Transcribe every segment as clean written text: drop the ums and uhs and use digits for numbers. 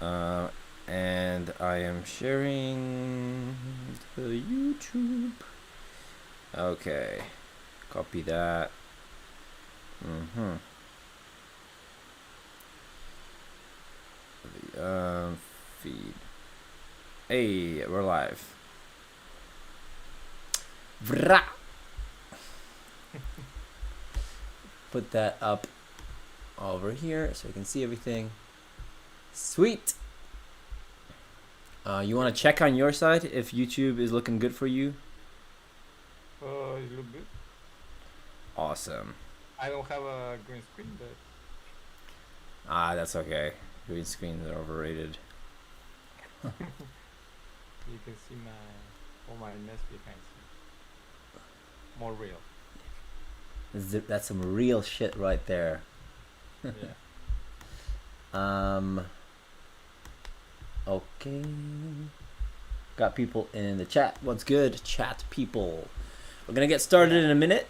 Uh, and I am sharing the YouTube. Okay, copy that. The feed. Hey, we're live. Vrah! Put that up over here so you can see everything. Sweet. You want to check on your side if YouTube is looking good for you? It look good. Awesome. I don't have a green screen, but That's okay. Green screens are overrated. you can see all my mess behind. More real. That's some real shit right there. Yeah. Okay. Got people in the chat. What's good, chat people? We're gonna get started in a minute.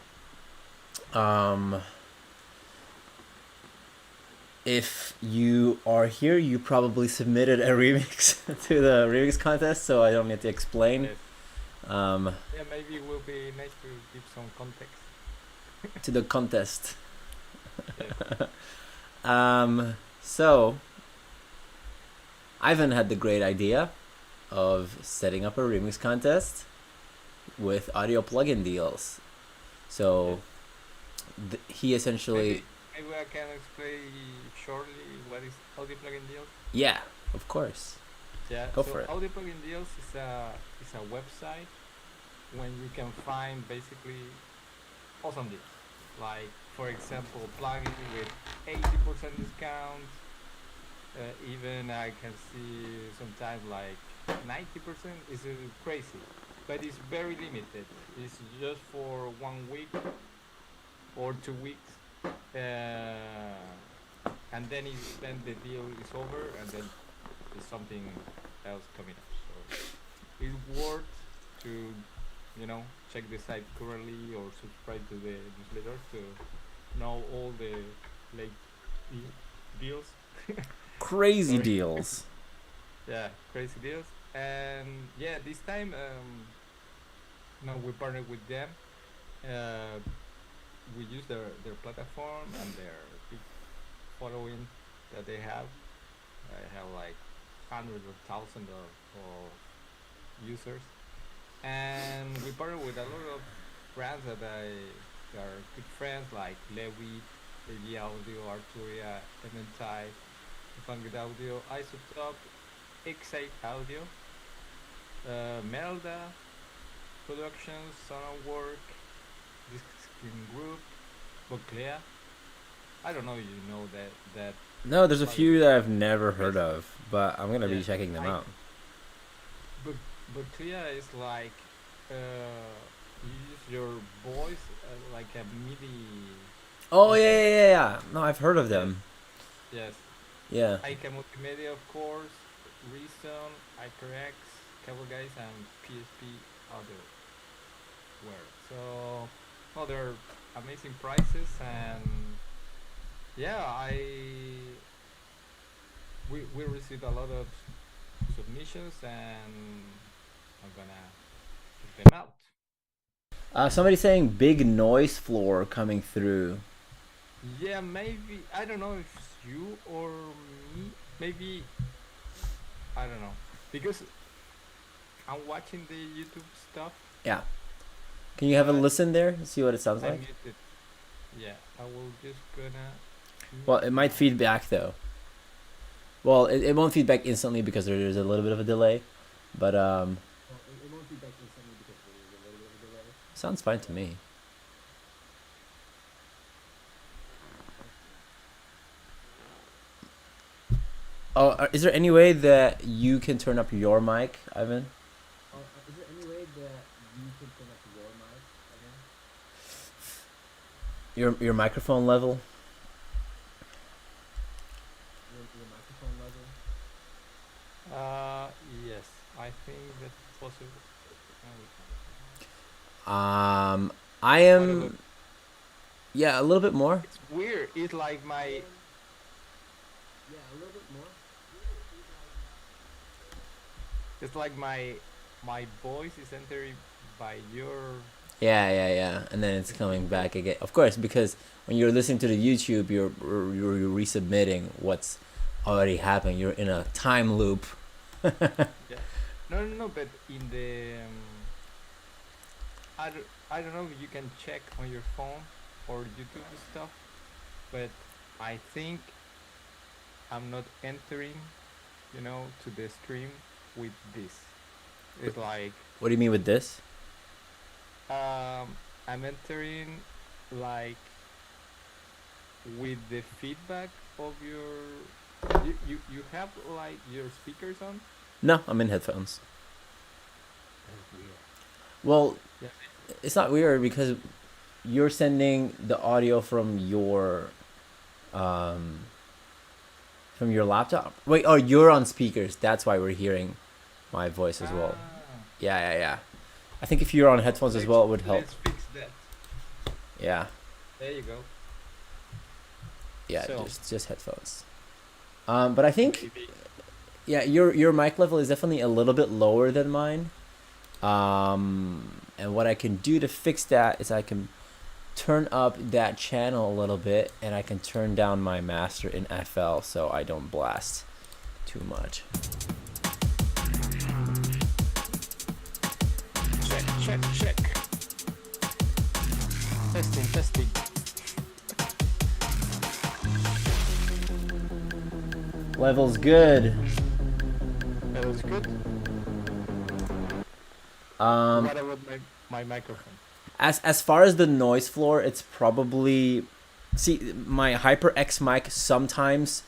If you are here, you probably submitted a remix to the remix contest, so I don't need to explain. Yes. Yeah, maybe it will be nice to give some context to the contest. Yes. So Ivan had the great idea of setting up a remix contest with Audio Plugin.Deals. So he essentially... Maybe I can explain shortly what is Audioplugins.Deals. Yeah, of course. Yeah. Go so for it. Audioplugins.Deals is a website when you can find basically awesome deals. Like, for example, plugin with 80% discount. Even I can see sometimes like 90% is crazy, but it's very limited. It's just for 1 week or 2 weeks, and then the deal is over, and then there's something else coming up. So it's worth to check the site currently or subscribe to the newsletter to know all the late deals. Crazy deals. Yeah, crazy deals. And yeah, this time we partnered with them. We use their platform and their big following that they have. I have like hundreds of thousands of users, and we partner with a lot of brands that are good friends, like Lewy, AG Audio, Arturia, Elementai, Fangit Audio, Isotope, Excite Audio, Melda Productions, Sonarwork, Disc Screen Group, Boclea. I don't know if you know that No, there's a plugin. few that I've never heard Yes. of, but I'm gonna Yeah. be checking them out. Boclea is like you use your voice like a MIDI Oh yeah, input. yeah, yeah, yeah. No, I've heard of Yes. them. Yes. Yeah. IK Multimedia, of course, Reason, HyperX, Cable Guys, and PSP Audio Wear. So, well, they're amazing prices, and yeah, we received a lot of submissions, and I'm gonna check them out. Somebody saying big noise floor coming through. Yeah, maybe I don't know if it's you or me. Maybe I don't know because I'm watching the YouTube stuff, Yeah. Can you have a but listen there? See what it sounds I like? muted. Yeah, I will just gonna Well, mute it might my. feed back though. Well, it won't feed back instantly because there's a little bit of a delay, but it won't feed back instantly because there's a little bit of a delay. Sounds fine to me. Oh, is there any way that you can turn up your mic, Ivan? Is there any way that you can turn up your mic, Ivan? Your microphone level? Your microphone Yes, I think that's possible. level? I What about? am... Yeah, a little bit more. It's weird. It's like my. Yeah, a little bit more. it's like my voice is entering by your. Yeah. And then it's coming back again. Of course, because when you're listening to the YouTube, you're resubmitting what's already happened. You're in a time loop. Yeah. No. But in the I don't know if you can check on your phone or YouTube stuff, but I think I'm not entering, to the stream with this. It's like What do you mean with this? I'm entering like with the feedback of your. You have like your speakers on. No, I'm in headphones. That's weird. Well, Yeah. it's not weird because you're sending the audio from your laptop. Wait, oh, you're on speakers. That's why we're hearing my voice as well. Yeah. I think if you're on headphones as well, it would help. Let's fix that. Yeah. There you go. Yeah, So, just headphones. But I think maybe. yeah, your mic level is definitely a little bit lower than mine. And what I can do to fix that is I can turn up that channel a little bit, and I can turn down my master in FL so I don't blast too much. Check. Testing. Level's good. That was good. What about my microphone? As far as the noise floor, it's probably my HyperX mic sometimes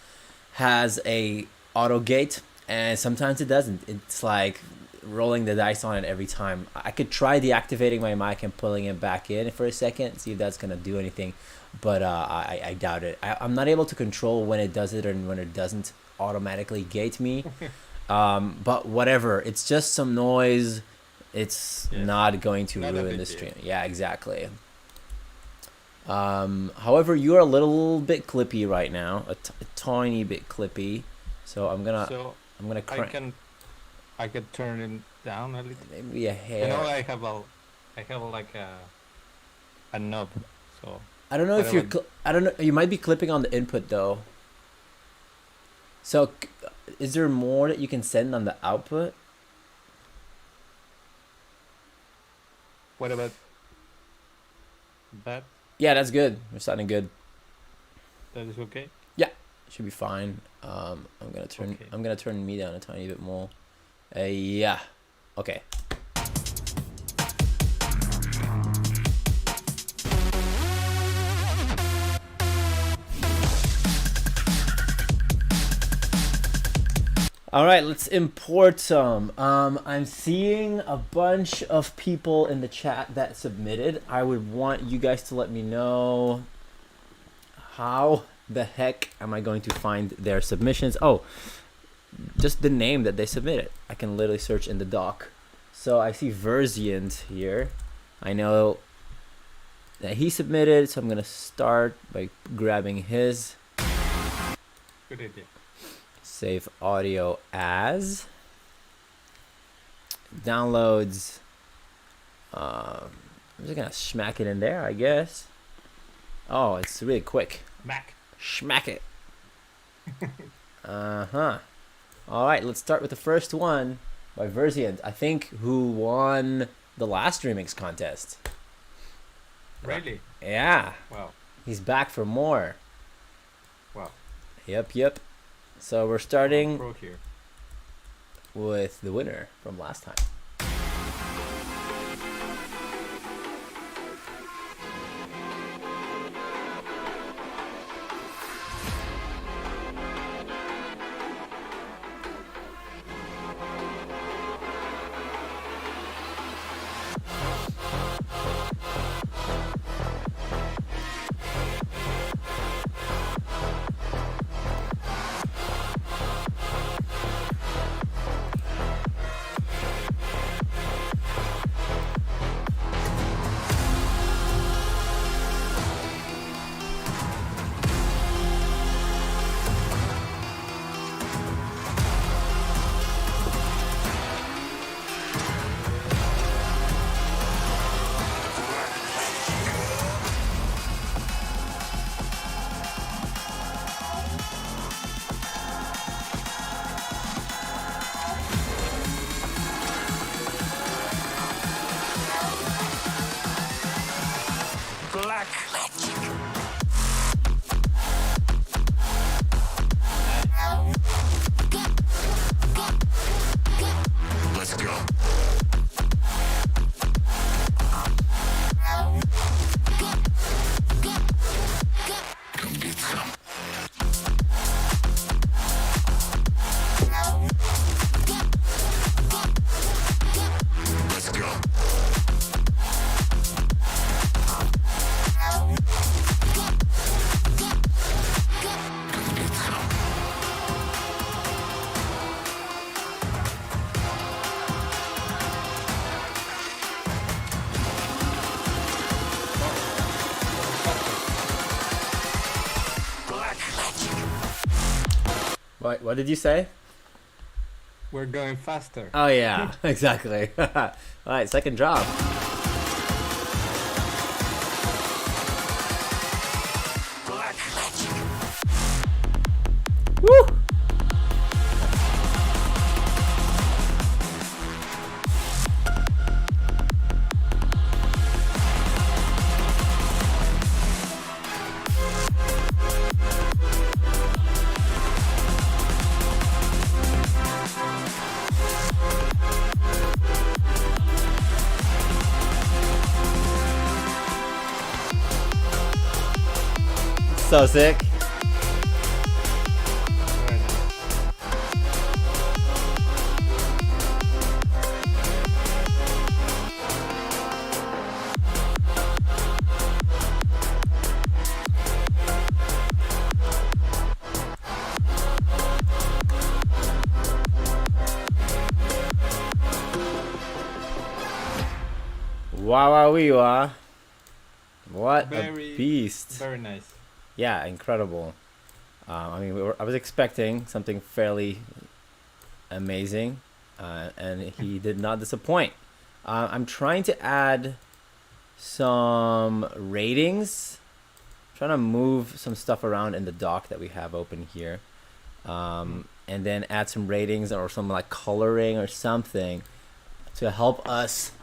has a auto gate and sometimes it doesn't. It's like rolling the dice on it every time. I could try deactivating my mic and pulling it back in for a second, see if that's gonna do anything, but I doubt it. I'm not able to control when it does it and when it doesn't automatically gate me. But whatever, it's just some noise. It's not going to ruin the stream. Yeah, exactly. However, you're a little bit clippy right now, a tiny bit clippy. So I'm gonna crank. I can turn it down a little. Maybe a hair. I have like a knob. So I don't know if you're. I don't know. You might be clipping on the input though. So, is there more that you can send on the output? What about that? Yeah, that's good. We're sounding good. That is okay. Yeah, should be fine. I'm gonna turn. Okay. I'm gonna turn me down a tiny bit more. Yeah. Okay. All right, let's import some. I'm seeing a bunch of people in the chat that submitted. I would want you guys to let me know how the heck am I going to find their submissions. Oh, just the name that they submitted. I can literally search in the doc. So I see Versiant here. I know that he submitted, so I'm gonna start by grabbing his. Good idea. Save audio as. Downloads. I'm just gonna smack it in there, I guess. Oh, it's really quick. Mac. Smack it. Uh-huh. Alright, let's start with the first one by Versiant. I think who won the last remix contest. Really? Yeah. Wow. He's back for more. Wow. Yep. So we're starting Pro here. with the winner from last time. What did you say? We're going faster. Oh yeah, exactly. All right, second job. Woo! So sick. Very nice. Wow, wow, wee, wah. What Very, a beast. Very nice. Yeah, incredible. I mean, I was expecting something fairly amazing, and he did not disappoint. I'm trying to add some ratings. Trying to move some stuff around in the dock that we have open here, and then add some ratings or some like coloring or something to help us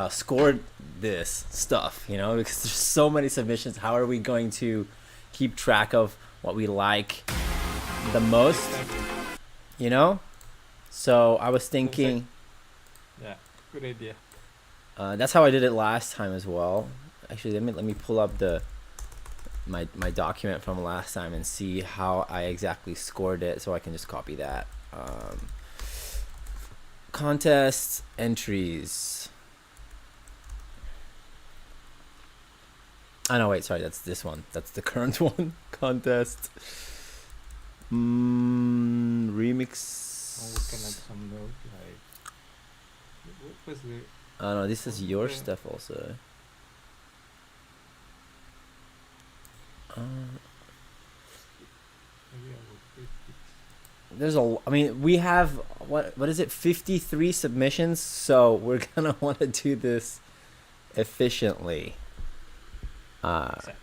score this stuff, you know, because there's so many submissions. How are we going to keep track of what we like the most, you know? So I was thinking, Yeah, good idea. that's how I did it last time as well. Actually, let me pull up my document from last time and see how I exactly scored it, so I can just copy that. Contest entries. Oh no, wait, sorry, that's this one. That's the current one. Contest. Remix. Oh, we can add some note, like, what was the, Oh no, this is your Yeah. stuff also. maybe I will put it. There's I mean, we have what is it? 53 submissions, so we're gonna want to do this efficiently. I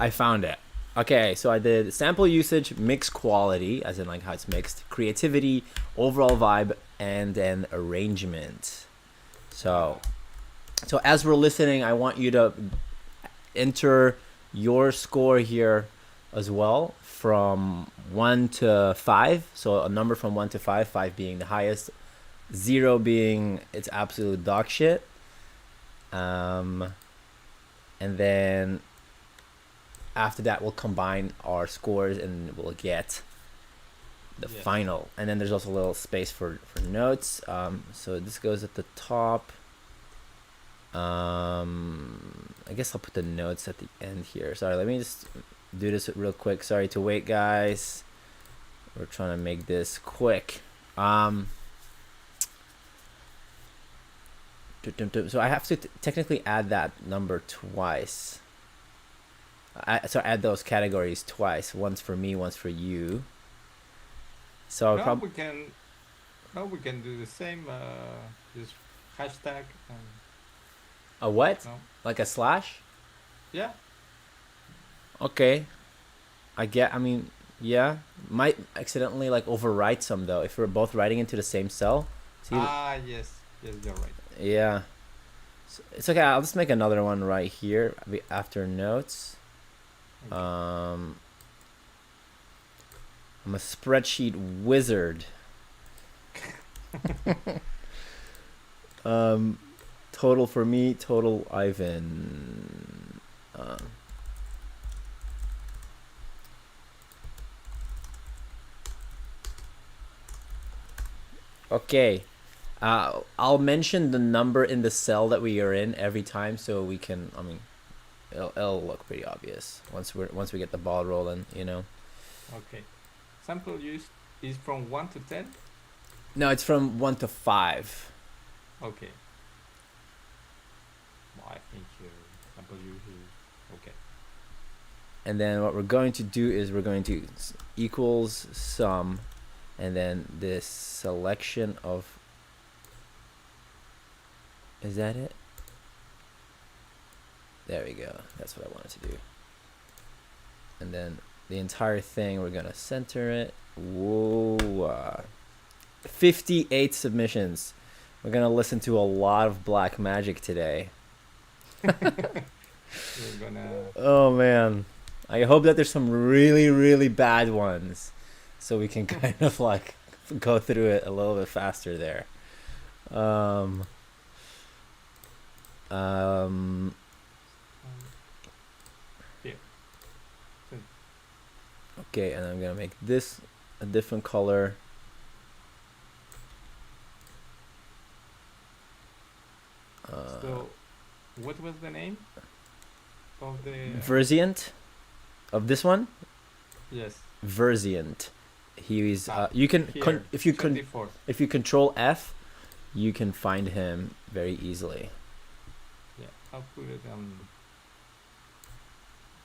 found it. Okay, so I did sample usage, mix quality, as in like how it's mixed, creativity, overall vibe, and then arrangement. So as we're listening, I want you to enter your score here as well, from 1 to 5. So a number from 1 to 5, 5 being the highest, 0 being it's absolute dog shit. And then after that, we'll combine our scores and we'll get the Yeah. final. And then there's also a little space for notes. So this goes at the top. I guess I'll put the notes at the end here. Sorry, let me just do this real quick. Sorry to wait, guys. We're trying to make this quick. So I have to technically add that number twice. So add those categories twice. Once for me, once for you. So Now we can do the same, just hashtag and a what? no. Like a slash? Yeah. Okay. I mean, yeah. Might accidentally like overwrite some though if we're both writing into the same cell. See? Yes, you're right. Yeah. So it's okay. I'll just make another one right here after notes. Okay. I'm a spreadsheet wizard. Total for me, total Ivan. Okay. I'll mention the number in the cell that we are in every time, so we can. I mean, it'll look pretty obvious once we get the ball rolling. You know. Okay. Sample use is from 1 to 10. No, it's from 1 to 5. Okay. Well, I think sample use is okay. And then what we're going to do is we're going to equals sum, and then this selection of, is that it? There we go. That's what I wanted to do. And then the entire thing, we're gonna center it. Whoa, 58 submissions. We're gonna listen to a lot of black magic today. We're gonna. Oh man, I hope that there's some really, really bad ones, so we can kind of like go through it a little bit faster there. Yeah. Okay, and I'm gonna make this a different color. So, what was the name of the? Versiant of this one. Yes. Versiant. He's you can Here, if you 24. if you control F, you can find him very easily. Yeah, I'll put it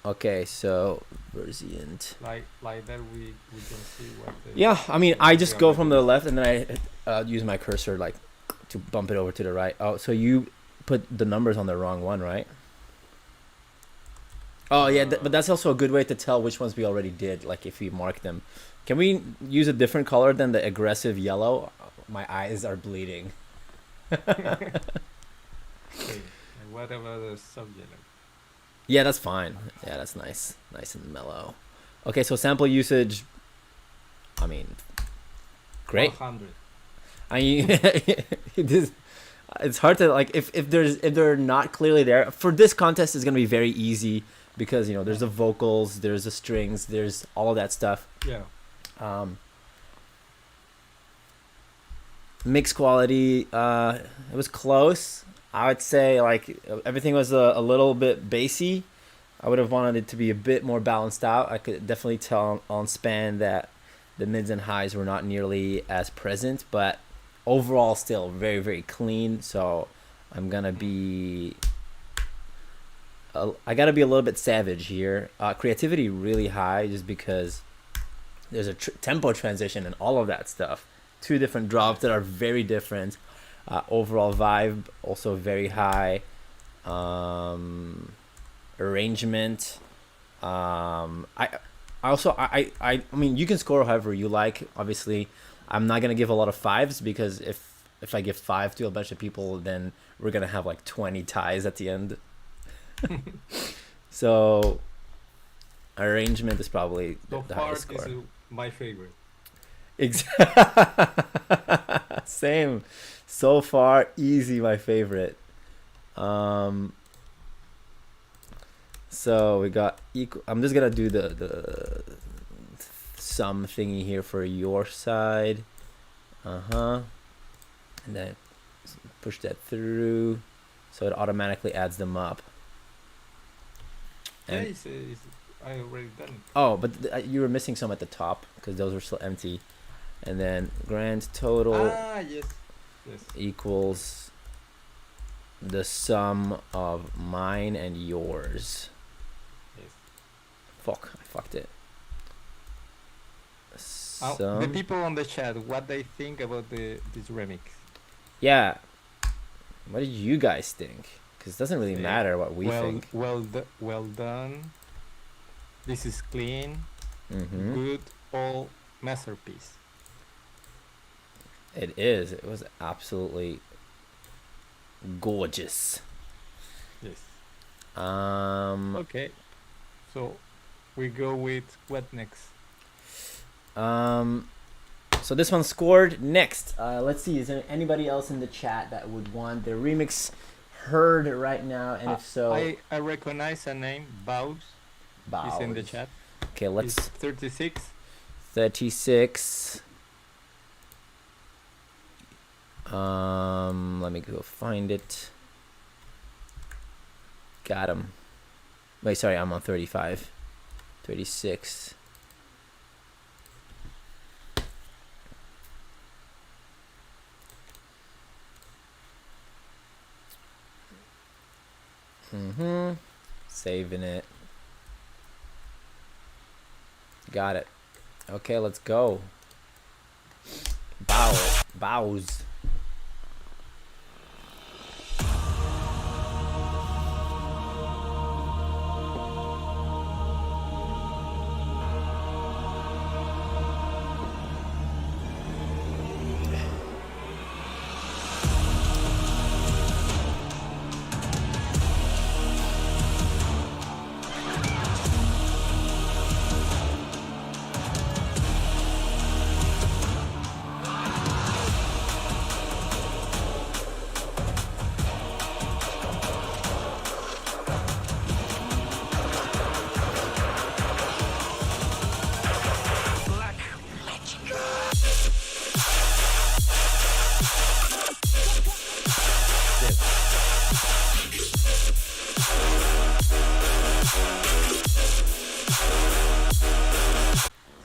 Okay, so Versiant. like that. We can see what. Yeah, I mean, I just Yeah, go but from the left and then I use my cursor like to bump it over to the right. Oh, so you put the numbers on the wrong one, right? Oh yeah, but that's also a good way to tell which ones we already did. Like if we mark them, can we use a different color than the aggressive yellow? My eyes are bleeding. Okay. And what about the subject? Yeah, that's fine. Yeah, that's nice, nice and mellow. Okay, so sample usage. I mean, great. 100. I mean, it's hard to like if they're not clearly there for this contest. Is gonna be very easy because there's the vocals, there's the strings, there's all of that stuff. Yeah. Mix quality, it was close. I would say like everything was a little bit bassy. I would have wanted it to be a bit more balanced out. I could definitely tell on span that the mids and highs were not nearly as present, but overall still very, very clean. So I'm gonna be I gotta be a little bit savage here. Creativity really high just because there's a tempo transition and all of that stuff. Two different drops that are very different. Overall vibe also very high. Arrangement. I mean, you can score however you like. Obviously, I'm not gonna give a lot of fives because if I give 5 to a bunch of people, then we're gonna have like 20 ties at the end. So arrangement is probably So the far, highest this score. is my favorite. Same. So far, easy my favorite. So we got equal. I'm just gonna do the sum thingy here for your side. And then push that through, so it automatically adds them up. Yeah, And I already done it. oh, but you were missing some at the top because those were still empty. And then grand total Yes. Yes. equals the sum of mine and yours. Yes. Fuck, I fucked it. The Sum. people on the chat, what they think about this remix? Yeah. What did you guys think? Because it doesn't really Say, matter what we think. Well done. This is clean, Mm-hmm. good, all masterpiece. It is. It was absolutely gorgeous. Yes. Okay. Okay. So we go with what next? So this one scored next. Let's see. Is there anybody else in the chat that would want their remix heard right now? And if so, I recognize a name. Bows is in the bows. chat. Okay, let's. It's 36. 36. Let me go find it. Got him. Wait, sorry, I'm on 35. 36. Saving it. got it. Okay, let's go. Bows.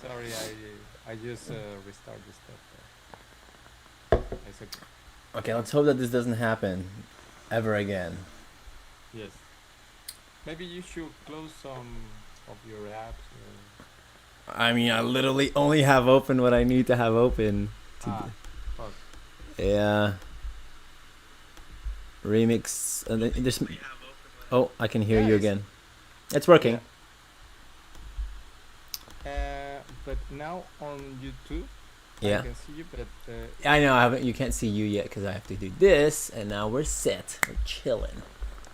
Sorry, I just restart this stuff. It's okay. Okay, let's hope that this doesn't happen ever again. Yes. Maybe you should close some of your apps. I mean, I literally only have open what I need to have open. Fuck. Yeah. Remix. And then there's. Oh, I can hear you again. It's working. But now on YouTube, Yeah. I can see you, but I know. I haven't. You can't see you yet because I have to do this, and now we're set. We're chilling.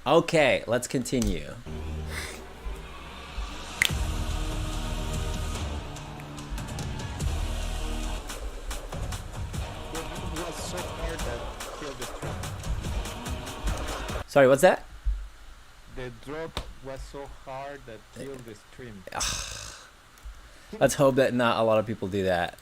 Okay, let's continue. it was so hard that killed the stream. Sorry, what's that? The drop was so hard that killed the stream. Let's hope that not a lot of people do that.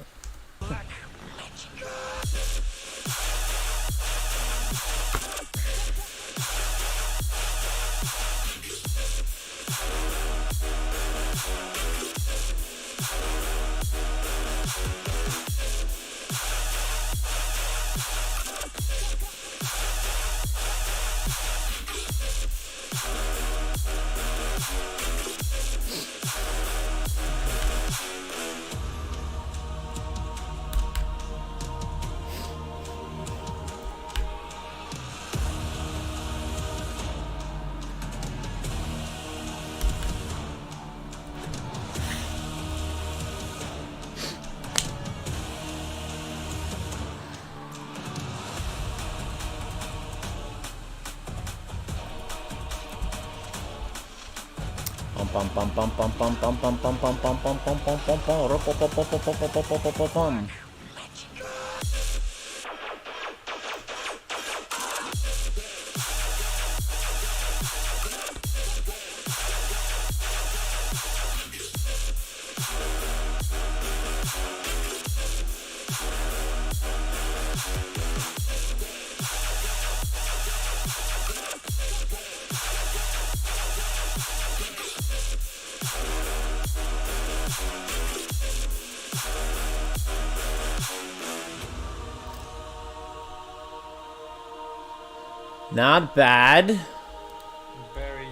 Pum pum pum pum pum pum pum pum pum pum pum pum pum pum pum. Not bad. Very.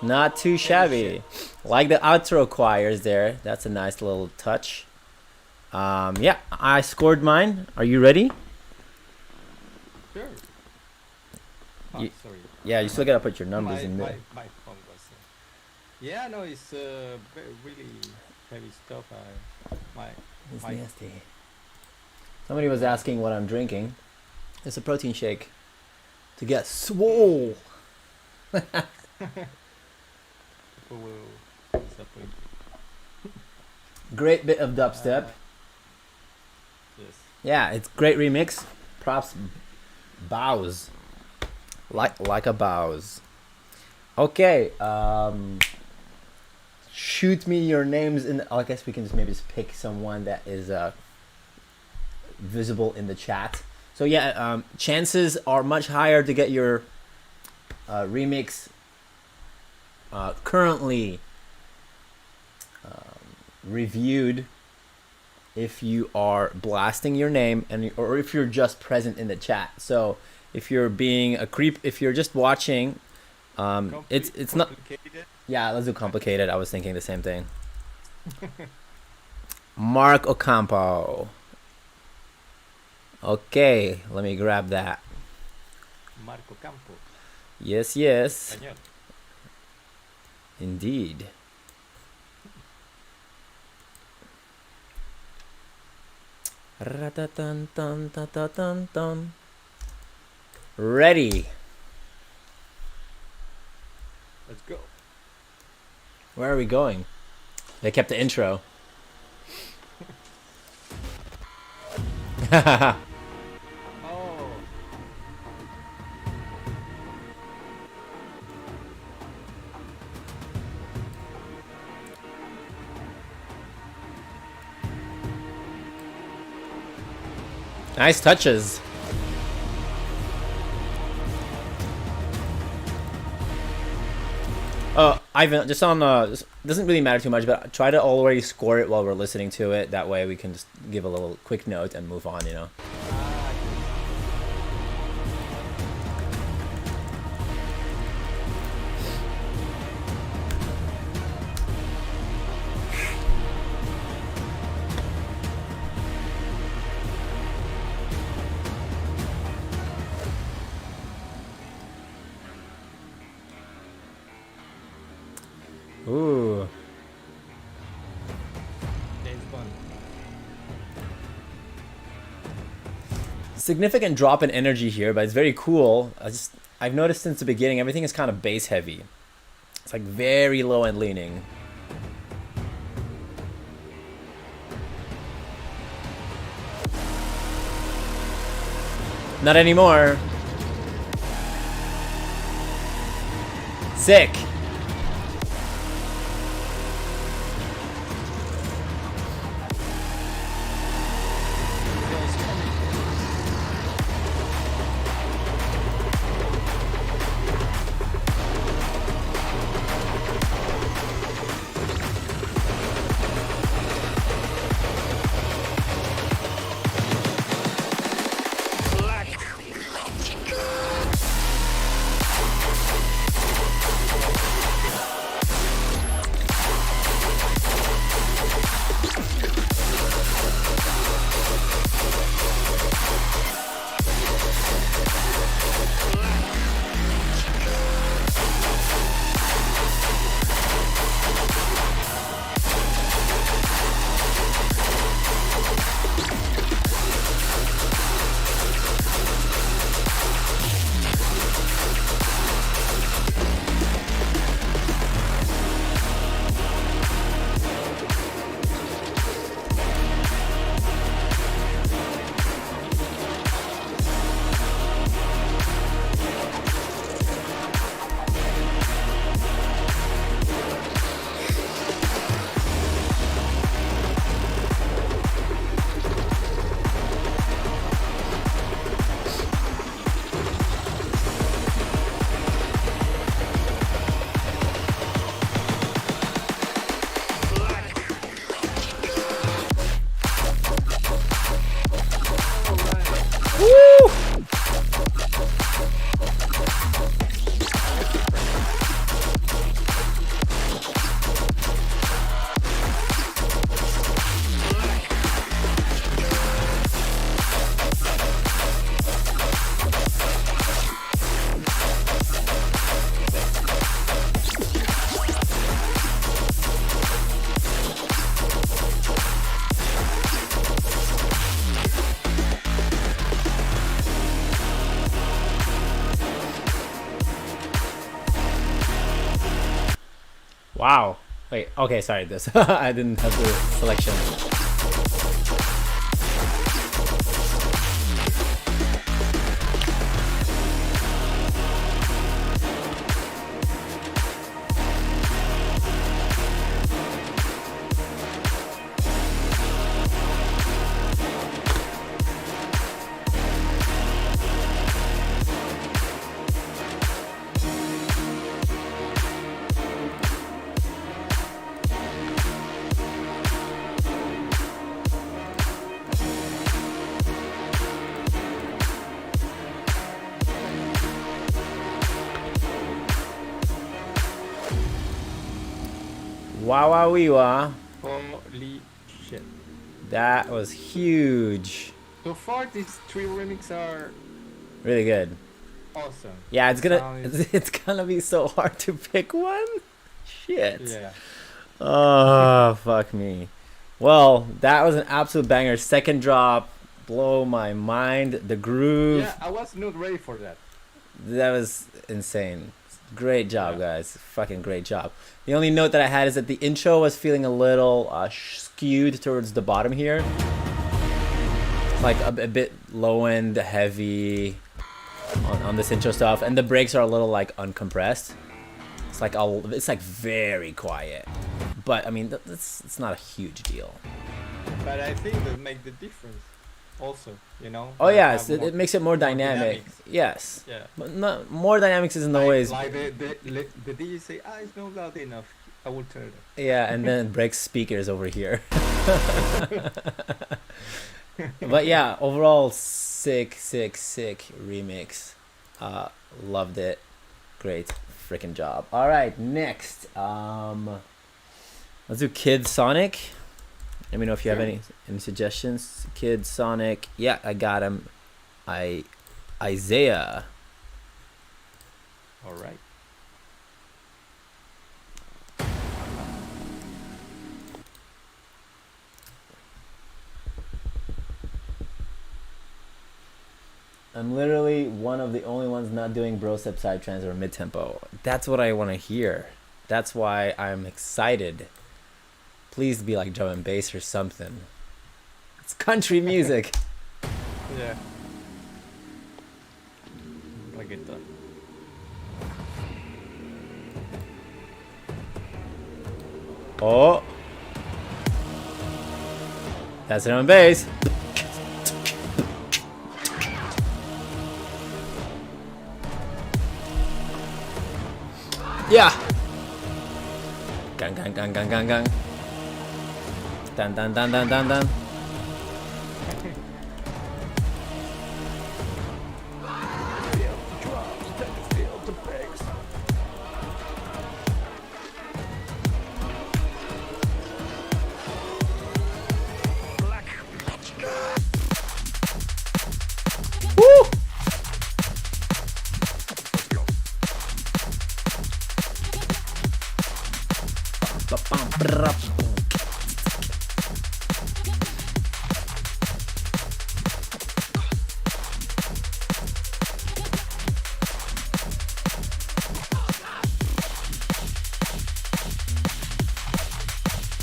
Not too shabby. Like the outro choirs there. That's a nice little touch. Yeah, I scored mine. Are you ready? Sure. You- Sorry. Yeah, you still gotta put your numbers in there. My phone was. Yeah, no, it's really heavy stuff. It's my nasty. Somebody was asking what I'm drinking. It's a protein shake to get swole. people will disappoint you. Great bit of dubstep. Yes. Yeah, it's great remix. Props. Bows. Like a bows. Okay. Shoot me your names in. I guess we can just maybe just pick someone that is visible in the chat. So yeah, chances are much higher to get your remix currently reviewed if you are blasting your name or if you're just present in the chat. So if you're being a creep, if you're just watching, it's not. Complicated. Yeah, let's do complicated. I was thinking the same thing. Mark Ocampo. Okay, let me grab that. Marco Campo. Yes, yes. Español. Indeed. Ready. Let's go. Where are we going? They kept the intro. Oh. Nice touches. Ivan, just on doesn't really matter too much, but try to already score it while we're listening to it. That way we can just give a little quick note and move on, you know. Ooh. James Bond. Significant drop in energy here, but it's very cool. I've noticed since the beginning everything is kind of bass heavy. It's like very low and leaning. Not anymore. Sick. Wow. Wait, okay, sorry, this. I didn't have the selection. Wow, wow, wee, wah. Holy shit. That was huge. So far, these 3 remixes are Really good. awesome. Yeah, The sound is- it's gonna be so hard to pick one. Shit. yeah. Oh, fuck me. Well, that was an absolute banger. Second drop, blow my mind. The groove, Yeah, I was not ready for that. that was insane. Great job, Yeah. guys. Fucking great job. The only note that I had is that the intro was feeling a little skewed towards the bottom here. Like a bit low end, heavy on this intro stuff, and the breaks are a little like uncompressed. It's like very quiet, but I mean it's not a huge deal. But I think that make the difference also, you know? Oh Like, yes, have it makes it more dynamic. dynamics. Yes, Yeah. but more dynamics isn't always. Like the DJ say, it's not loud enough. I will turn it. Yeah, and then it breaks speakers over here. But yeah, overall sick remix. Loved it. Great freaking job. All right, next. Let's do Kid Sonic. Let me know if you have any suggestions. Kid Sonic. Yeah, I got him. Isaiah. All right. I'm literally one of the only ones not doing brostep side trans or mid tempo. That's what I want to hear. That's why I'm excited. Please be like drum and bass or something. It's country music. Yeah. Reggaeton. Oh. That's drum and bass. Yeah. Gang gang gang gang gang gang. Dun dun dun dun dun dun. Woo!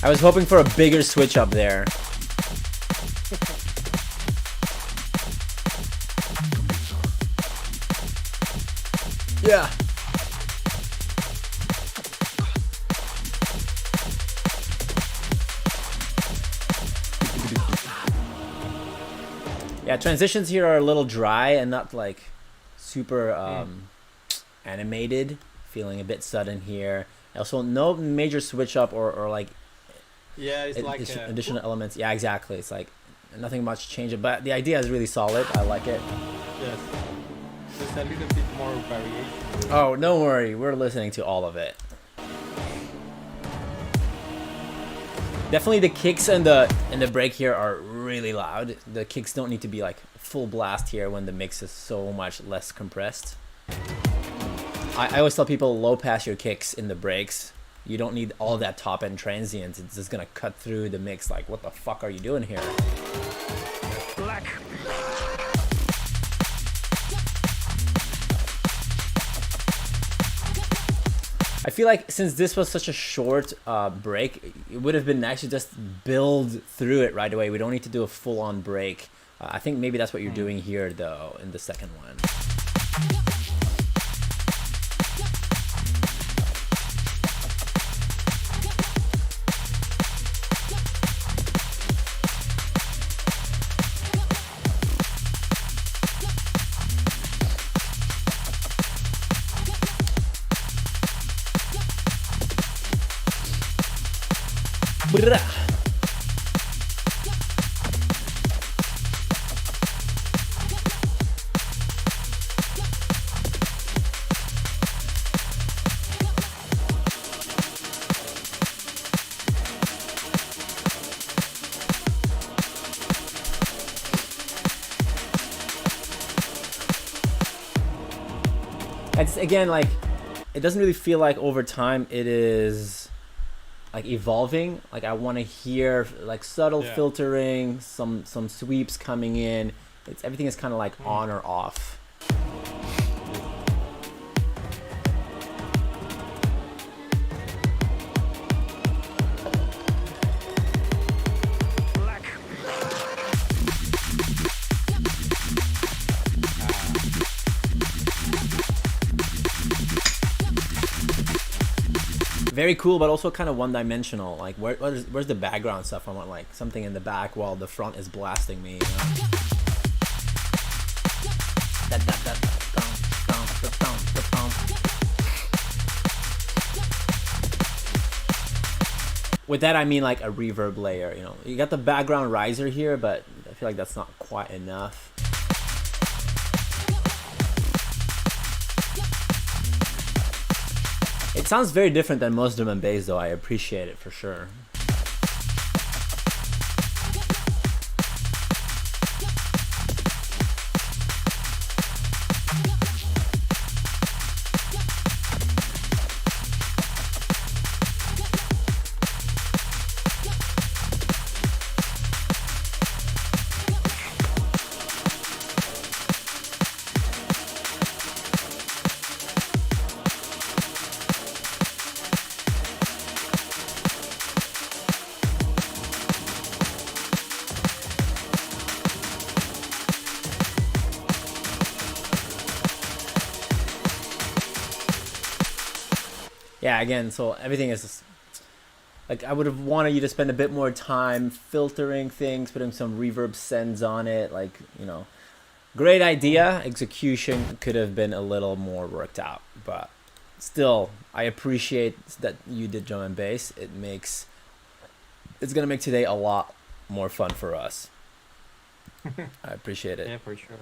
I was hoping for a bigger switch up there. Yeah. Yeah, transitions here are a little dry and not like super animated. Feeling a bit sudden here. Also, no major switch up or like Yeah, it's like additional elements. Yeah, exactly. It's like nothing much change, but the idea is really solid. I like it. yes. Just a little bit more variation. Oh, don't worry. We're listening to all of it. Definitely the kicks and the break here are really loud. The kicks don't need to be like full blast here when the mix is so much less compressed. I always tell people low pass your kicks in the breaks. You don't need all that top end transient. It's just gonna cut through the mix. Like, what the fuck are you doing here? Black. I feel like since this was such a short break, it would have been nice to just build through it right away. We don't need to do a full-on break. I think maybe that's what you're doing here, though, in the second one. Brah. It's again like it doesn't really feel like over time it is like evolving. Like I want to hear like subtle filtering, some sweeps coming in. It's everything is kind of like on or off. Very cool, but also kind of one-dimensional. Like, where's the background stuff? I want like something in the back while the front is blasting me. You know? With that, I mean like a reverb layer. You know, you got the background riser here, but I feel like that's not quite enough. It sounds very different than most drum and bass, though. I appreciate it for sure. Yeah, again, so everything is just, like I would have wanted you to spend a bit more time filtering things, putting some reverb sends on it, like, you know, great idea. Execution could have been a little more worked out, but still, I appreciate that you did drum and bass. It's gonna make today a lot more fun for us. I appreciate it. Yeah, for sure.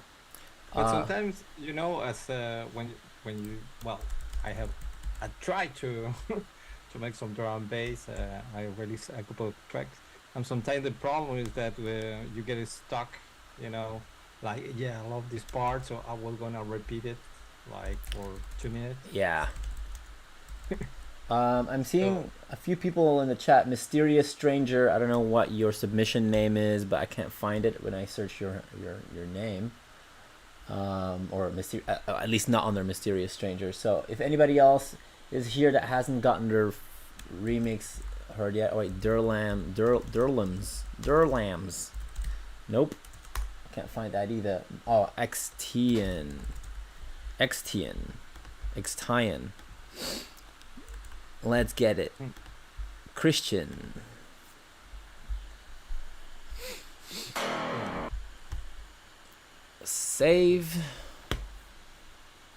But sometimes, you know, as when you I tried to to make some drum and bass. I released a couple of tracks, and sometimes the problem is that you get stuck. You know, like I love this part, so I was gonna repeat it like for 2 minutes. Yeah. I'm seeing a few people in the chat. Mysterious Stranger. I don't know what your submission name is, but I can't find it when I search your name. Or at least not on their Mysterious Stranger. So if anybody else is here that hasn't gotten their remix heard yet, oh wait, Durlams. Nope, can't find that either. Oh, Xtian. Let's get it. Christian. Save.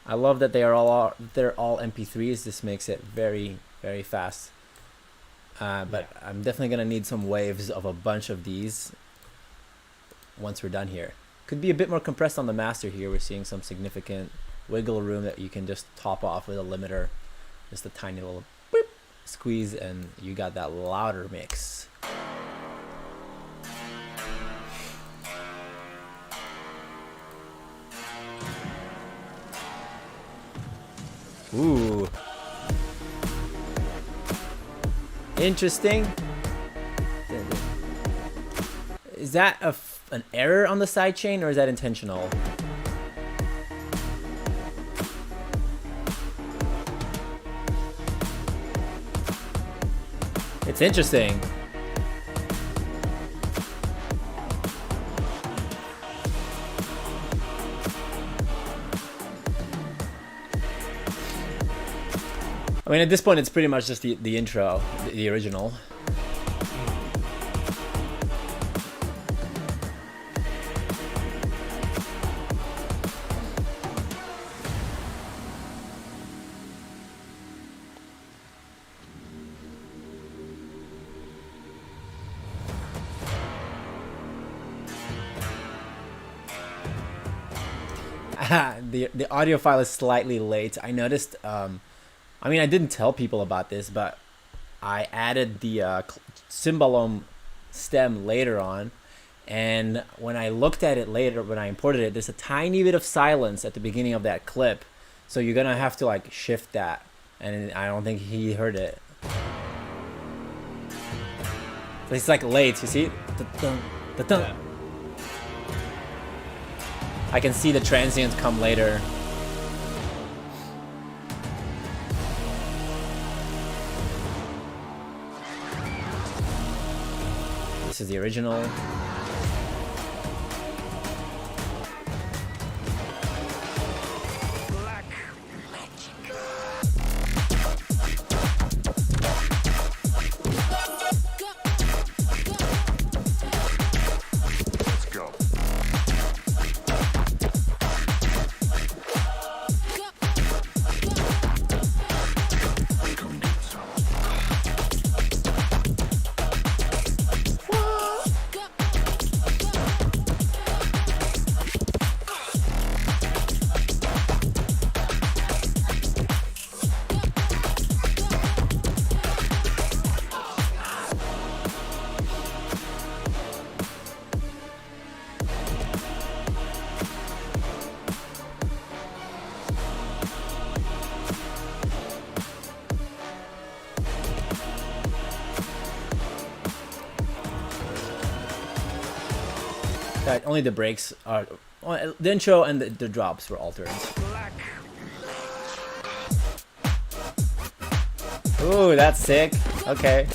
I love that they're all MP3s. This makes it very, very fast. But I'm definitely gonna need some waves of a bunch of these once we're done here. Could be a bit more compressed on the master here. We're seeing some significant wiggle room that you can just top off with a limiter. Just a tiny little boop, squeeze, and you got that louder mix. Ooh. Interesting. Is that an error on the sidechain, or is that intentional? It's interesting. I mean, at this point, it's pretty much just the intro, the original. The audio file is slightly late. I noticed. I mean, I didn't tell people about this, but I added the cymbalum stem later on, and when I looked at it later, when I imported it, there's a tiny bit of silence at the beginning of that clip. So you're gonna have to like shift that, and I don't think he heard it. So it's like late, you see? Da-dun, da-dun. Yeah. I can see the transients come later. This is the original. Only the breaks are... the intro and the drops were altered. Ooh, that's sick. Okay.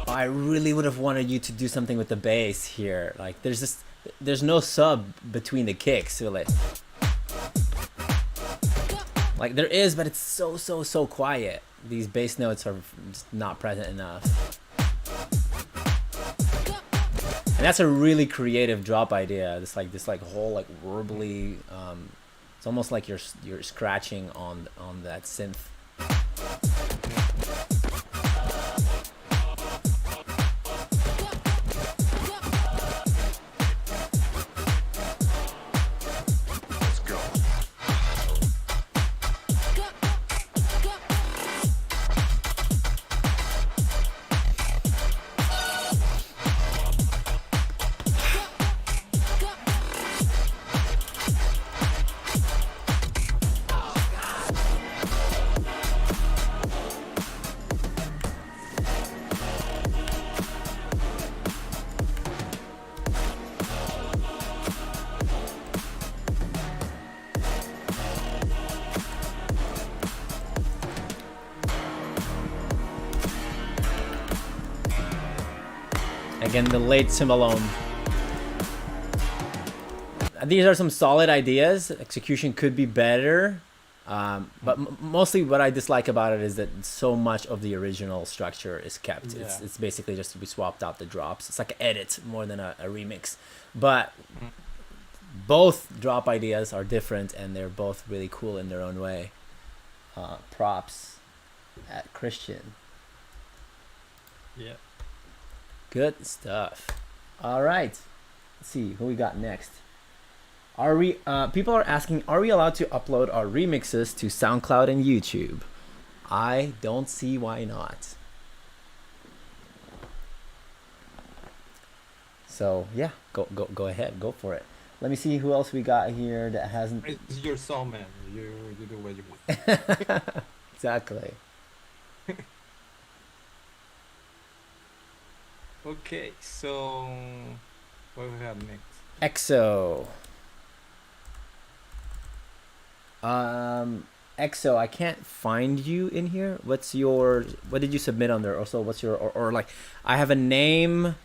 I really would have wanted you to do something with the bass here. Like, there's no sub between the kicks, really. Like, there is, but it's so quiet. These bass notes are just not present enough. And that's a really creative drop idea. This whole like verbally, it's almost like you're scratching on that synth. Again, the late cymbalom. These are some solid ideas. Execution could be better, but mostly what I dislike about it is that so much of the original structure is kept. Yeah. It's basically just we swapped out the drops. It's like an edit more than a remix. But both drop ideas are different, and they're both really cool in their own way. Props at Christian. Yeah. Good stuff. All right. Let's see who we got next. Are we? People are asking, are we allowed to upload our remixes to SoundCloud and YouTube? I don't see why not. So yeah, go ahead, go for it. Let me see who else we got here that hasn't. It's your song, man. You do what you want. Exactly. Okay, so what do we have next? EXO. EXO, I can't find you in here. What did you submit on there? Also, what's your, or like, I have a name,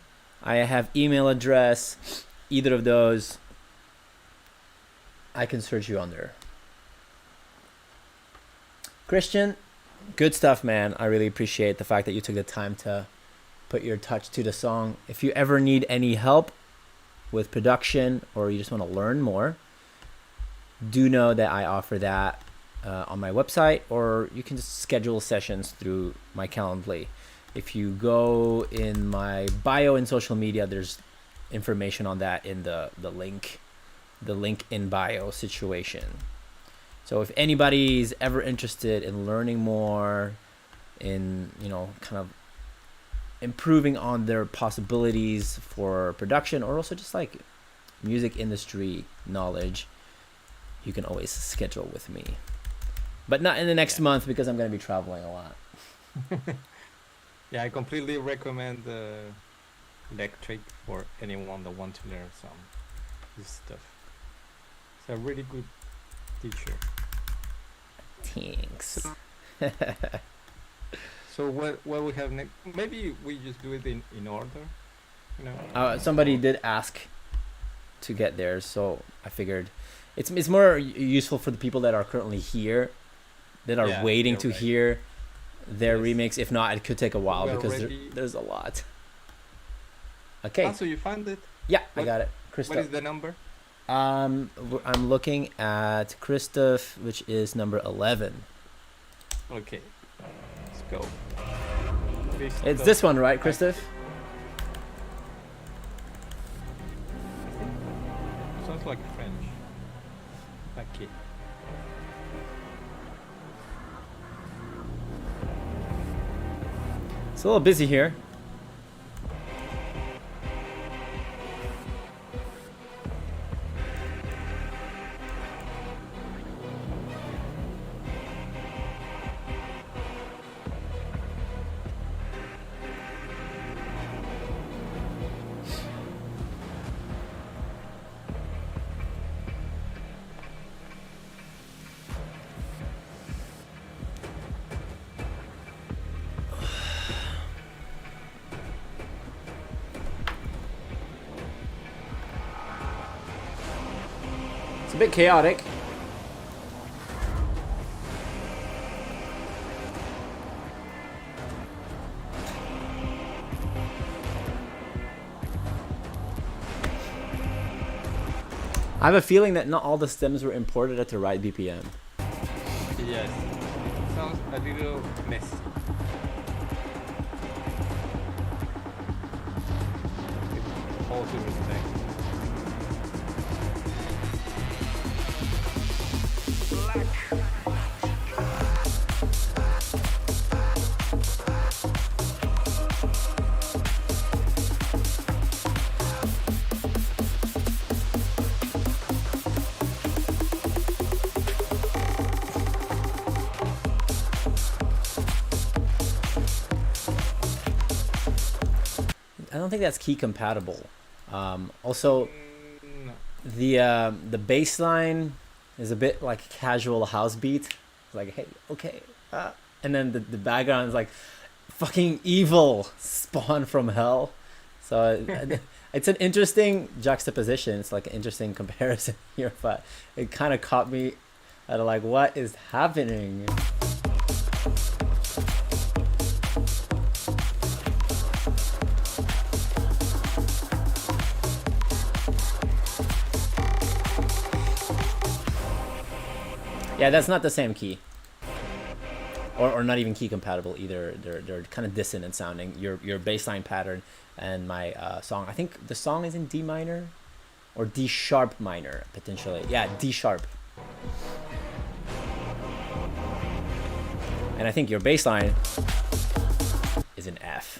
I have email address, either of those, I can search you on there. Christian, good stuff, man. I really appreciate the fact that you took the time to put your touch to the song. If you ever need any help with production, or you just want to learn more, do know that I offer that on my website, or you can just schedule sessions through my Calendly. If you go in my bio in social media, there's information on that in the link in bio situation. So if anybody's ever interested in learning more, in kind of improving on their possibilities for production, or also just like music industry knowledge, you can always schedule with me. But not in the next month because I'm going to be traveling a lot. Yeah, I completely recommend Lektrique for anyone that wants to learn some this stuff. It's a really good teacher. Thanks. So what we have next? Maybe we just do it in order, you know. Somebody did ask to get there, so I figured it's more useful for the people that are currently here, that are waiting to hear their remix. If not, it could take a while because there's a lot. Okay. So you found it? Yeah, I got it. What is the number? I'm looking at Christoph, which is number 11. Okay, let's go. It's this one, right, Christoph? Sounds like French. Okay. It's a little busy here. It's a bit chaotic. I have a feeling that not all the stems were imported at the right BPM. Yes. Sounds a little messy. With all due respect. I don't think that's key compatible. Also, the bass line is a bit like casual house beat. It's like, hey, okay, and then the background is like fucking evil spawn from hell. So it's an interesting juxtaposition. It's like an interesting comparison here, but it kind of caught me at like, what is happening? Yeah, that's not the same key, or not even key compatible either. They're kind of dissonant sounding. Your bass line pattern and my song. I think the song is in D minor, or D sharp minor potentially. Yeah, D sharp. And I think your bass line is in F,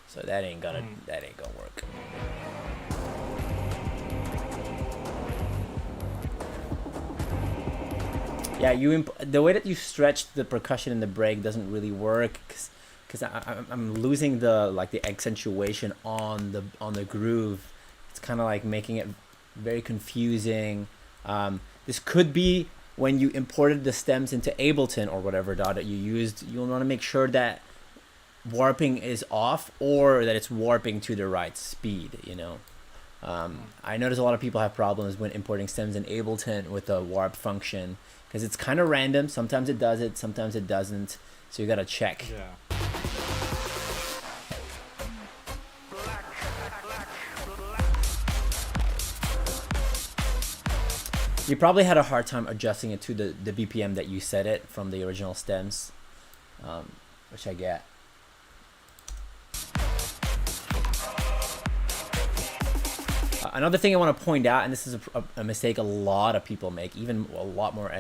so that ain't gonna work. Yeah, the way that you stretch the percussion in the break doesn't really work because I'm losing the accentuation on the groove. It's kind of like making it very confusing. This could be when you imported the stems into Ableton or whatever that you used. You'll want to make sure that warping is off or that it's warping to the right speed. You know. I notice a lot of people have problems when importing stems in Ableton with the warp function. Because it's kind of random. Sometimes it does it, sometimes it doesn't. So you gotta check. Yeah. You probably had a hard time adjusting it to the BPM that you set it from the original stems, which I get. Another thing I want to point out, and this is a mistake a lot of people make, even a lot more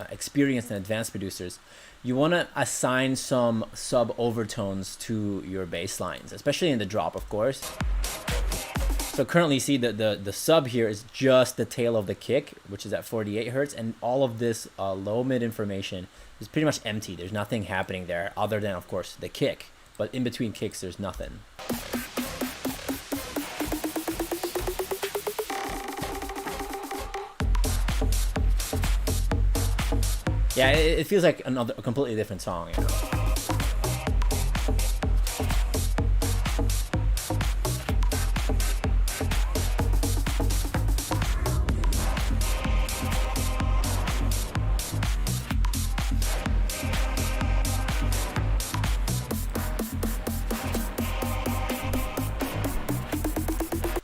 experienced and advanced producers, you want to assign some sub overtones to your bass lines, especially in the drop, of course. So So currently, see the sub here is just the tail of the kick, which is at 48 hertz, and all of this low mid information is pretty much empty. There's nothing happening there other than, of course, the kick. But in between kicks, there's nothing. Yeah, it feels like a completely different song, you know.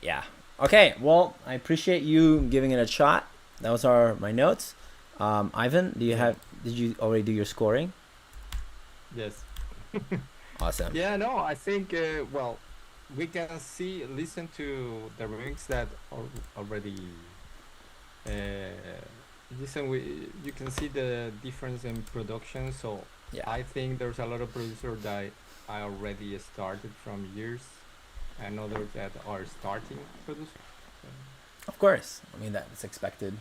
Yeah. Okay. Well, I appreciate you giving it a shot. Those are my notes. Ivan, did you already do your scoring? Yes. Awesome. Yeah, no, I think, well, we can listen to the remix that already, you can see the difference in production. So Yeah. I think there's a lot of producers that I already started from years and others that are starting producing. Of course. I mean, that's expected.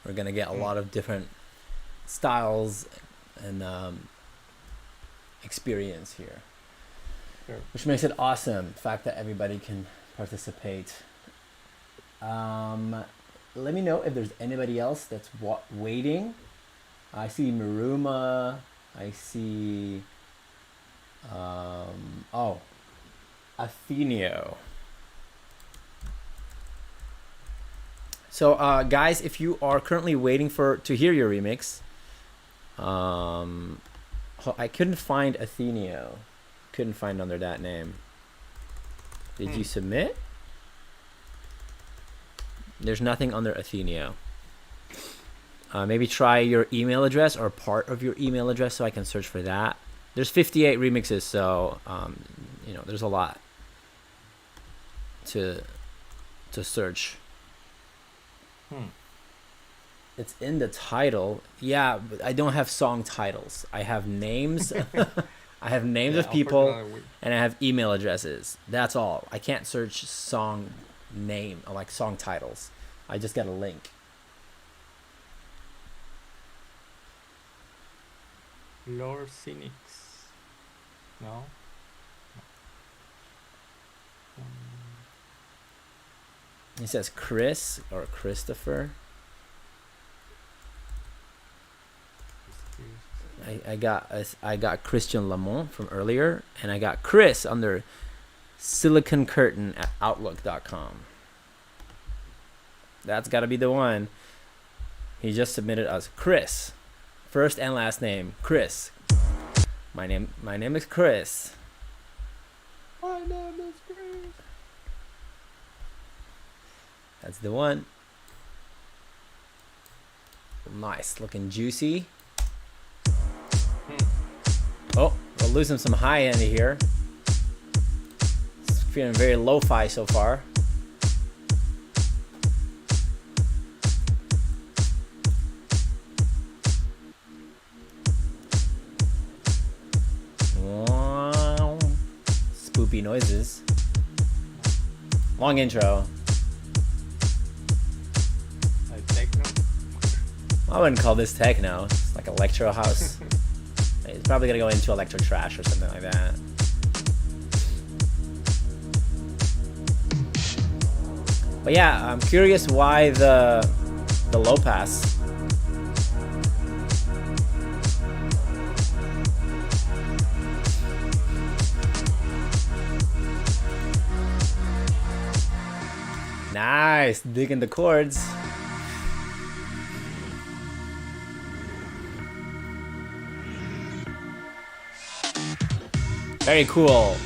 We're going to get a lot of different styles and experience here. Sure. Which makes it awesome. The fact that everybody can participate. Let me know if there's anybody else that's waiting. I see Maruma. I see... Athenio. So, guys, if you are currently waiting to hear your remix, I couldn't find Athenio. Couldn't find under that name. Did you submit? There's nothing under Athenio. Maybe try your email address or part of your email address so I can search for that. There's 58 remixes, so you know, there's a lot to search. It's in the title. Yeah, but I don't have song titles. I have names. I have names of people, and I have email addresses. That's all. I can't search song name, or like song titles. I just got a link. Lore Cynics. No? It says Chris or Christopher. I got Christian Lamont from earlier, and I got Chris under Silicon Curtain at Outlook.com. That's got to be the one. He just submitted us Chris, first and last name Chris. My name is Chris. My name is Chris. That's the one. Nice, looking juicy. Oh, we're losing some high end here. It's feeling very lo-fi so far. Wow. Spoopy noises. Long intro. Like techno? I wouldn't call this techno. It's like electro house. It's probably gonna go into electro trash or something like that. But yeah, I'm curious why the low pass. Nice, digging the chords. Very cool.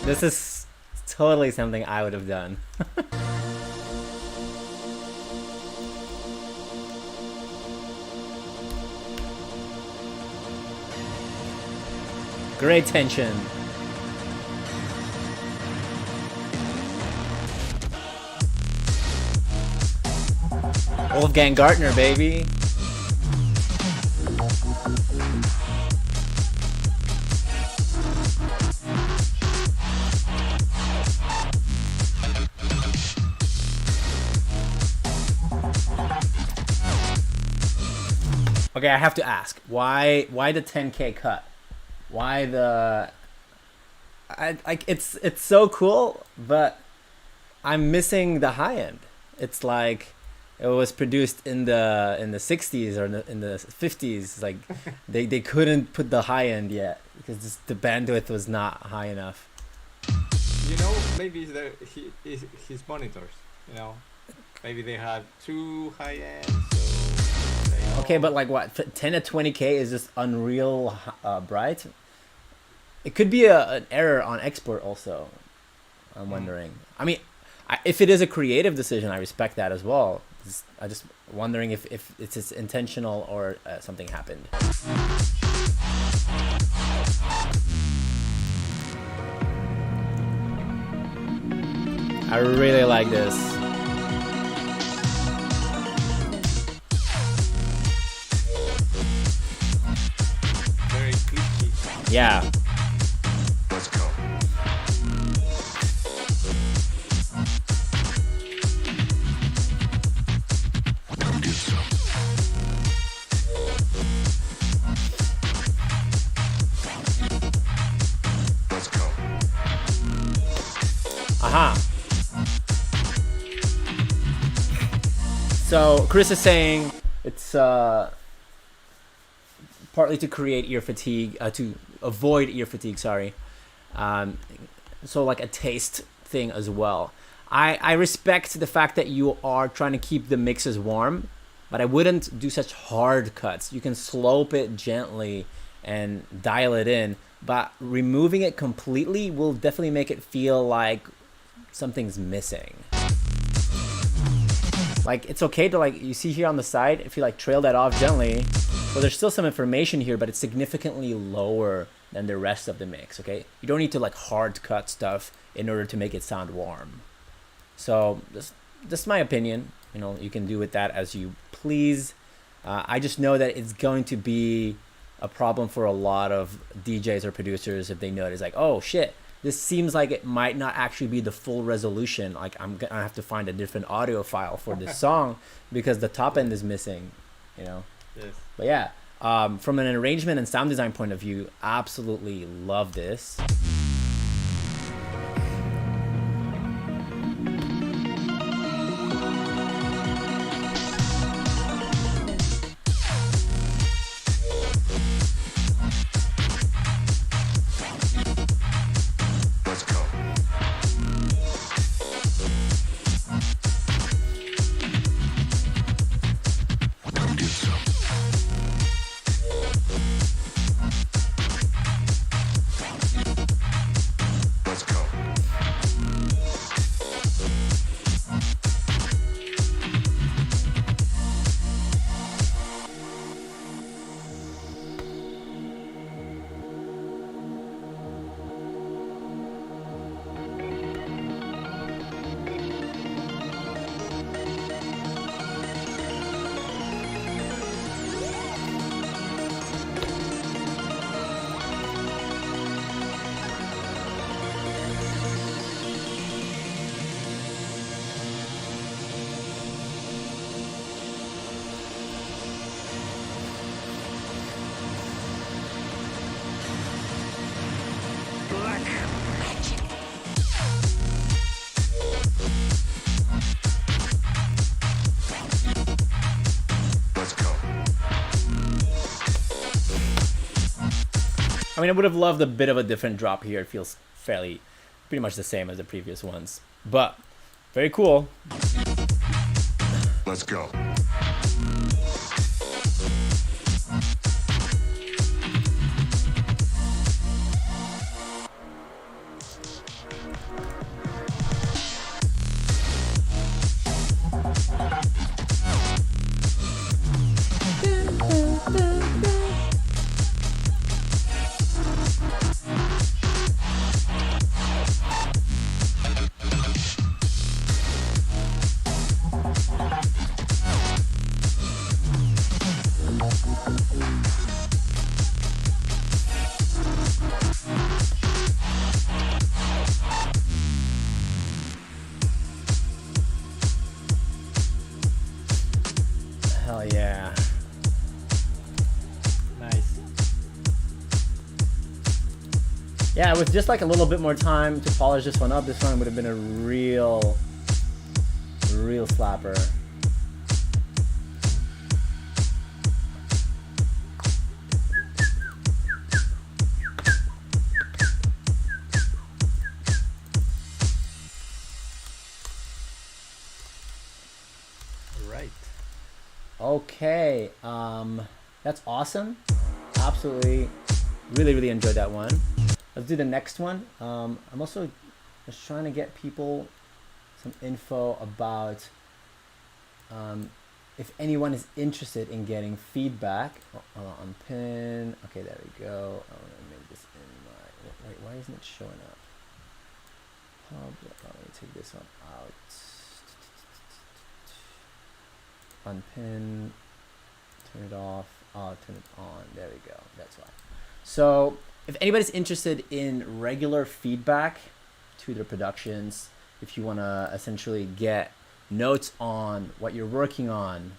This is totally something I would have done. Great tension. Wolfgang Gartner, baby. Okay, I have to ask, why the 10K cut? Why the it's so cool, but I'm missing the high end. It's like it was produced in the 60s or in the 50s. Like they couldn't put the high end yet because the bandwidth was not high enough. You know, maybe his monitors. You know, maybe they have too high end. So okay, but like what 10 to 20K is just unreal bright. It could be an error on export also. I'm wondering. I mean, if it is a creative decision, I respect that as well. I'm just wondering if it's intentional or something happened. I really like this. very clicky. Yeah. Let's go. Get some. Let's go. Aha. So Chris is saying it's partly to create ear fatigue, to avoid ear fatigue. Sorry. So like a taste thing as well. I respect the fact that you are trying to keep the mixes warm, but I wouldn't do such hard cuts. You can slope it gently and dial it in, but removing it completely will definitely make it feel like something's missing. Like it's okay to like, you see here on the side, if you like trail that off gently, well there's still some information here, but it's significantly lower than the rest of the mix, okay? You don't need to like hard cut stuff in order to make it sound warm. So that's my opinion. You know, you can do with that as you please. I just know that it's going to be a problem for a lot of DJs or producers if they notice like, oh shit, this seems like it might not actually be the full resolution. Like I'm gonna have to find a different audio file for this song because the top end is missing, you know? Yes. But yeah, from an arrangement and sound design point of view, absolutely love this. Let's go. Get some. Let's go. Black magic. Let's go. I mean, I would have loved a bit of a different drop here. It feels pretty much the same as the previous ones, but very cool. Let's go. Hell yeah. Nice. Yeah, with just like a little bit more time to polish this one up, this one would have been a real slapper. Right. Okay, that's awesome. Absolutely, really enjoyed that one. Let's do the next one. I'm also just trying to get people some info about if anyone is interested in getting feedback on pin. Okay, there we go. I want to make this in my. Wait, why isn't it showing up? Let me take this one out. Unpin, turn it off, turn it on, there we go, that's why. So if anybody's interested in regular feedback to their productions, if you want to essentially get notes on what you're working on,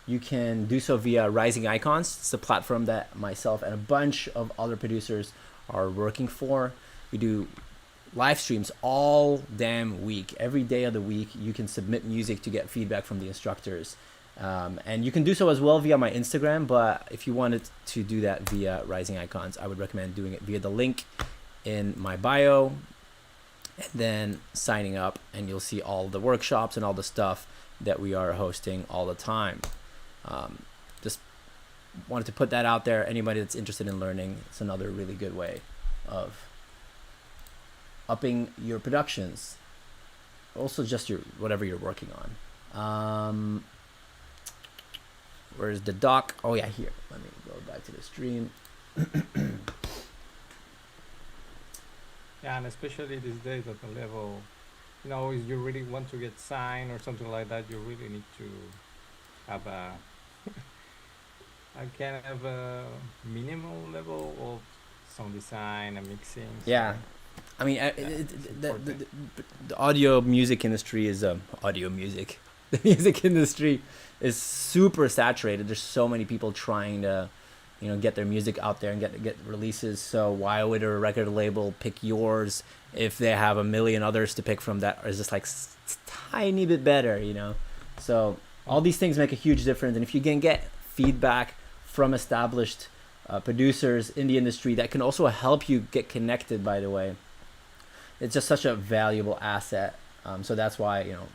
you can do so via Rising Icons. It's a platform that myself and a bunch of other producers are working for. We do live streams all damn week. Every day of the week you can submit music to get feedback from the instructors. And you can do so as well via my Instagram, but if you wanted to do that via Rising Icons, I would recommend doing it via the link in my bio and then signing up, and you'll see all the workshops and all the stuff that we are hosting all the time. Just wanted to put that out there. Anybody that's interested in learning, it's another really good way of upping your productions. Also just your whatever you're working on. Where's the doc? Oh yeah, here. Let me go back to the stream. Yeah, and especially these days at the level, you know, if you really want to get signed or something like that, you really need to have a I kind of a minimal level of sound design and mixing. Yeah. I mean, the audio music industry is audio music. The music industry is super saturated. There's so many people trying to, you know, get their music out there and get releases. So why would a record label pick yours if they have a million others to pick from that are just like tiny bit better, you know? So all these things make a huge difference. And if you can get feedback from established producers in the industry, that can also help you get connected, by the way. It's just such a valuable asset. So that's why, you know,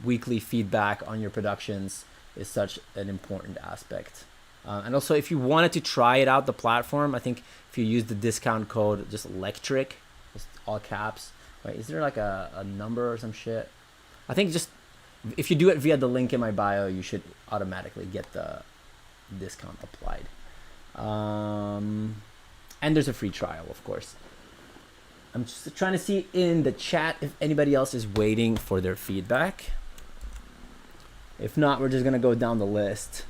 weekly feedback on your productions is such an important aspect. And also, if you wanted to try it out, the platform, I think if you use the discount code, just Lektrique, just all caps. Wait, is there like a number or some shit? I think just, if you do it via the link in my bio, you should automatically get the discount applied. And there's a free trial, of course. I'm just trying to see in the chat if anybody else is waiting for their feedback. If not, we're just gonna go down the list.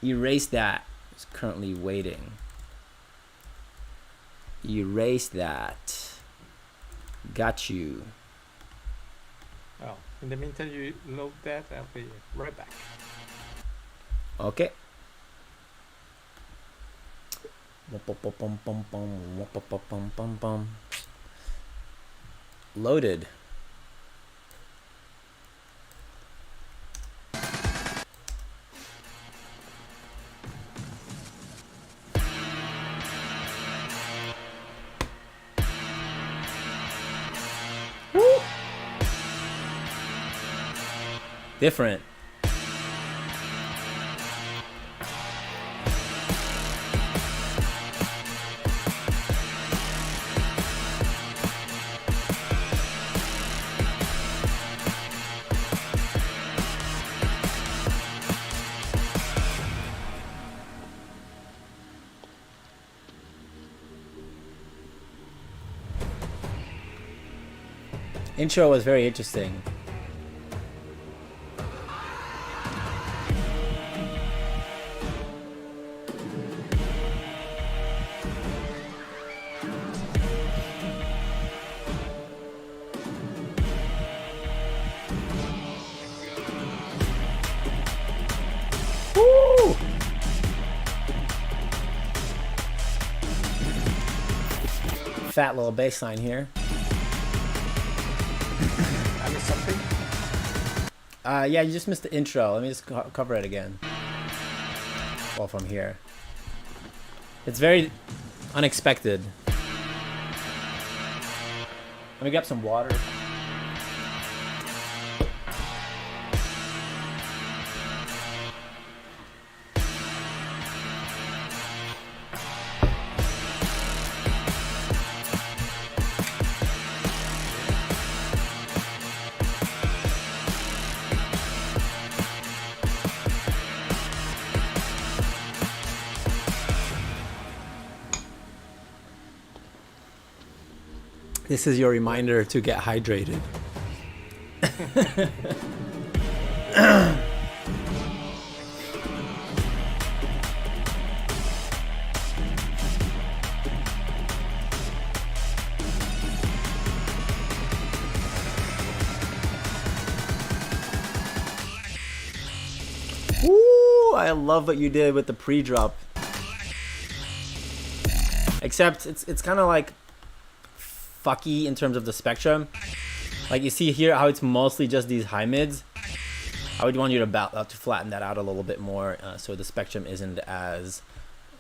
Erase that. It's currently waiting. Erase that. Got you. Oh, in the meantime, you load that. I'll be right back. Okay. Loaded. Woo! Different. Intro was very interesting. Woo! Fat little bass line here. I missed something. Yeah, you just missed the intro. Let me just cover it again. Well, from here. It's very unexpected. Let me grab some water. This is your reminder to get hydrated. Woo! I love what you did with the pre-drop. Except it's kind of like fucky in terms of the spectrum. Like you see here how it's mostly just these high mids. I would want you to flatten that out a little bit more so the spectrum isn't as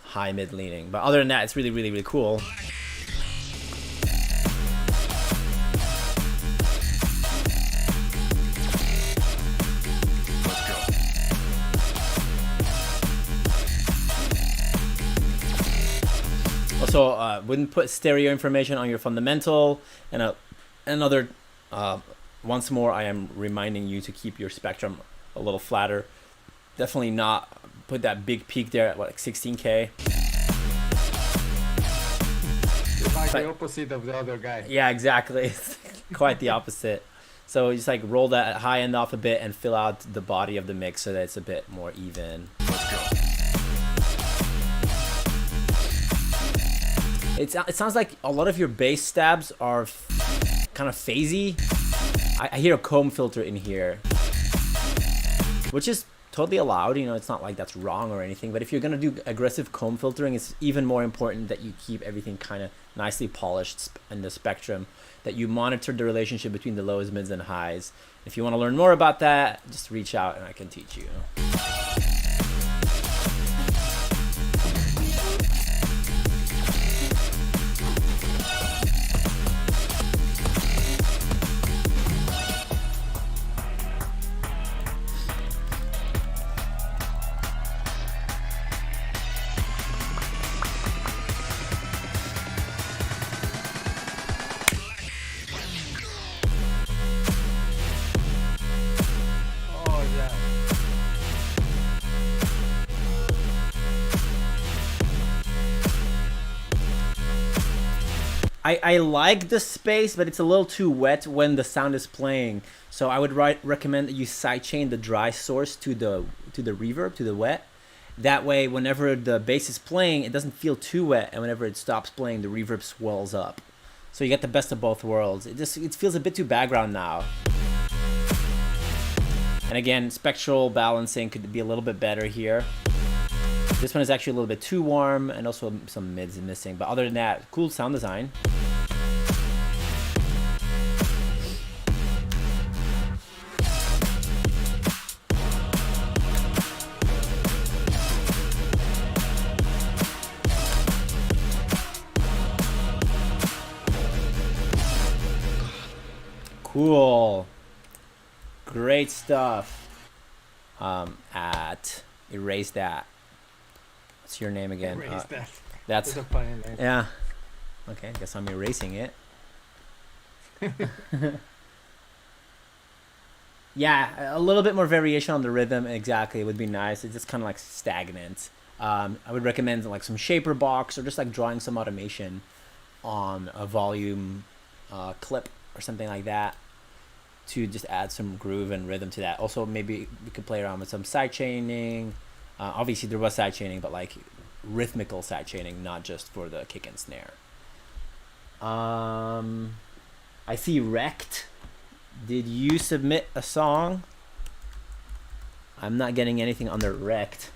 high mid leaning. But other than that, it's really, really, really cool. Also, wouldn't put stereo information on your fundamental, and another. Once more, I am reminding you to keep your spectrum a little flatter. Definitely not put that big peak there at what, like 16K. It's like the opposite of the other guy. Yeah, exactly. It's quite the opposite. So just like roll that high end off a bit and fill out the body of the mix so that it's a bit more even. It sounds like a lot of your bass stabs are kind of phasey. I hear a comb filter in here, which is totally allowed. You know, it's not like that's wrong or anything. But if you're gonna do aggressive comb filtering, it's even more important that you keep everything kind of nicely polished in the spectrum. That you monitor the relationship between the lows, mids, and highs. If you want to learn more about that, just reach out and I can teach you. I like the space, but it's a little too wet when the sound is playing. So I would recommend that you sidechain the dry source to the reverb, to the wet. That way, whenever the bass is playing, it doesn't feel too wet, and whenever it stops playing, the reverb swells up. So you get the best of both worlds. It feels a bit too background now. And again, spectral balancing could be a little bit better here. This one is actually a little bit too warm, and also some mids missing. But other than that, cool sound design. Cool. Great stuff. Erase that. What's your name again? Erase that. That's a funny name. Yeah. Okay, I guess I'm erasing it. Yeah, a little bit more variation on the rhythm. Exactly, it would be nice. It's just kind of like stagnant. I would recommend like some shaper box or just like drawing some automation on a volume clip or something like that. to just add some groove and rhythm to that. Also, maybe we could play around with some side chaining. Obviously, there was side chaining, but like rhythmical side chaining, not just for the kick and snare. I see Wrecked. Did you submit a song? I'm not getting anything under Wrecked.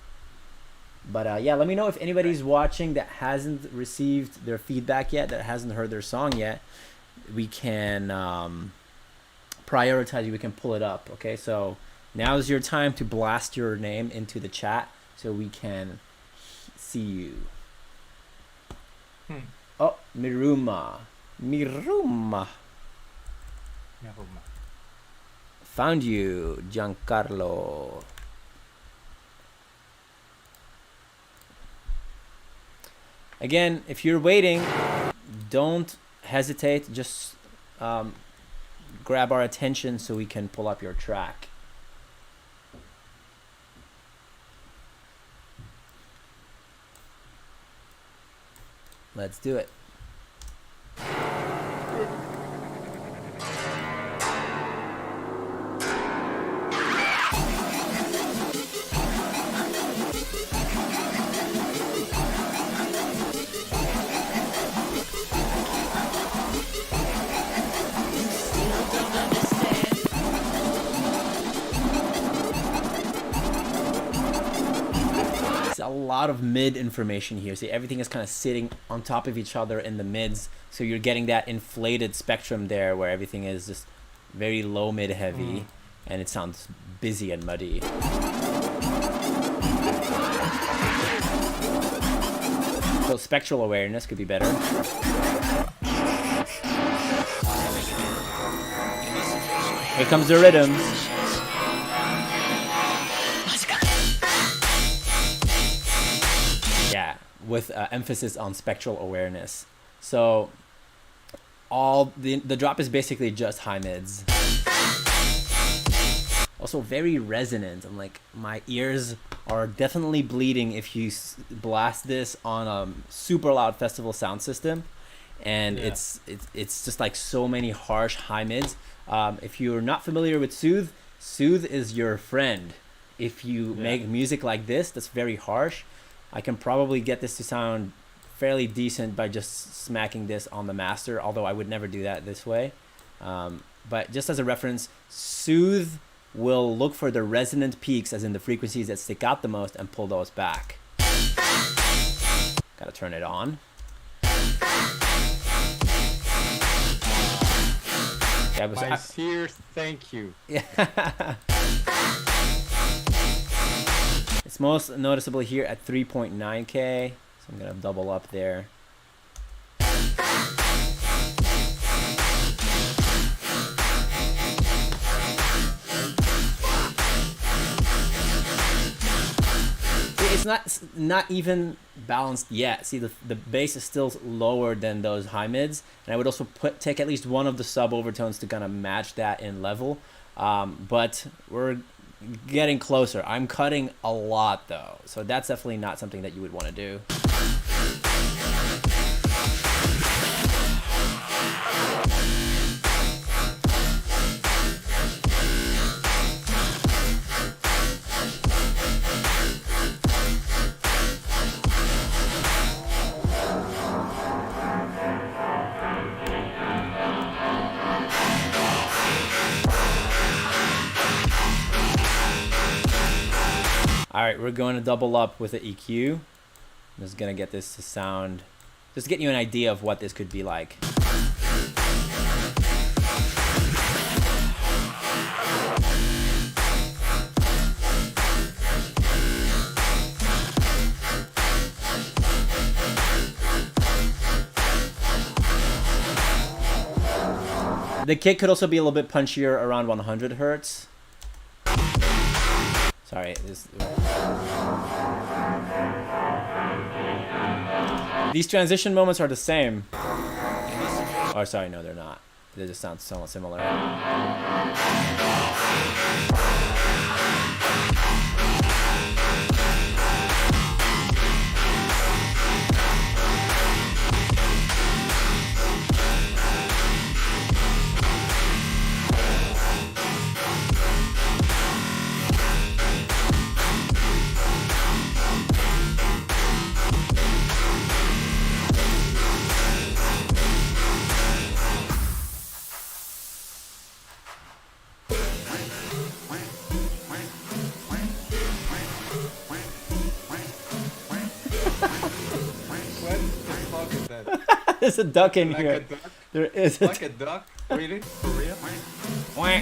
But yeah, let me know if anybody's watching that hasn't received their feedback yet, that hasn't heard their song yet. We can prioritize you. We can pull it up. Okay, so now is your time to blast your name into the chat so we can see you. Oh, Miruma. Found you, Giancarlo. Again, if you're waiting, don't hesitate. Just grab our attention so we can pull up your track. Let's do it. A lot of mid information here. See, everything is kind of sitting on top of each other in the mids, so you're getting that inflated spectrum there where everything is just very low mid heavy and it sounds busy and muddy. So spectral awareness could be better. Here comes the rhythms. With emphasis on spectral awareness. So all the drop is basically just high mids. Also very resonant. I'm like, my ears are definitely bleeding if you blast this on a super loud festival sound system, and it's just like so many harsh high mids. If you're not familiar with Soothe is your friend. If you make music like this that's very harsh, I can probably get this to sound fairly decent by just smacking this on the master, although I would never do that this way. But just as a reference, Soothe will look for the resonant peaks, as in the frequencies that stick out the most, and pull those back. Gotta turn it on. My sincere thank you. Yeah. It's most noticeable here at 3.9K, so I'm gonna double up there. It's not even balanced yet. See, the bass is still lower than those high mids, and I would also take at least one of the sub overtones to kind of match that in level. But we're getting closer. I'm cutting a lot though, so that's definitely not something that you would want to do. Alright, we're going to double up with the EQ. I'm just going to get this to sound, just to get you an idea of what this could be like. The kick could also be a little bit punchier around 100 hertz. Sorry, these transition moments are the same. Oh, sorry, no, they're not. They just sound somewhat similar. There's a duck in Like here. a duck? There is a Like a duck? Really? For real? Wah.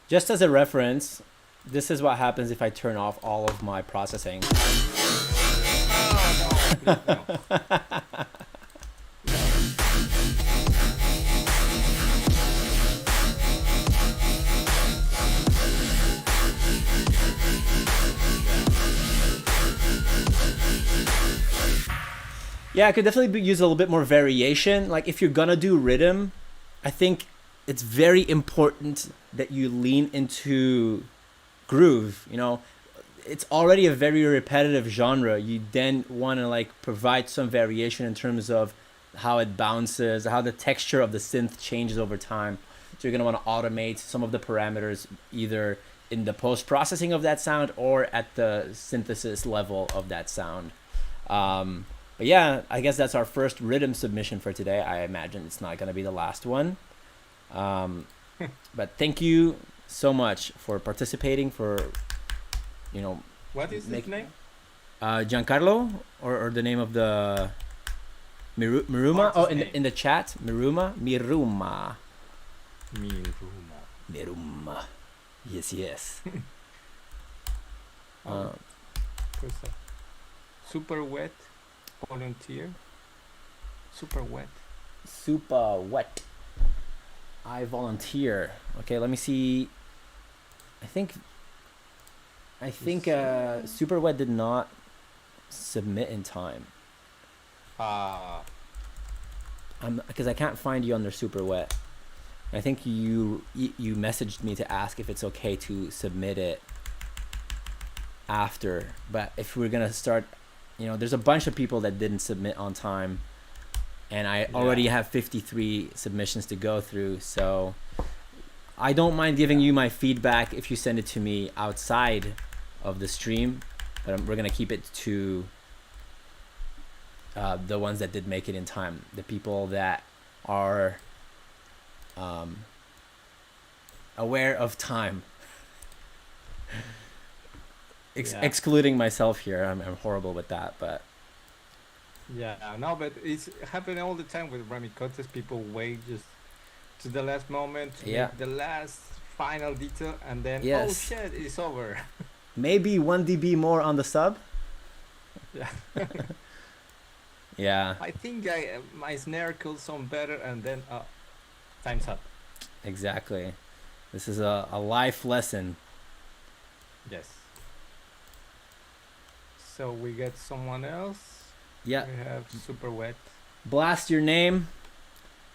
Just as a reference, this is what happens if I turn off all of my processing. Oh, no. Please, no. Yeah, I could definitely use a little bit more variation. Like if you're gonna do rhythm, I think it's very important that you lean into groove. You know, it's already a very repetitive genre. You then want to like provide some variation in terms of how it bounces, how the texture of the synth changes over time. So you're gonna want to automate some of the parameters either in the post-processing of that sound or at the synthesis level of that sound. But yeah, I guess that's our first rhythm submission for today. I imagine it's not gonna be the last one. But thank you so much for participating, for, you know, What is his name? Giancarlo, or the name of the Miruma. What's his In name? in the chat, Miruma. Miruma. Yes. Oh, who's that? Super wet volunteer. Super wet. Super wet. I volunteer. Okay, let me see. I think Super Wet did not submit in time. Because I can't find you under Super Wet. I think you messaged me to ask if it's okay to submit it after. But if we're gonna start, you know, there's a bunch of people that didn't submit on time, and I already have 53 submissions to go through. So I don't mind giving you my feedback if you send it to me outside of the stream, but we're gonna keep it to the ones that did make it in time, the people that are aware of time. Excluding myself here, I'm horrible with that, but Yeah, no, but it's happening all the time with Ramicotes. People wait just to the last moment to make the last final detail, and then oh shit, it's over. Maybe 1 dB more on the sub. Yeah. Yeah. I think my snare could sound better, and then time's up. Exactly. This is a life lesson. Yes. So we get someone else. Yeah. We have Super Wet. Blast your name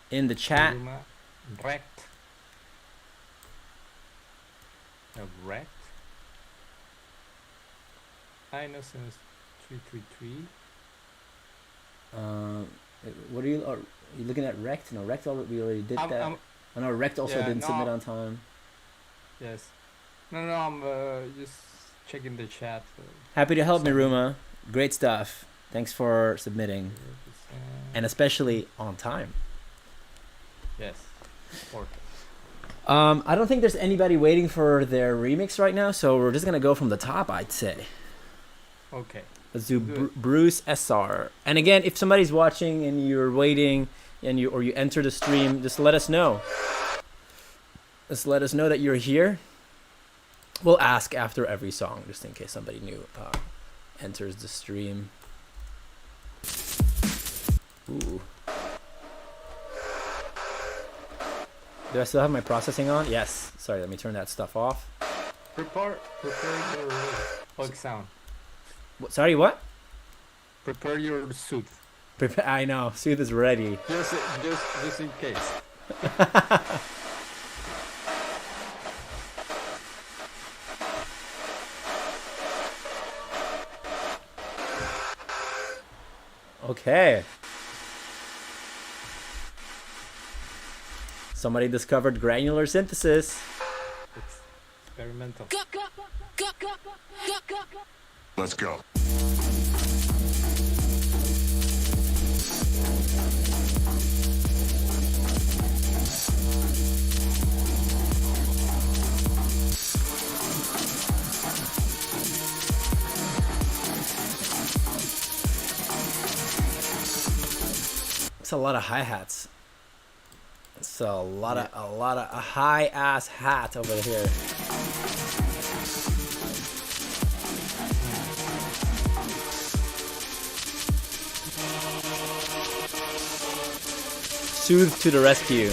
in the chat. Wrecked. Wrecked. Innocence 333. What are you looking at? Wrecked? No, Wrecked already. We already did that. Oh no, Wrecked also didn't submit on time. Yes. No, I'm just checking the chat. Happy to help, Miruma. Great stuff. Thanks for submitting, and especially on time. Yes. I don't think there's anybody waiting for their remix right now, so we're just gonna go from the top, I'd say. Okay. Let's do Bruce SR. And again, if somebody's watching and you're waiting and you enter the stream, just let us know. Just let us know that you're here. We'll ask after every song, just in case somebody new enters the stream. Ooh. Do I still have my processing on? Yes. Sorry, let me turn that stuff off. Prepare your hug sound. Sorry, what? Prepare your suit. I know. Sooth is ready. Just in case. Okay. Somebody discovered granular synthesis. It's experimental. Let's go. It's a lot of hi-hats. It's a lot of a high ass hat over here. Soothe to the rescue.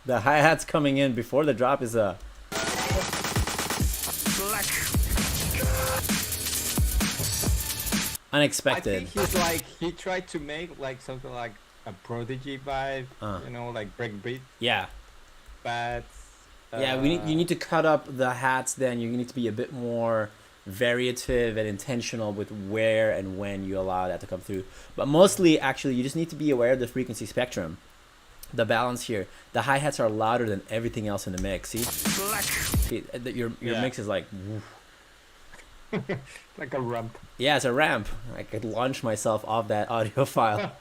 The hi-hat's coming in before the drop is a unexpected. I think he's like, he tried to make like something like a Prodigy vibe, you know, like breakbeat, Yeah. but Yeah, you need to cut up the hats. Then you need to be a bit more variative and intentional with where and when you allow that to come through. But mostly, actually, you just need to be aware of the frequency spectrum, the balance here. The hi hats are louder than everything else in the mix. See, your mix is like, like a rump. yeah, it's a ramp. I could launch myself off that audio file.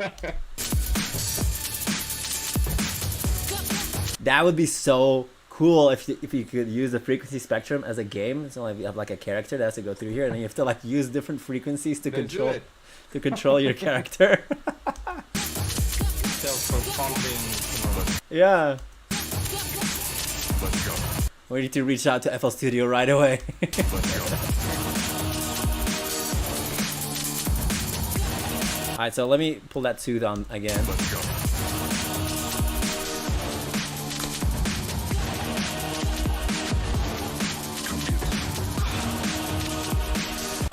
That would be so cool if you could use the frequency spectrum as a game. So like you have like a character that has to go through here, and then you have to like use different frequencies to control your character. Yeah. Let's go. We need to reach out to FL Studio right away. Let's go. Alright, so let me pull that soothe on again. Let's go.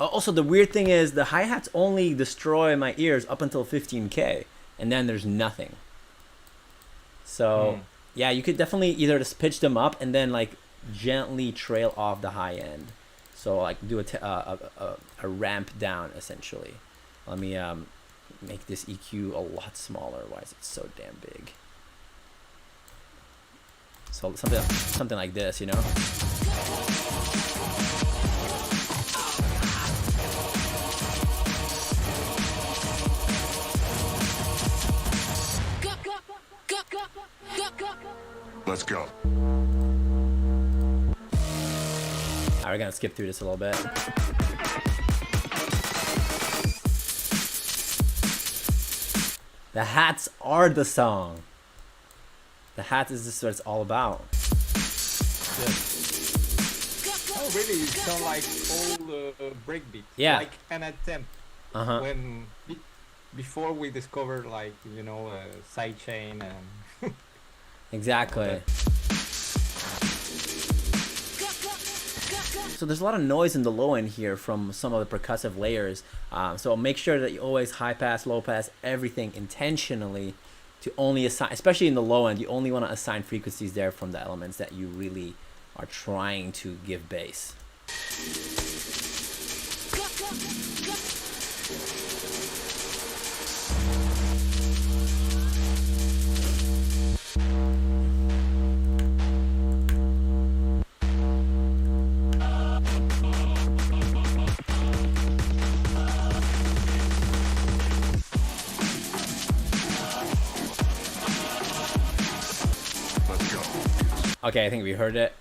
Also, the weird thing is the hi-hats only destroy my ears up until 15K, and then there's nothing. So, yeah, you could definitely either just pitch them up and then like gently trail off the high end. So like do a ramp down essentially. Let me make this EQ a lot smaller. Why is it so damn big? So something like this, you know. Let's go. Alright, we're gonna skip through this a little bit. The hats are the song. The hat is just what it's all about. Oh, really? It sounds like old breakbeat. Yeah. Like an attempt when before we discovered, like, you know, sidechain and. Exactly. So there's a lot of noise in the low end here from some of the percussive layers. So make sure that you always high pass, low pass, everything intentionally to only assign, especially in the low end, you only want to assign frequencies there from the elements that you really are trying to give bass. Okay, I think we heard it.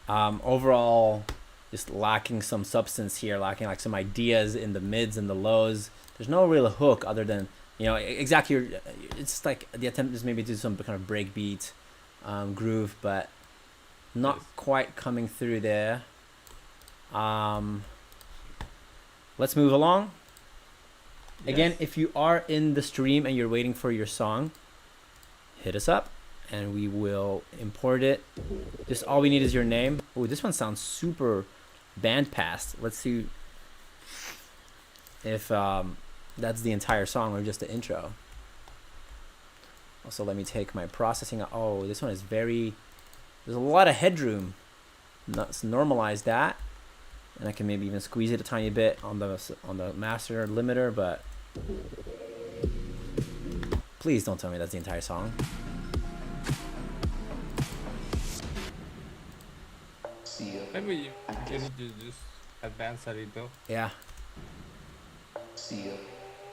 Overall, just lacking some substance here, lacking like some ideas in the mids and the lows. There's no real hook other than, you know, exactly. It's like the attempt is maybe to do some kind of breakbeat groove, but not quite coming through there. Let's move along. Again, if you are in the stream and you're waiting for your song, hit us up and we will import it. Just all we need is your name. Oh, this one sounds super bandpassed. Let's see if that's the entire song or just the intro. Also, let me take my processing. Oh, this one is very, there's a lot of headroom. Let's normalize that. And I can maybe even squeeze it a tiny bit on the master limiter, but please don't tell me that's the entire song. Maybe you need to just advance a little. Yeah. See you.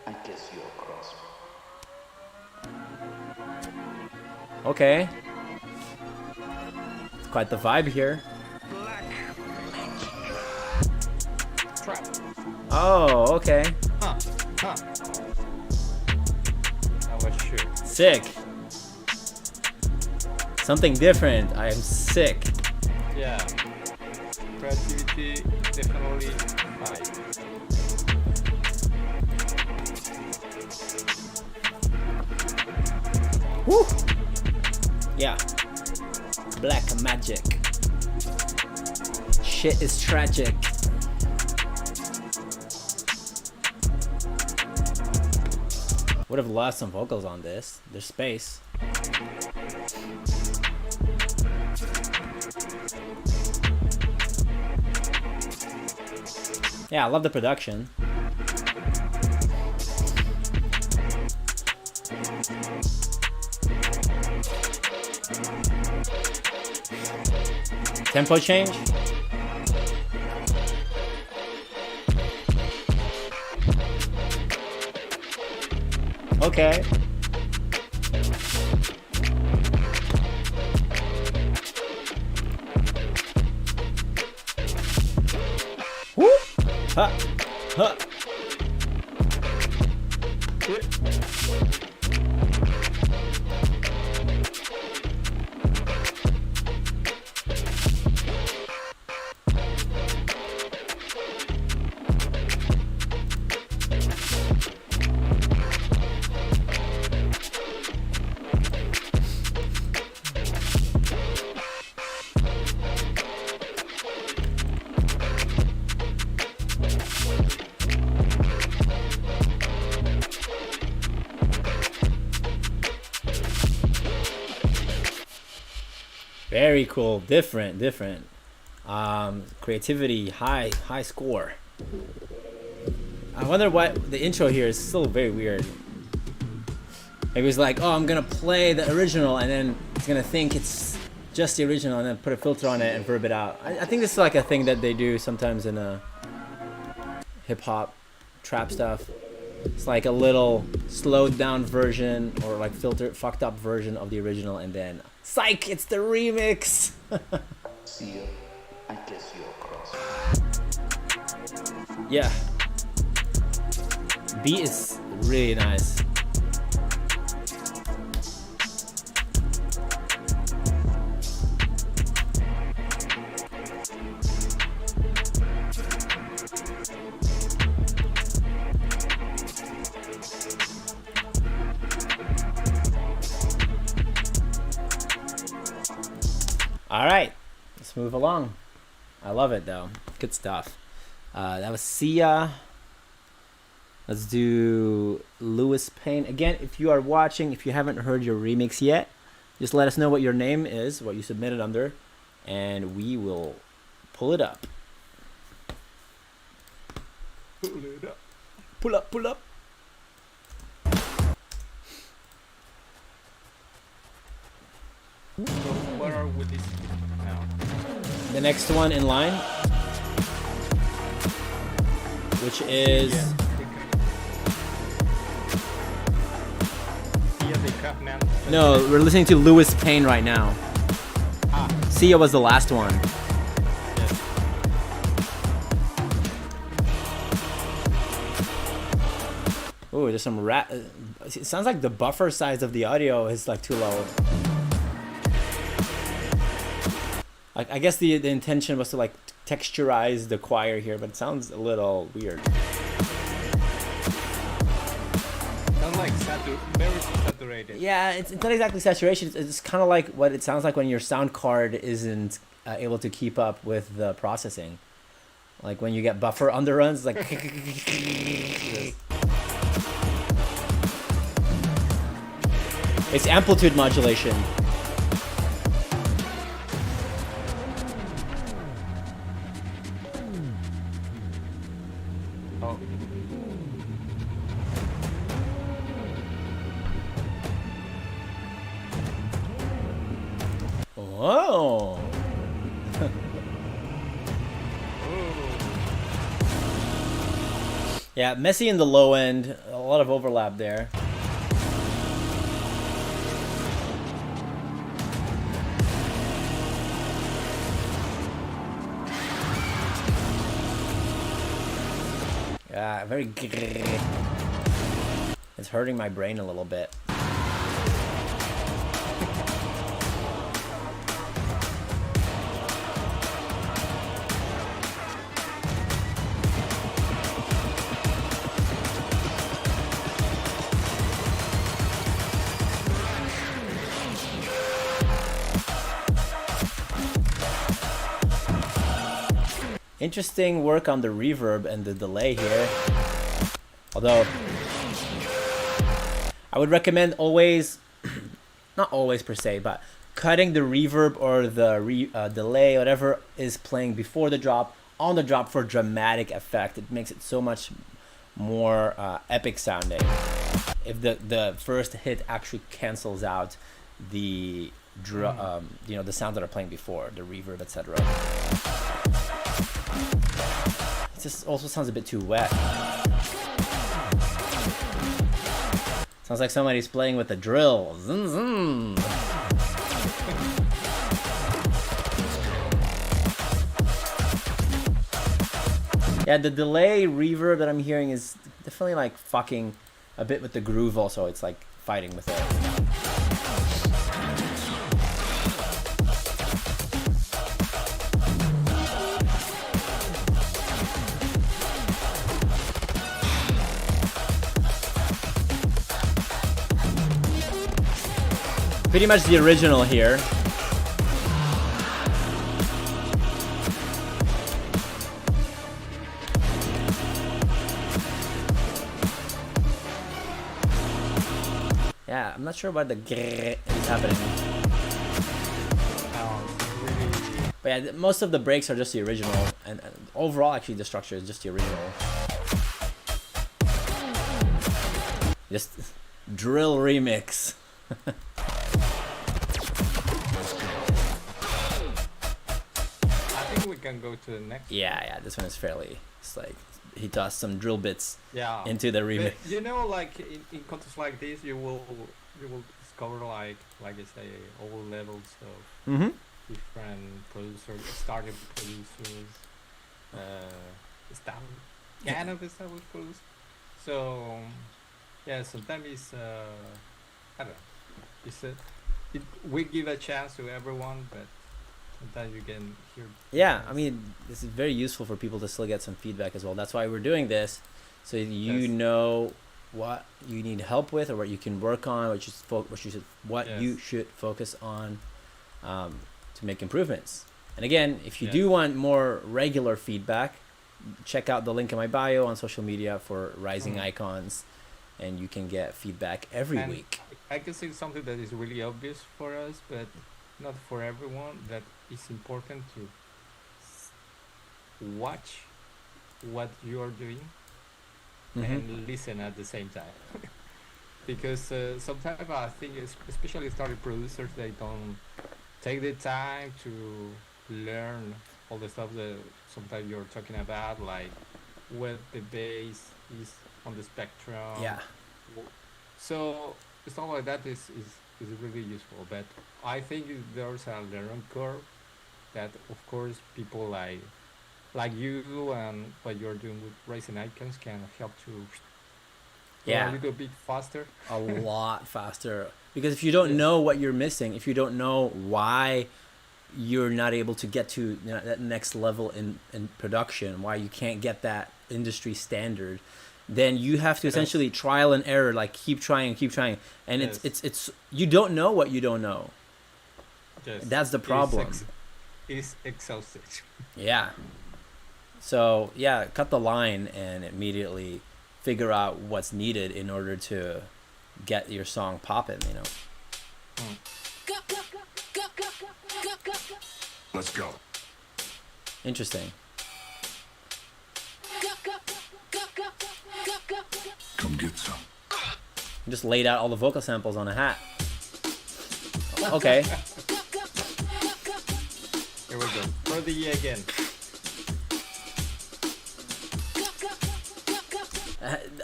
I guess you're cross. Okay. It's quite the vibe here. Trap. Oh, okay. Huh. That was sure. Sick. Something different. I am sick. Yeah. Creativity definitely high. Woo! Yeah. Black magic. Shit is tragic. Would have lost some vocals on this. There's space. Yeah, I love the production. Tempo change. Okay. Woo! Ha! Ha! Very cool. Different. Creativity, high score. I wonder what the intro here is still very weird. Maybe it's like, oh, I'm gonna play the original, and then it's gonna think it's just the original, and then put a filter on it and verb it out. I think this is like a thing that they do sometimes in a hip hop trap stuff. It's like a little slowed down version or like filtered fucked up version of the original, and then psych, it's the remix. See you. I guess you're cross. Yeah. Beat is really nice. All right, let's move along. I love it though. Good stuff. That was Sia. Let's do Lewis Payne. Again, if you are watching, if you haven't heard your remix yet, just let us know what your name is, what you submitted under, and we will pull it up. Pull it up. Pull up, pull up. So what are we listening to now? The next one in line, which is no, we're listening to Lewis Payne right now. Sia was the last one. Yes. Oh, there's some rat. It sounds like the buffer size of the audio is like too low. Like, I guess the intention was to like texturize the choir here, but it sounds a little weird. Sounds like very saturated. Yeah, it's not exactly saturation. It's kind of like what it sounds like when your sound card isn't able to keep up with the processing. Like when you get buffer underruns, it's like. It's amplitude modulation. Oh. Whoa. Yeah, messy in the low end. A lot of overlap there. Yeah, very. It's hurting my brain a little bit. Interesting work on the reverb and the delay here. Although, I would recommend always, not always per se, but cutting the reverb or the delay, whatever is playing before the drop, on the drop for dramatic effect. It makes it so much more epic sounding. If the first hit actually cancels out the the sounds that are playing before, the reverb, etc. It just also sounds a bit too wet. Sounds like somebody's playing with a drill. Zun, zun. Yeah, the delay reverb that I'm hearing is definitely like fucking a bit with the groove also. It's like fighting with it. Pretty much the original here. Yeah, I'm not sure what the grrr is happening. Really. But yeah, most of the breaks are just the original, and overall, actually, the structure is just the original. Just drill remix. I think we can go to the next. Yeah, this one is fairly. It's like he tossed some drill bits Yeah. into the remix. But, you know, like in contests like this, you will discover like I say all levels of Mm-hmm. different producers, starting producers, established producers. So yeah, sometimes it's I don't know. We give a chance to everyone, but sometimes you can hear. Yeah, I mean, this is very useful for people to still get some feedback as well. That's why we're doing this, so you Yes. know what you need help with or what you can work on, Yes. you should focus on to make improvements. And again, if you Yes. do want more regular feedback, check out the link in my bio on social media for Rising Mhm. Icons, and you can get feedback every And week. I can say something that is really obvious for us, but not for everyone. That it's important to watch what you are doing Mhm. and listen at the same time. Because sometimes I think, especially starting producers, they don't take the time to learn all the stuff that sometimes you're talking about, like where the bass is on the spectrum. Yeah. So stuff like that is really useful. But I think there's a learning curve that, of course, people like you and what you're doing with Rising Icons can help to go Yeah. a little bit faster. A lot faster, because if you don't Yes. know what you're missing, if you don't know why you're not able to get to that next level in production, why you can't get that industry standard, then you have to Yes. essentially trial and error, like keep trying, and Yes. it's you don't know what you don't know. Yes. That's the problem. It's exhausted. Yeah. So yeah, cut the line and immediately figure out what's needed in order to get your song popping, Let's go. Interesting. Come get some. You just laid out all the vocal samples on a hat. Okay. Here we go. For the E again.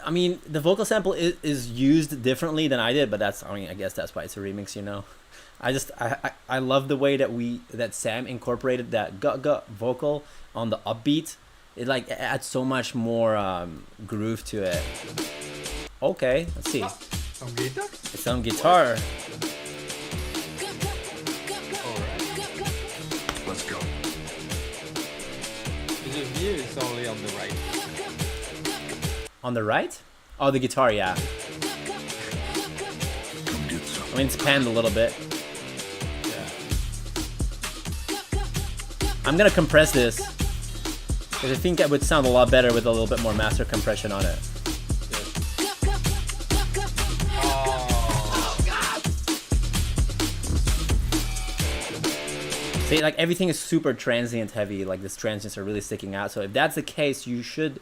I mean, the vocal sample is used differently than I did, but that's, I mean, I guess that's why it's a remix, you know. I love the way that Sam incorporated that gut vocal on the upbeat. It like adds so much more groove to it. Okay, let's see. Some guitar? It's some guitar. Alright. Let's go. The view is only on the right. On the right? Oh, the guitar, yeah. Come get some. I mean, it's panned a little bit. Yeah. I'm gonna compress this, because I think it would sound a lot better with a little bit more master compression on it. See, like everything is super transient heavy, like these transients are really sticking out. So if that's the case, you should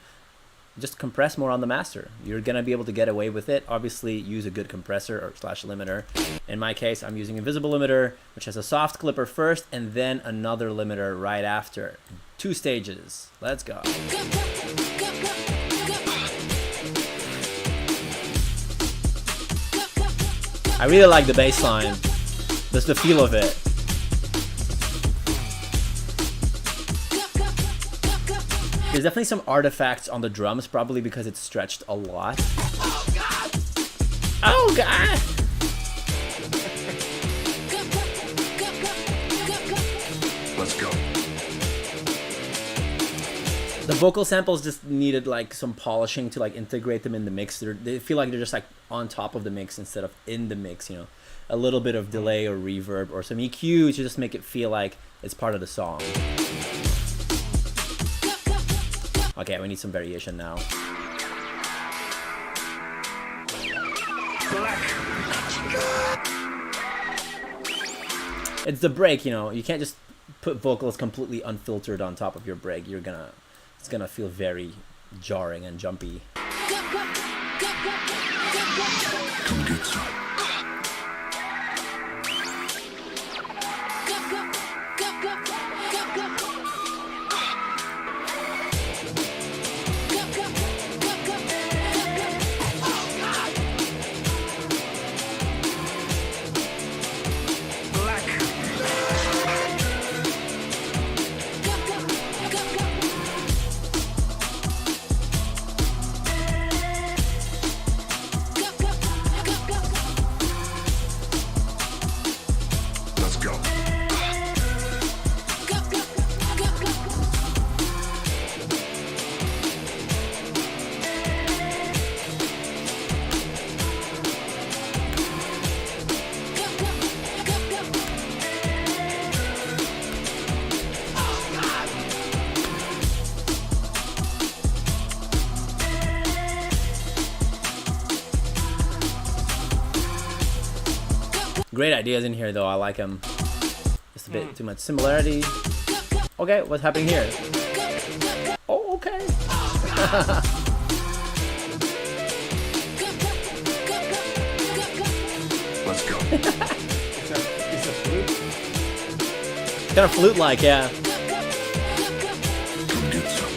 just compress more on the master. You're gonna be able to get away with it. Obviously, use a good compressor or slash limiter. In my case, I'm using Invisible Limiter, which has a soft clipper first and then another limiter right after. 2 stages. Let's go. I really like the bass line. Just the feel of it. There's definitely some artifacts on the drums, probably because it's stretched a lot. Oh god! Oh god! Let's go. The vocal samples just needed like some polishing to like integrate them in the mix. They feel like they're just like on top of the mix instead of in the mix, you know. A little bit of delay or reverb or some EQ to just make it feel like it's part of the song. Okay, we need some variation now. It's the break, you know. You can't just put vocals completely unfiltered on top of your break. It's gonna feel very jarring and jumpy. Come get some. Let's go. Great ideas in here, though. I like them. Just a bit too much similarity. Okay, what's happening here? Oh, okay. Let's go. It's a flute. Kind of flute-like, yeah. Come get some.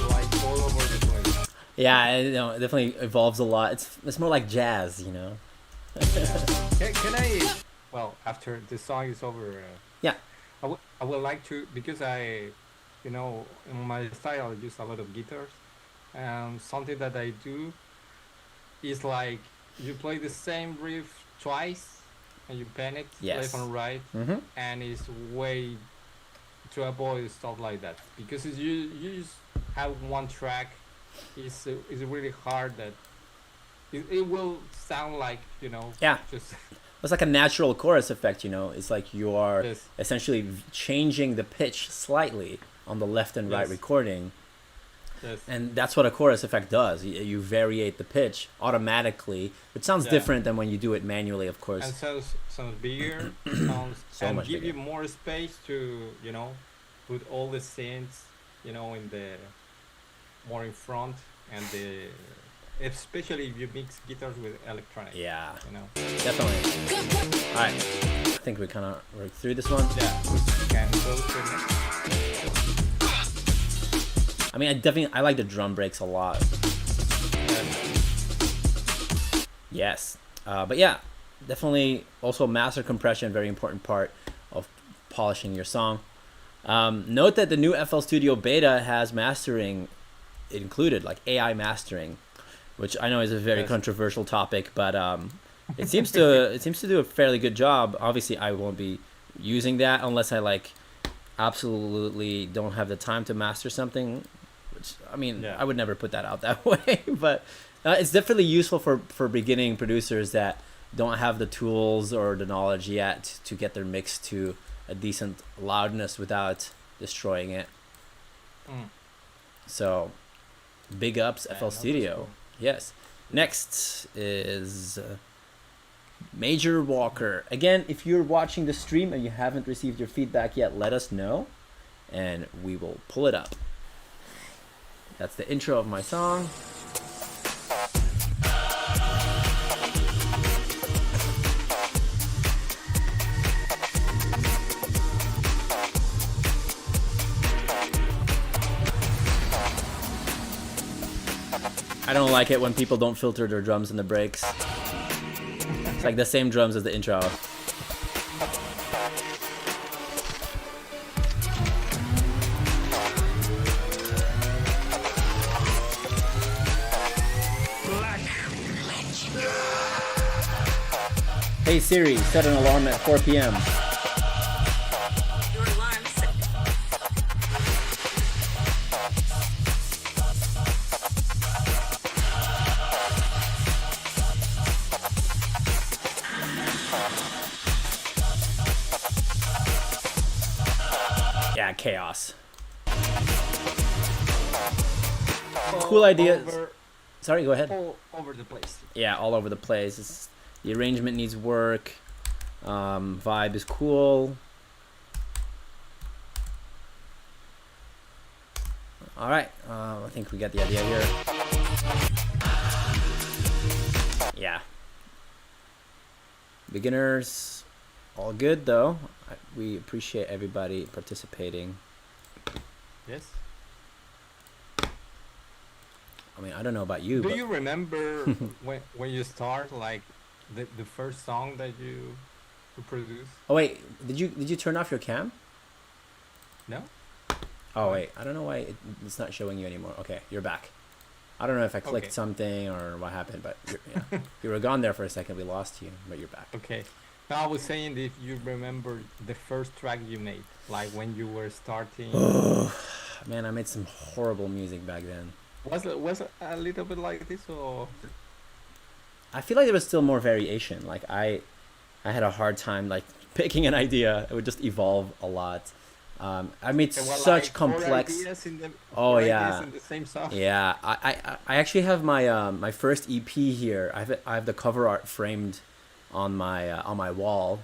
Like all over the place. Yeah, you know, it definitely evolves a lot. It's more like jazz, you know. Can I? Well, after the song is over, Yeah. I would like to, because you know, in my style I use a lot of guitars, and something that I do is like you play the same riff twice and you pan it Yes. left and right, Mm-hmm. and it's way to avoid stuff like that, because if you just have one track, it's really hard that it will sound like, you know, Yeah. just It's like a natural chorus effect, you know. It's like you are Yes. essentially changing the pitch slightly on the left and right Yes. recording. Yes. And that's what a chorus effect does. You variate the pitch automatically, which sounds Yeah. different than when you do it manually, of And course. sounds bigger, sounds So and much give you bigger. more space to put all the synths in the more in front and the especially if you mix guitars with electronic. Yeah, You know. definitely. All right, I think we kind of worked through this one. Yeah. We can go to the next. I mean, I like the drum breaks a lot. Yes, but yeah, definitely also master compression, very important part of polishing your song. Note that the new FL Studio beta has mastering included, like AI mastering, which I know is a very Yes. controversial topic, but it seems to do a fairly good job. Obviously, I won't be using that unless I absolutely don't have the time to master something. Which I mean, Yeah. I would never put that out that way, but it's definitely useful for beginning producers that don't have the tools or the knowledge yet to get their mix to a decent loudness without destroying it. Mm. So, big ups, Yeah, FL no, that's Studio. cool. Yes. Next is Major Walker. Again, if you're watching the stream and you haven't received your feedback yet, let us know, and we will pull it up. That's the intro of my song. I don't like it when people don't filter their drums in the breaks. It's like the same drums as the intro. Hey Siri, set an alarm at 4 p.m. Your alarm set. Yeah, chaos. Cool idea. Sorry, go ahead. All over the place. Yeah, all over the place. The arrangement needs work. Vibe is cool. All right, I think we got the idea here. Yeah. Beginners, all good though. We appreciate everybody participating. Yes. I mean, I don't know about you, Do but you remember when you start like the first song that you produced? oh wait, did you turn off your cam? No. Oh wait, I don't know why it's not showing you anymore. Okay, you're back. I don't know if I clicked Okay. something or what happened, but yeah. You were gone there for a second. We lost you, but you're back. Okay. Now I was saying if you remember the first track you made, like when you were starting. Man, I made some horrible music back then. Was it a little bit like this or? I feel like there was still more variation. Like I had a hard time like picking an idea. It would just evolve a lot. I made There were, such like, four complex. ideas in the, Oh, four yeah. ideas in the same song. Yeah, I actually have my my first EP here. I have the cover art framed on my wall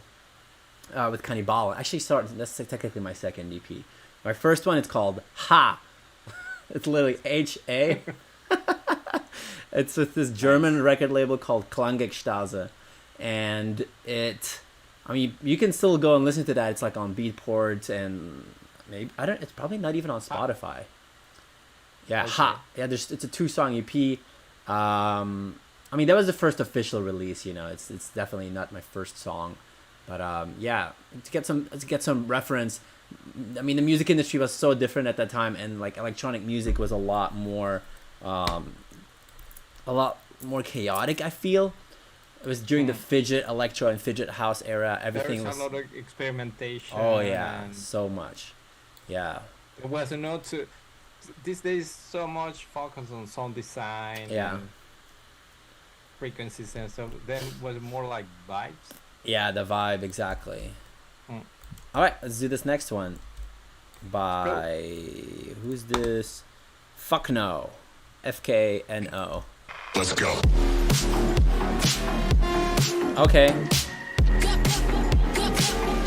with Cannibal. Actually, that's technically my second EP. My first one, it's called Ha. It's literally H-A. It's with this German record label called Klangekstase, and I mean, you can still go and listen to that. It's like on Beatport and maybe it's probably not even on Spotify. Yeah, Okay. Ha. Yeah, it's a 2-song EP. I mean, that was the first official release. It's definitely not my first song, but yeah, to get some reference. I mean, the music industry was so different at that time, and like electronic music was a lot more chaotic. I feel it was during the fidget electro and fidget house era. Everything There's was. a lot of experimentation. Oh yeah, and so much. Yeah. There was not these days so much focus on sound design. Yeah. And frequencies and stuff. Then it was more like vibes. Yeah, the vibe exactly. Mm. All right, let's do this next one. By who's this? Fuck no. FKNO. Let's go. Okay.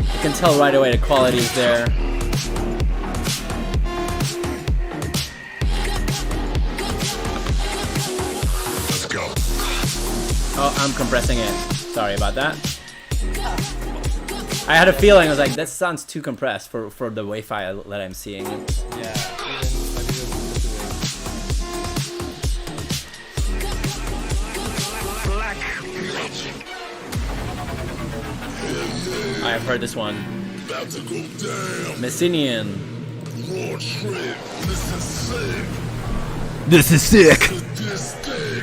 You can tell right away the quality is there. Let's go. Oh, I'm compressing it. Sorry about that. I had a feeling, I was like, that sounds too compressed for the Wi-Fi that I'm seeing. Yeah, even I didn't I've heard this one. About to go down. Messinian. More trip. This is sick. This is sick. This thing.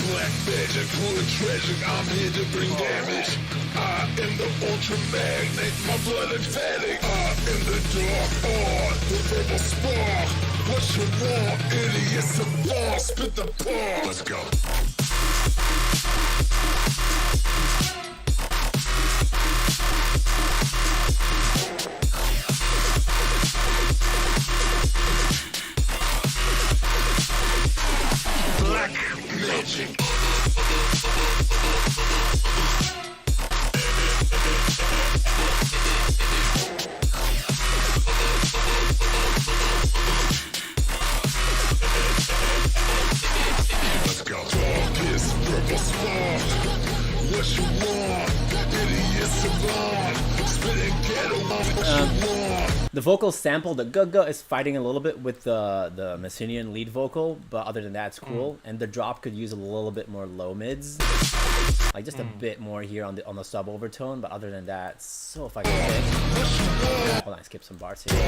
Black magic, pulling treasure. I'm here to bring damage. I am the ultra magnet. My blood emphatic. I am the dark art. The verbal spark. What you want, idiots? A bar. Spit the bar. Let's go. Black magic. Let's go. Darkest purple spark. What you want? Idiot savant. Spitting ghetto off what you want. The vocal sample, the Guga, is fighting a little bit with the Messinian lead vocal, but other than that, it's cool. And the drop could use a little bit more low mids, like just a bit more here on the sub overtone. But other than that, it's so fucking sick. Hold on, I skipped some bars here.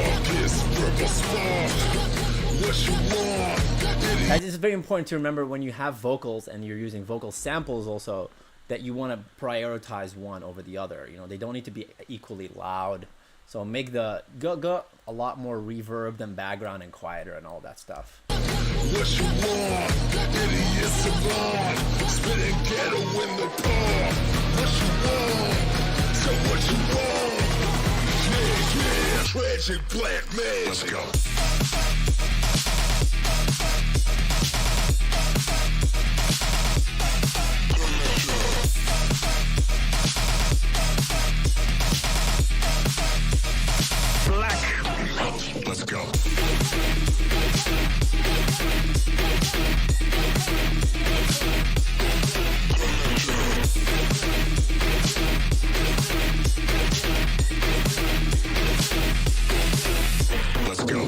Guys, it's very important to remember when you have vocals and you're using vocal samples also that you want to prioritize one over the other. You know, they don't need to be equally loud. So make the Guga a lot more reverb than background and quieter and all that stuff. What you want? Idiot savant. Spitting ghetto in the park. What you want? So what you want? Yeah, yeah. Tragic black man. Let's go. Let's go. Let's go.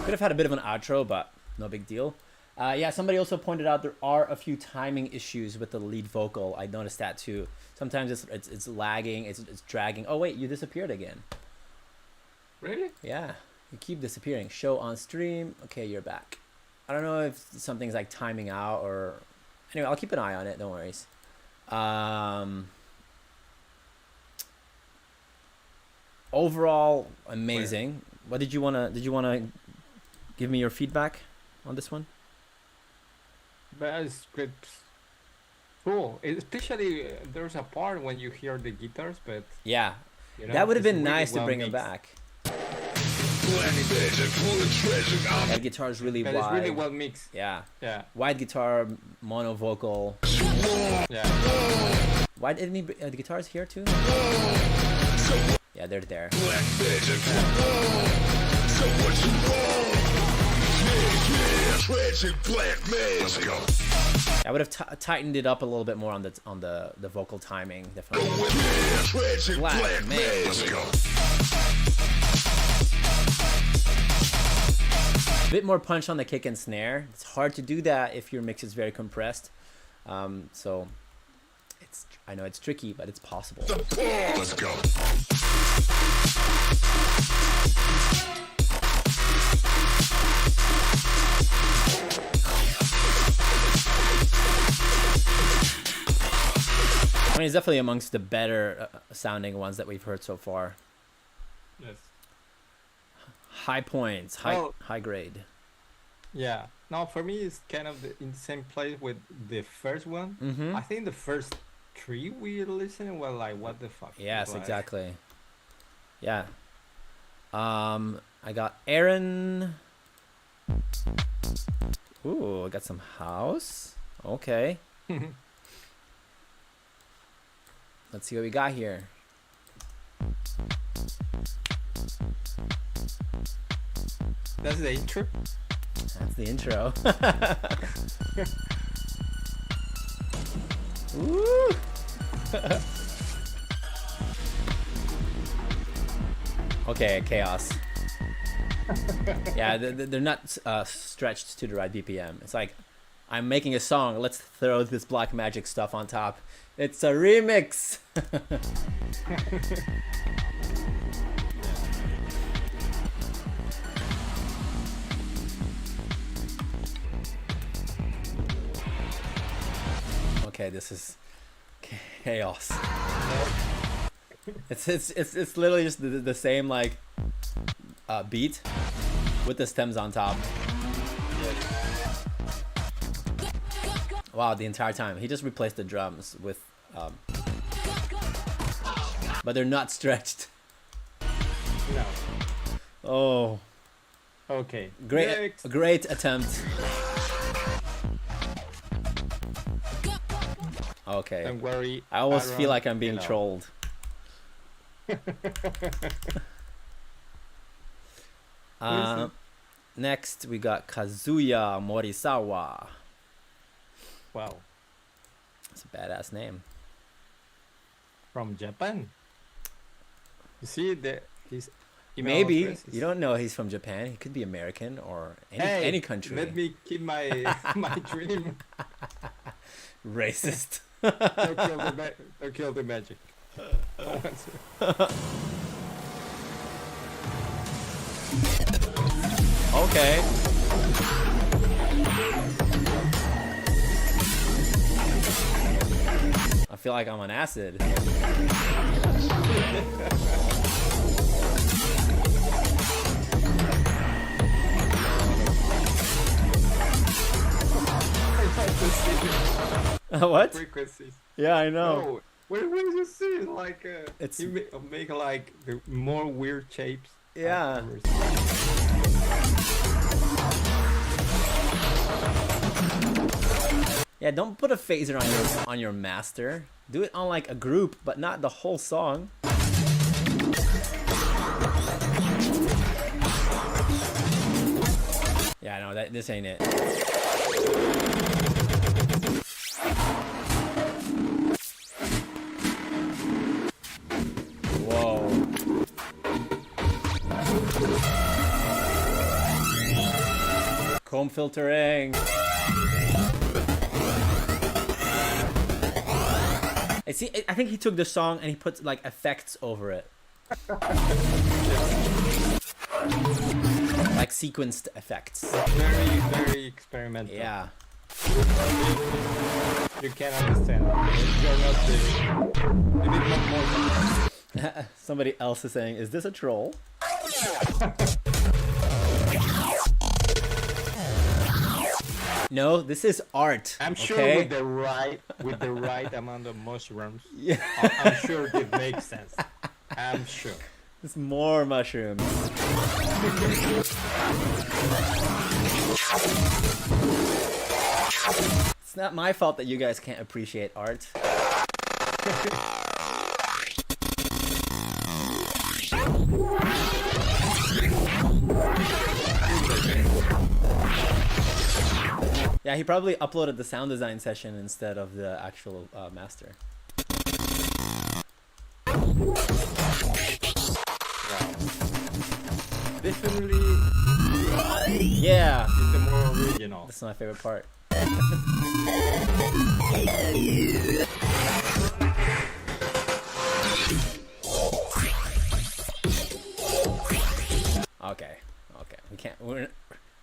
Could have had a bit of an outro, but no big deal. Yeah, somebody also pointed out there are a few timing issues with the lead vocal. I noticed that too. Sometimes it's lagging, it's dragging. Oh wait, you disappeared again. Really? Yeah, you keep disappearing. Show on stream. Okay, you're back. I don't know if something's like timing out or... Anyway, I'll keep an eye on it. Don't worry. Overall, amazing. What did you wanna give me your feedback on this one? But it's great. Cool. Especially there's a part when you hear the guitars, but Yeah, you know, that would have it's been really nice to well bring it mixed. back. Black magic, full of treasure. I'm That guitar is really But wide. it's really well mixed. Yeah, Yeah. wide guitar, mono vocal. Yeah. Why didn't he? The guitars here too. Yeah, they're there. black magic. So what you want? Yeah, yeah. Tragic black man. Let's go. I would have tightened it up a little bit more on the vocal timing. Definitely. Yeah, tragic Black black man. man. Let's go. A bit more punch on the kick and snare. It's hard to do that if your mix is very compressed. So I know it's tricky, but it's possible. The ball. Let's go. I mean, it's definitely amongst the better sounding ones that we've heard so far. Yes. High points, Well- high grade. Yeah. Now for me, it's kind of in the same place with the first one. Mm-hmm. I think the first three we listened were like, what the fuck? Yes, Like, exactly. Yeah. I got Aaron. Ooh, I got some house. Okay. Let's see what we got here. That's the intro. That's the intro. Woo! Okay, chaos. Yeah, they're not stretched to the right BPM. It's like, I'm making a song, let's throw this black magic stuff on top. It's a remix! Okay, this is chaos. It's literally just the same like beat with the stems on top. Wow, the entire time he just replaced the drums with but they're not stretched. No. Oh, Okay. great attempt. Okay, Don't worry. I almost Aaron, feel like I'm being you know. trolled. Next we got Kazuya Morisawa. Wow. It's a badass name. From Japan. You see that he's Maybe you don't know he's from Japan. He could be American or any country. Let me keep my my dream. Racist. Don't kill the magic. Okay. I feel like I'm on acid. What? Frequencies. Yeah, I know. No, what did you see? Like It's- you make like the more weird shapes. Yeah. Yeah, don't put a phaser on your master. Do it on like a group, but not the whole song. Yeah, no, this ain't it. Whoa. Comb filtering. I think he took the song and he put like effects over it. Like sequenced effects. Very, very experimental. Yeah. You can't understand. You're not the. You need more. Somebody else is saying, is this a troll? No, this is art. I'm sure okay? with the right amount of mushrooms, Yeah. I'm sure it makes sense. I'm sure. It's more mushrooms. It's not my fault that you guys can't appreciate art. Yeah, he probably uploaded the sound design session instead of the actual master. Definitely, Yeah, it's the more original. that's my favorite part. Okay, we can't.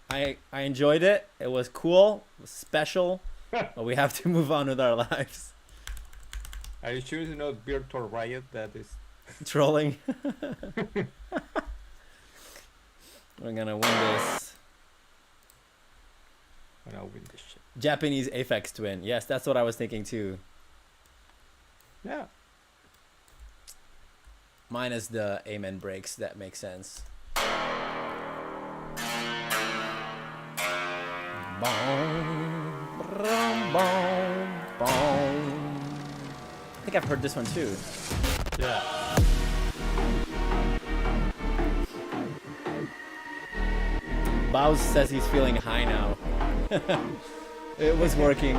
I enjoyed it. It was cool. It was special. But we have to move on with our lives. Are you sure it's not virtual riot that is? Trolling. We're gonna win this. When I win this shit. Japanese Aphex Twin. Yes, that's what I was thinking too. Yeah. minus the amen breaks. That makes sense. Boom, boom, boom, boom. I think I've heard this one too. Yeah. Bows says he's feeling high now. It was working.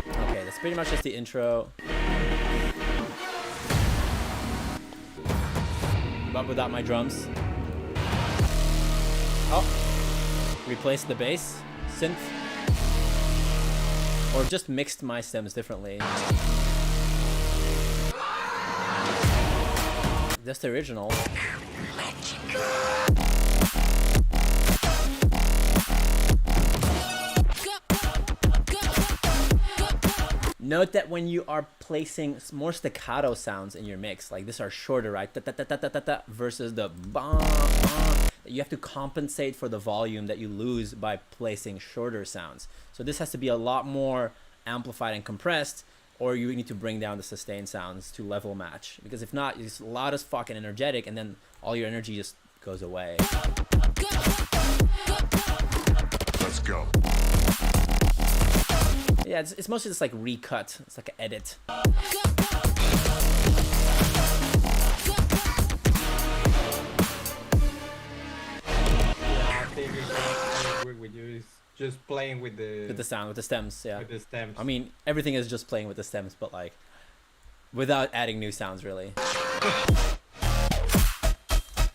Okay, that's pretty much just the intro. But without my drums. Oh, replaced the bass, synth, or just mixed my stems differently. That's the original. Note that when you are placing more staccato sounds in your mix, like these are shorter, right? Da, da, da, da, da, da, da, versus the bah, you have to compensate for the volume that you lose by placing shorter sounds. So this has to be a lot more amplified and compressed, or you need to bring down the sustain sounds to level match. Because if not, it's loud as fuck and energetic, and then all your energy just goes away. Let's go. Yeah, it's mostly just like recut. It's like an edit. Yeah, I think I agree with you. It's just playing with the sound, with the stems, yeah. with the stems. I mean, everything is just playing with the stems, but like, without adding new sounds, really.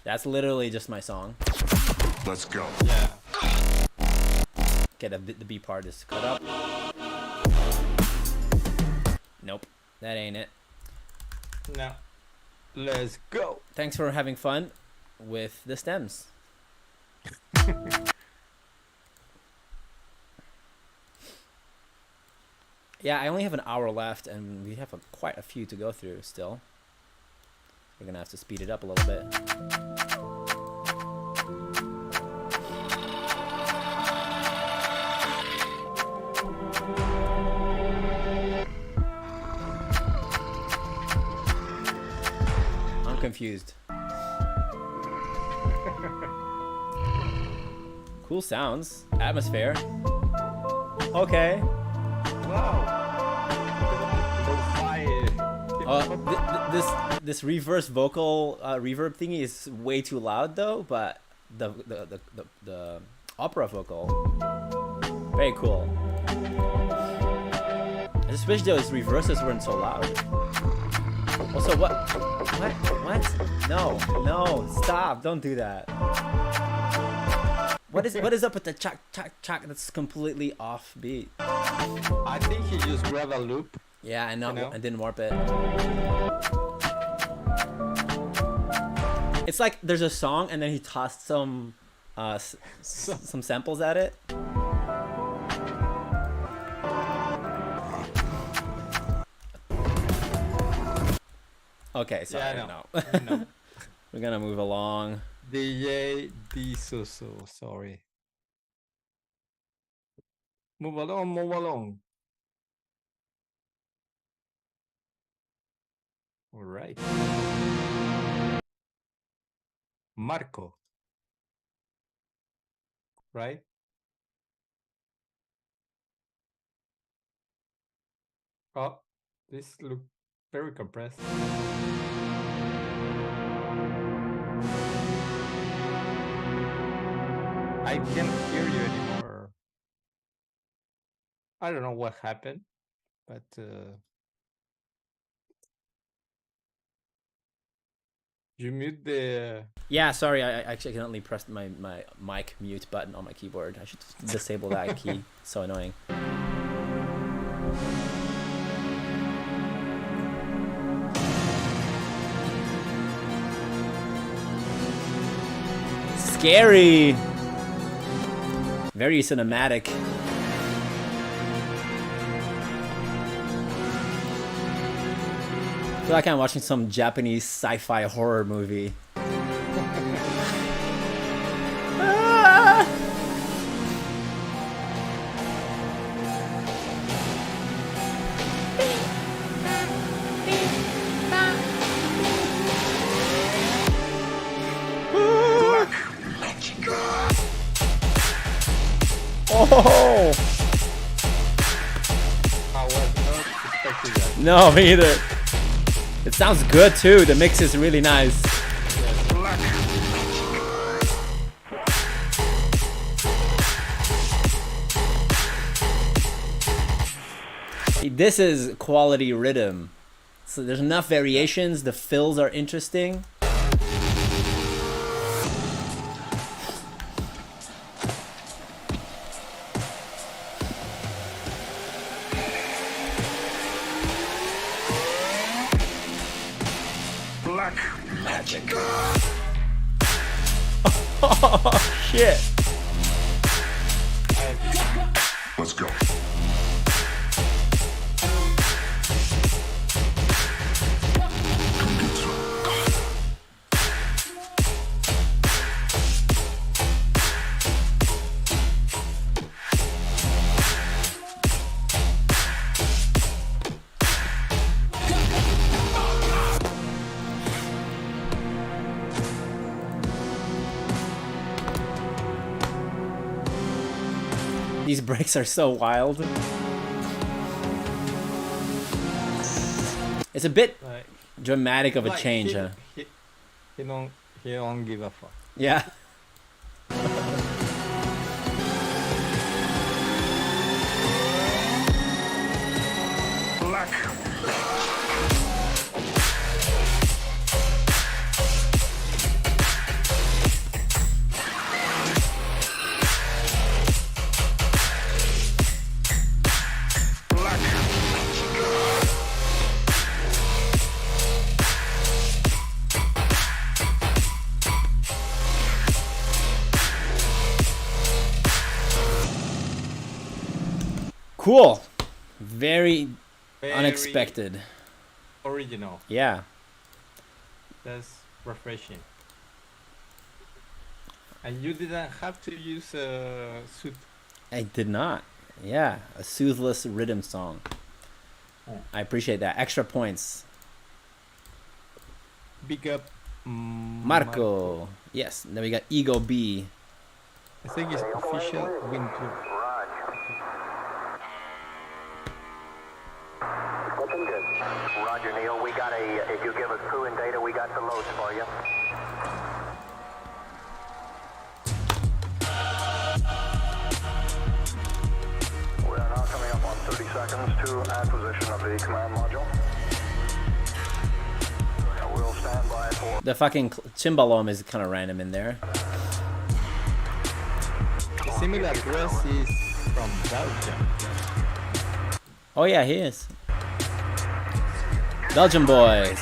That's literally just my song. Let's go. Yeah. Okay, the B part is cut up. Nope, that ain't it. No. Let's go. Thanks for having fun with the stems. Yeah, I only have an hour left, and we have quite a few to go through still. We're gonna have to speed it up a little bit. I'm confused. Cool sounds. Atmosphere. Okay. Wow. This reverse vocal reverb thingy is way too loud though, but the opera vocal, very cool. I just wish those reverses weren't so loud. Also, what? No, stop! Don't do that. What is up with the chak chak chak? That's completely off beat. I think he just grabbed a loop. Yeah, I know, and didn't warp it. It's like there's a song and then he tossed some samples at it. Okay, sorry, Yeah, no. No. We're gonna move along. DJ D'Suso, sorry. Move along, move along. All right. Marco. Right? Oh, this look very compressed. I can't hear you anymore. I don't know what happened, but you mute the. Yeah, sorry, I accidentally pressed my mic mute button on my keyboard. I should disable that key. It's so annoying. Scary! Very cinematic. I feel like I'm watching some Japanese sci-fi horror movie. Ah! expected that. No, me either. It sounds good too. The mix is really nice. This is quality rhythm. So there's enough variations. The fills are interesting. Black magic. Oh shit. Let's go. These breaks are so wild. It's a bit Like, dramatic of a like change, huh? He don't give a fuck. Yeah. Black. Cool. Very Very unexpected. Original. Yeah. That's refreshing. And you didn't have to use a suit. I did not. Yeah. A soothless rhythm song. I appreciate that. Extra points. Big up Marco. Yes. Then we got Ego B. I think it's official win too. Looking good. Roger, Neil. We got if you give us crew and data, we got the loads for you. We are now coming up on 30 seconds to acquisition of the command module. We'll stand by for... The fucking cimbalom is kind of random in there. The similar dress is from Belgium. Oh yeah, he is. Belgian boys.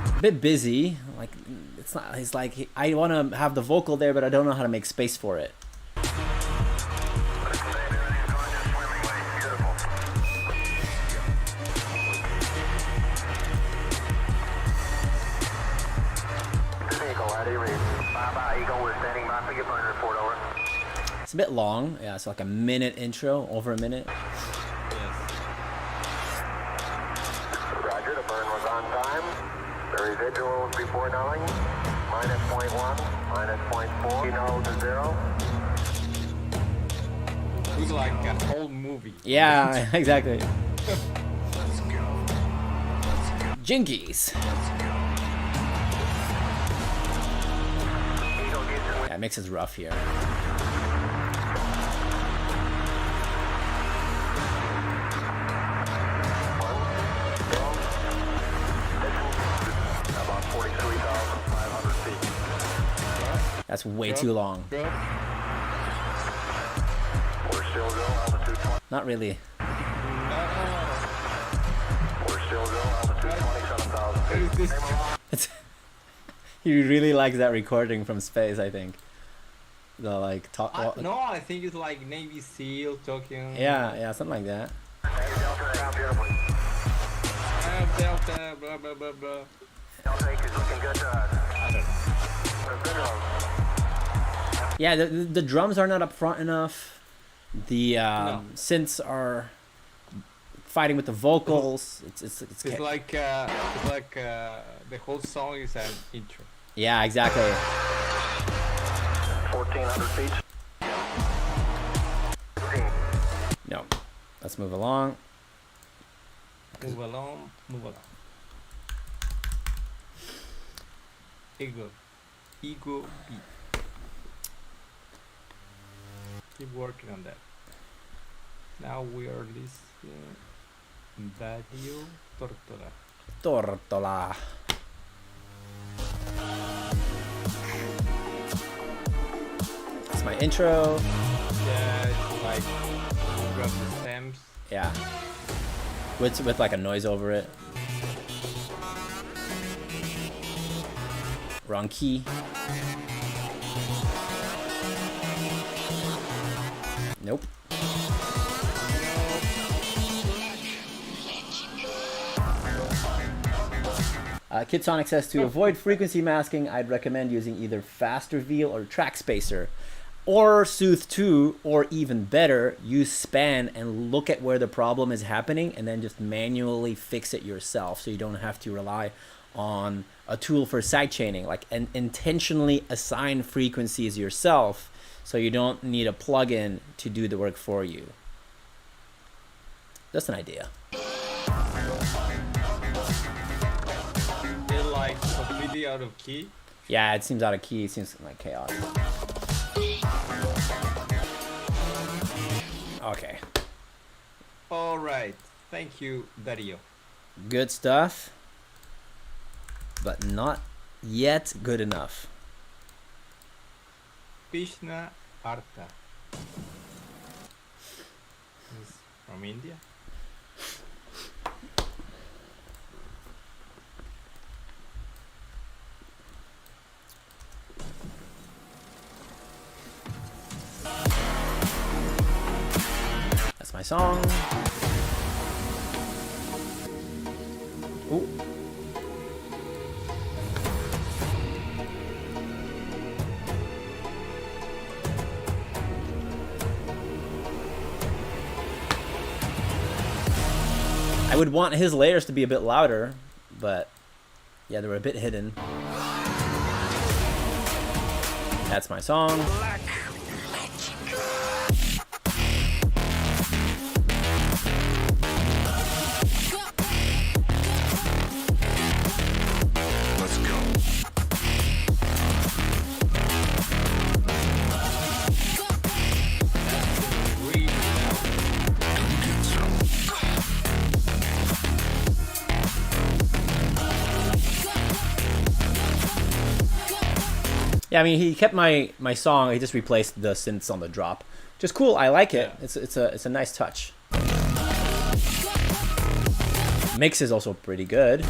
A bit busy. Like it's not. He's like I want to have the vocal there, but I don't know how to make space for it. It's a bit long. Yeah, it's like a minute intro, over a minute. Roger, the burn was on time. The residual was before knowing. Minus 0.1, minus 0.4. You know to 0. It was like a whole movie. Yeah, exactly. Jinkies. Yeah, mix is rough here. About 43,500 feet. That's way too long. Bro, We're still go, altitude 20. Not really. We're still go, altitude 27,000 there is feet. this He really likes that recording from space, I think. The like talk. no, I think it's like Navy SEAL talking. Yeah, something like that. Delta, blah blah blah blah. Delta is looking good to us. Yeah, the drums are not up front enough. The synths are fighting with the vocals. It's like the whole song is an intro. yeah, exactly. 1,400 feet. No. Let's move along. Move along. Ego beat. Keep working on that. Now we are listening Badio Tortola. Tortola. That's my intro. Yeah, it's like grab the stems. Yeah. With like a noise over it. Wrong key. Nope. Kidsonic says to avoid frequency masking, I'd recommend using either fast reveal or track spacer, or Soothe 2, or even better, use span and look at where the problem is happening and then just manually fix it yourself, so you don't have to rely on a tool for sidechaining, like, and intentionally assign frequencies yourself so you don't need a plugin to do the work for you. Just an idea. They're like completely out of key. Yeah, it seems out of key. It seems like chaos. Okay. All right. Thank you, Dario. Good stuff, but not yet good enough. Krishna Arta. He's from India. That's my song. Ooh. I would want his layers to be a bit louder, but yeah, they were a bit hidden. That's my song. Let's go. Really loud. Come get some. Yeah, I mean, he kept my song. He just replaced the synths on the drop. Just cool. I like it. Yeah. It's a nice touch. Mix is also pretty good.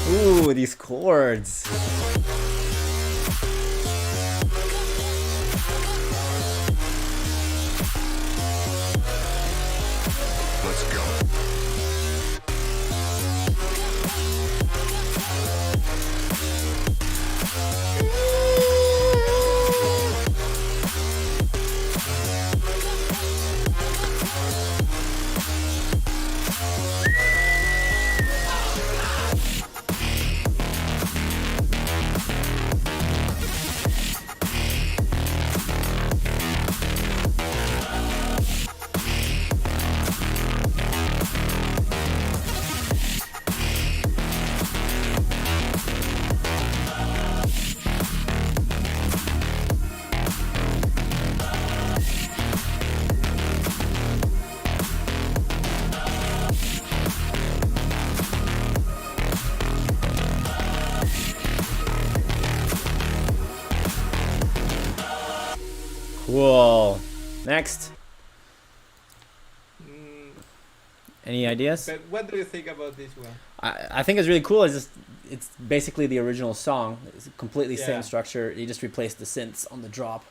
Ooh, these chords. Let's go. Cool. Next. Mm, Any ideas? but what do you think about this one? I think it's really cool. It's basically the original song. It's completely Yeah. same structure. He just replaced the synths on the drop,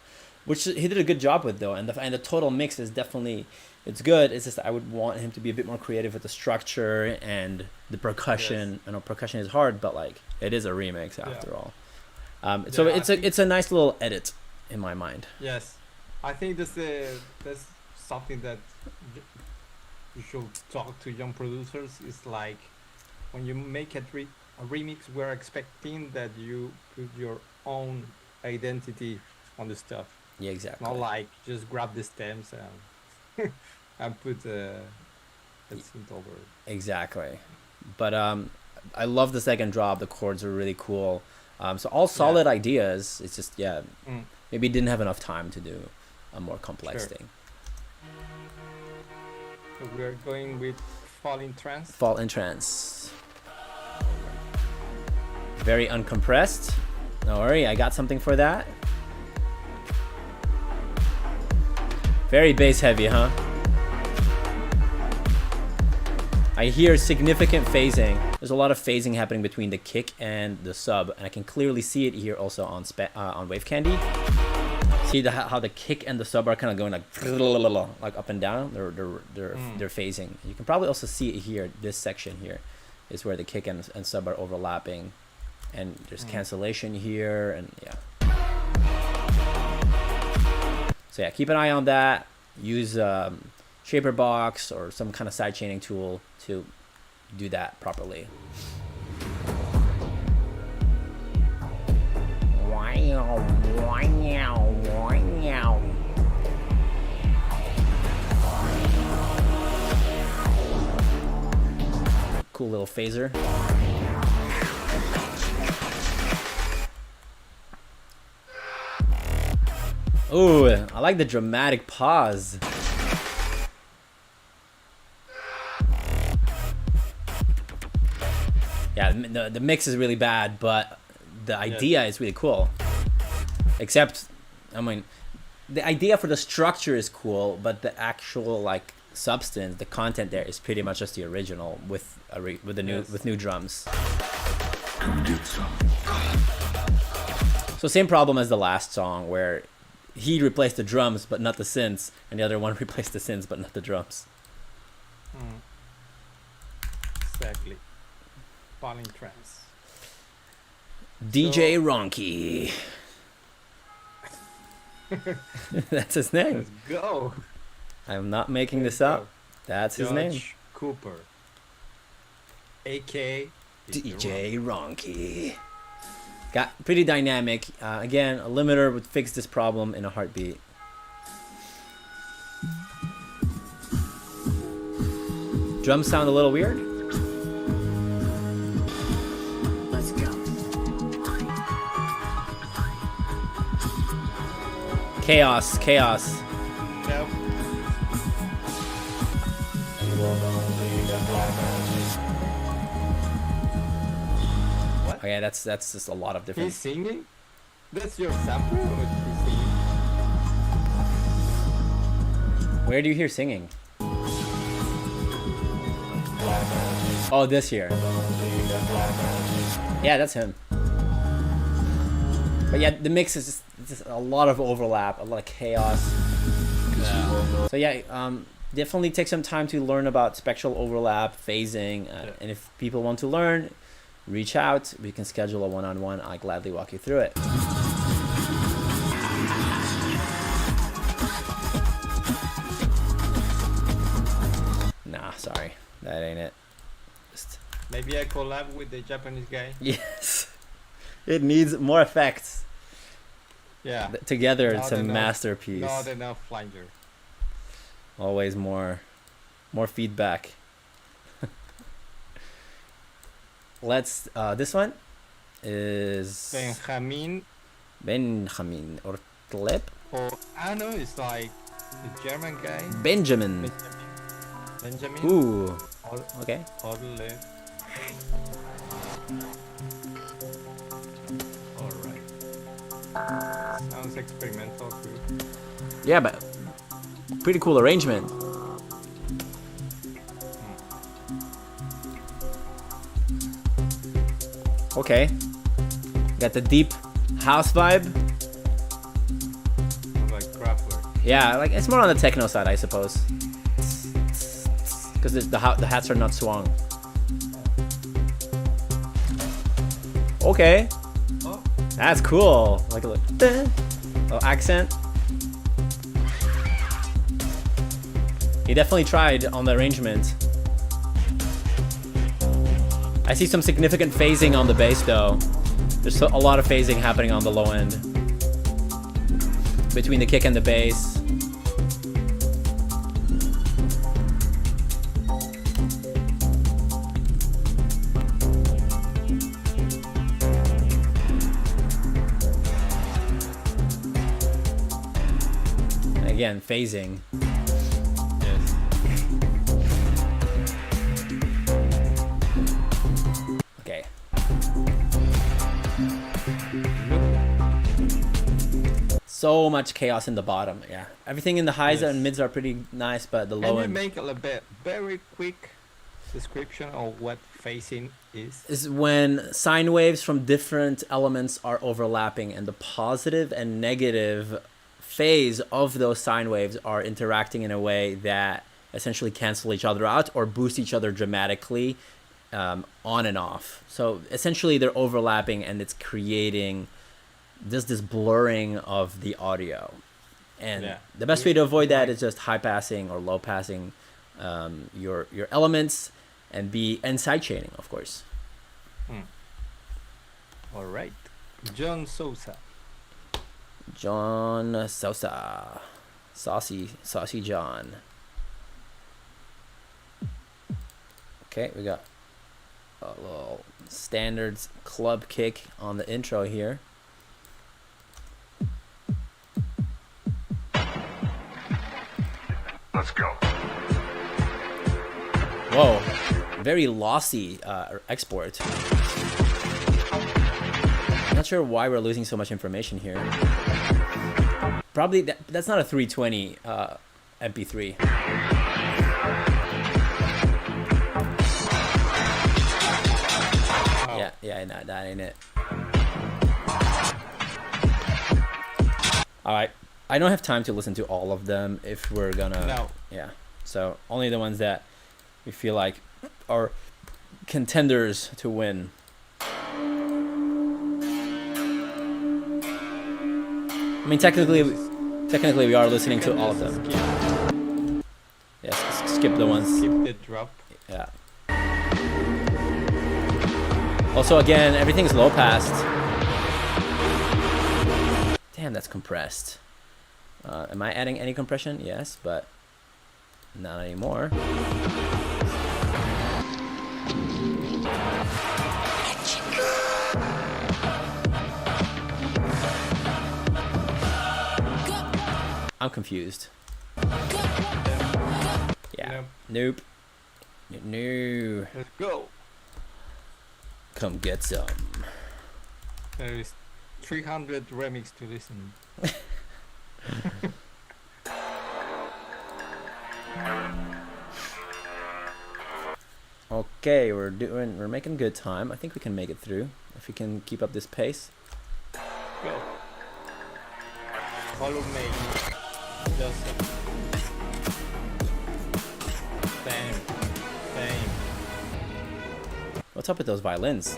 which he did a good job with though. And the total mix is definitely, it's good. It's just I would want him to be a bit more creative with the structure and the percussion. Yes. I know percussion is hard, but like it is a remix after all. So Yeah, it's a nice little edit in my mind. Yes, I think that's something that you should talk to young producers. Is like when you make a remix, we're expecting that you put your own identity on the stuff. Yeah, exactly. Not like just grab the stems and and put a synth over it. Exactly. But I love the second drop. The chords are really cool. So all solid ideas. It's just maybe didn't have enough time to do a more complex Sure. thing. So we're going with Fall in Trance. Fall in Trance. Very uncompressed. Don't worry, I got something for that. Very bass heavy, huh? I hear significant phasing. There's a lot of phasing happening between the kick and the sub, and I can clearly see it here also on Wave Candy. See how the kick and the sub are kind of going like up and down. They're phasing. You can probably also see it here. This section here is where the kick and sub are overlapping, and there's cancellation here, and yeah. So yeah, keep an eye on that. Use Shaper Box or some kind of sidechaining tool to do that properly. Cool little phaser. Ooh, I like the dramatic pause. Yeah, the mix is really bad, but the idea is really cool. Except, I mean, the idea for the structure is cool, but the actual like substance, the content there is pretty much just the original with new drums. So same problem as the last song where he replaced the drums but not the synths, and the other one replaced the synths but not the drums. Exactly. Fall in Trance. DJ Ronky. That's his name. Let's go. I'm not making this up. That's his name. Judge Cooper, aka DJ Ronky. Got pretty dynamic. Again, a limiter would fix this problem in a heartbeat. Drums sound a little weird. Let's go. Chaos. Nope. Okay, that's just a lot of He's different. singing? That's your sample or he's singing? Where do you hear singing? Oh, this here. Yeah, that's him. But yeah, the mix is just a lot of overlap, a lot of chaos. Yeah. So yeah, definitely take some time to learn about spectral overlap, phasing, and if people want to learn, reach out. We can schedule a one-on-one. I'll gladly walk you through it. Nah, sorry, that ain't it. Just Maybe I collab with the Japanese guy. yes, it needs more effects. Yeah. Together, it's a Not enough- masterpiece. Not enough flanger. Always more feedback. Let's this one is Benjamin or Tlep. Or I know it's like the German guy. Benjamin. Benjamin. Ooh, okay. Orle. Alright. Sounds experimental too. Yeah, but pretty cool arrangement. Okay, got the deep house vibe. Like Kraftwerk. Yeah, like it's more on the techno side, I suppose, because the hats are not swung. Okay, Oh, That's cool. Like a little accent. He definitely tried on the arrangement. I see some significant phasing on the bass though. There's a lot of phasing happening on the low end. Between the kick and the bass. Again, phasing. Yes. Okay. So much chaos in the bottom. Yeah. Everything in the highs Yes. and mids are pretty nice, but the Can low you end make a little bit very quick description of what phasing is? is when sine waves from different elements are overlapping and the positive and negative phase of those sine waves are interacting in a way that essentially cancel each other out or boost each other dramatically on and off. So essentially they're overlapping and it's creating this blurring of the audio. And Yeah. the best way to avoid that is just high passing or low passing your elements and side chaining, of course. All right. John Sosa. John Sosa. Saucy John. Okay, we got a little standards club kick on the intro here. Let's go. Whoa, very lossy export. I'm not sure why we're losing so much information here. Probably that's not a 320 MP3. Oh. Yeah, no, that ain't it. All right, I don't have time to listen to all of them if we're gonna. No. Yeah, so only the ones that we feel like are contenders to win. I mean, technically, we are listening to all of them. Yes, skip the ones. Skip the drop. Yeah. Also, again, everything's low passed. Damn, that's compressed. Am I adding any compression? Yes, but not anymore. I'm confused. Yeah. Nope. No. Let's go. Come get some. There is 300 remix to listen. Okay, we're making good time. I think we can make it through if we can keep up this pace. Go. Follow me. Joseph. Same. What's up with those violins?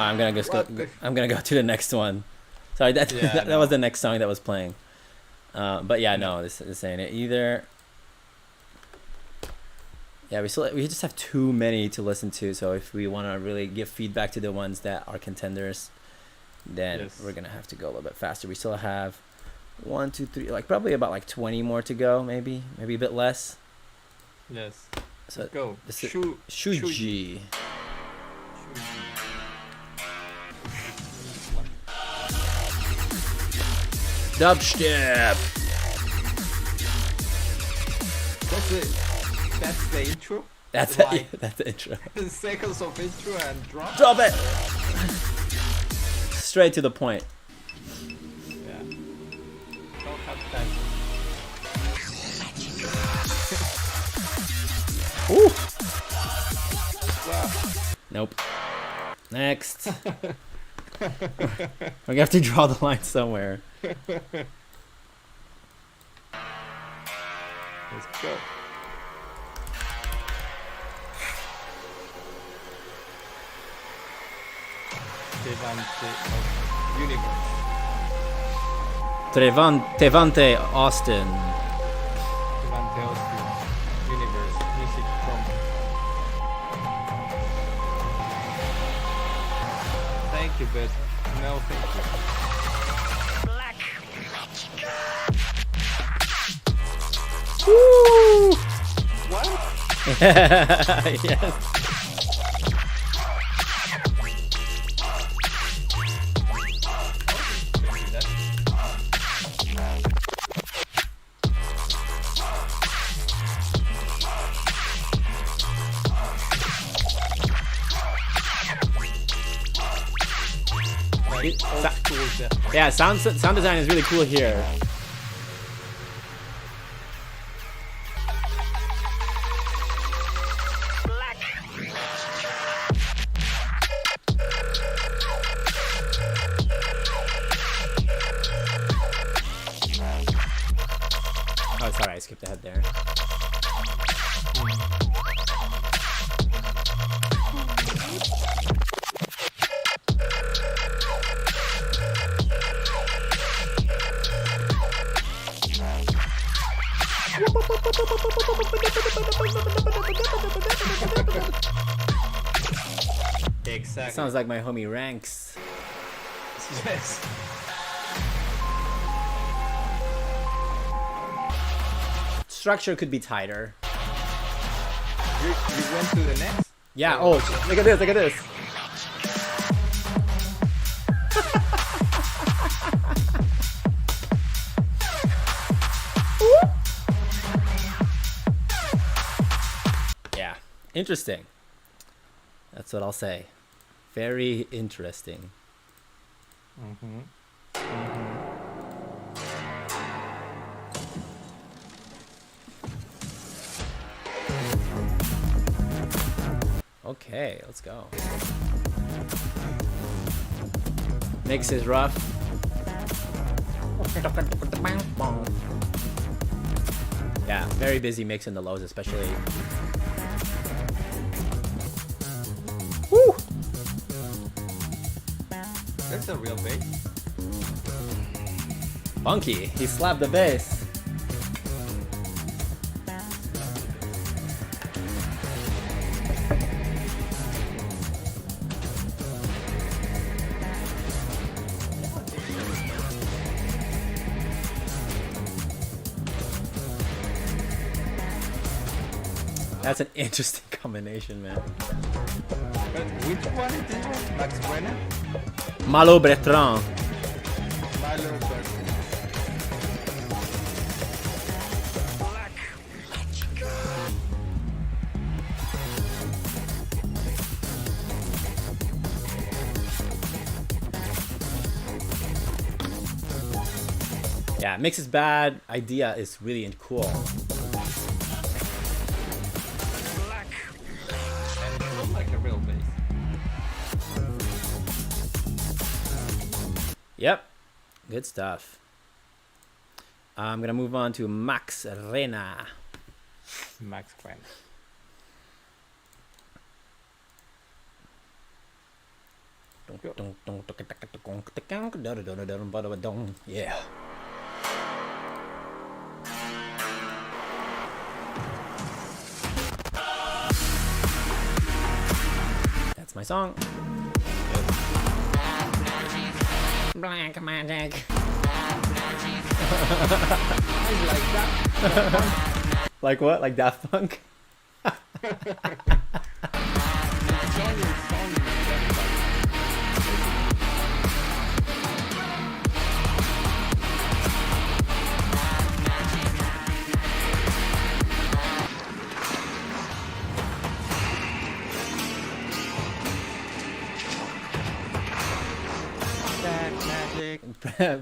I'm gonna go to the next one. Sorry, that that was the next song that was playing. But yeah, no, this ain't it either. Yeah, we just have too many to listen to. So if we want to really give feedback to the ones that are contenders, then we're gonna have to go a little bit faster. We still have 1, 2, 3, like probably about like 20 more to go, maybe a bit less. Yes. So Go. this is Shuji. Shuji. Dubstep. That's the intro. That's Like- it. That's the intro. Seconds of intro and drop. Drop it. Straight to the point. Yeah. Don't have time. Ooh. Nope. Next. We have to draw the line somewhere. Let's go. Vigilante of Universe. Tevante Austin. Vigilante of Universe. Music from. Thank you, but no thank you. Woo! What? Yes. Yeah, sound design is really cool here. Oh, sorry, I skipped ahead there. Exactly. Sounds like my homie Ranks. Yes. Structure could be tighter. You went to the next? Yeah, oh, look at this, look at this. Yeah, interesting. That's what I'll say. Very interesting. Okay, let's go. Mix is rough. Yeah, very busy mix in the lows, especially. Woo! That's a real bass. Funky, he slapped the bass. That's an interesting combination, man. But which one is this one? Max Buena? Malo Bertrand. Malo Bertrand. Yeah, mix is bad. Idea is really cool. And it looks like a real bass. Yep, good stuff. I'm gonna move on to Max Rena. Max Buena. Yeah. That's my song. Black magic. I like that. Like what? Like Daft Punk?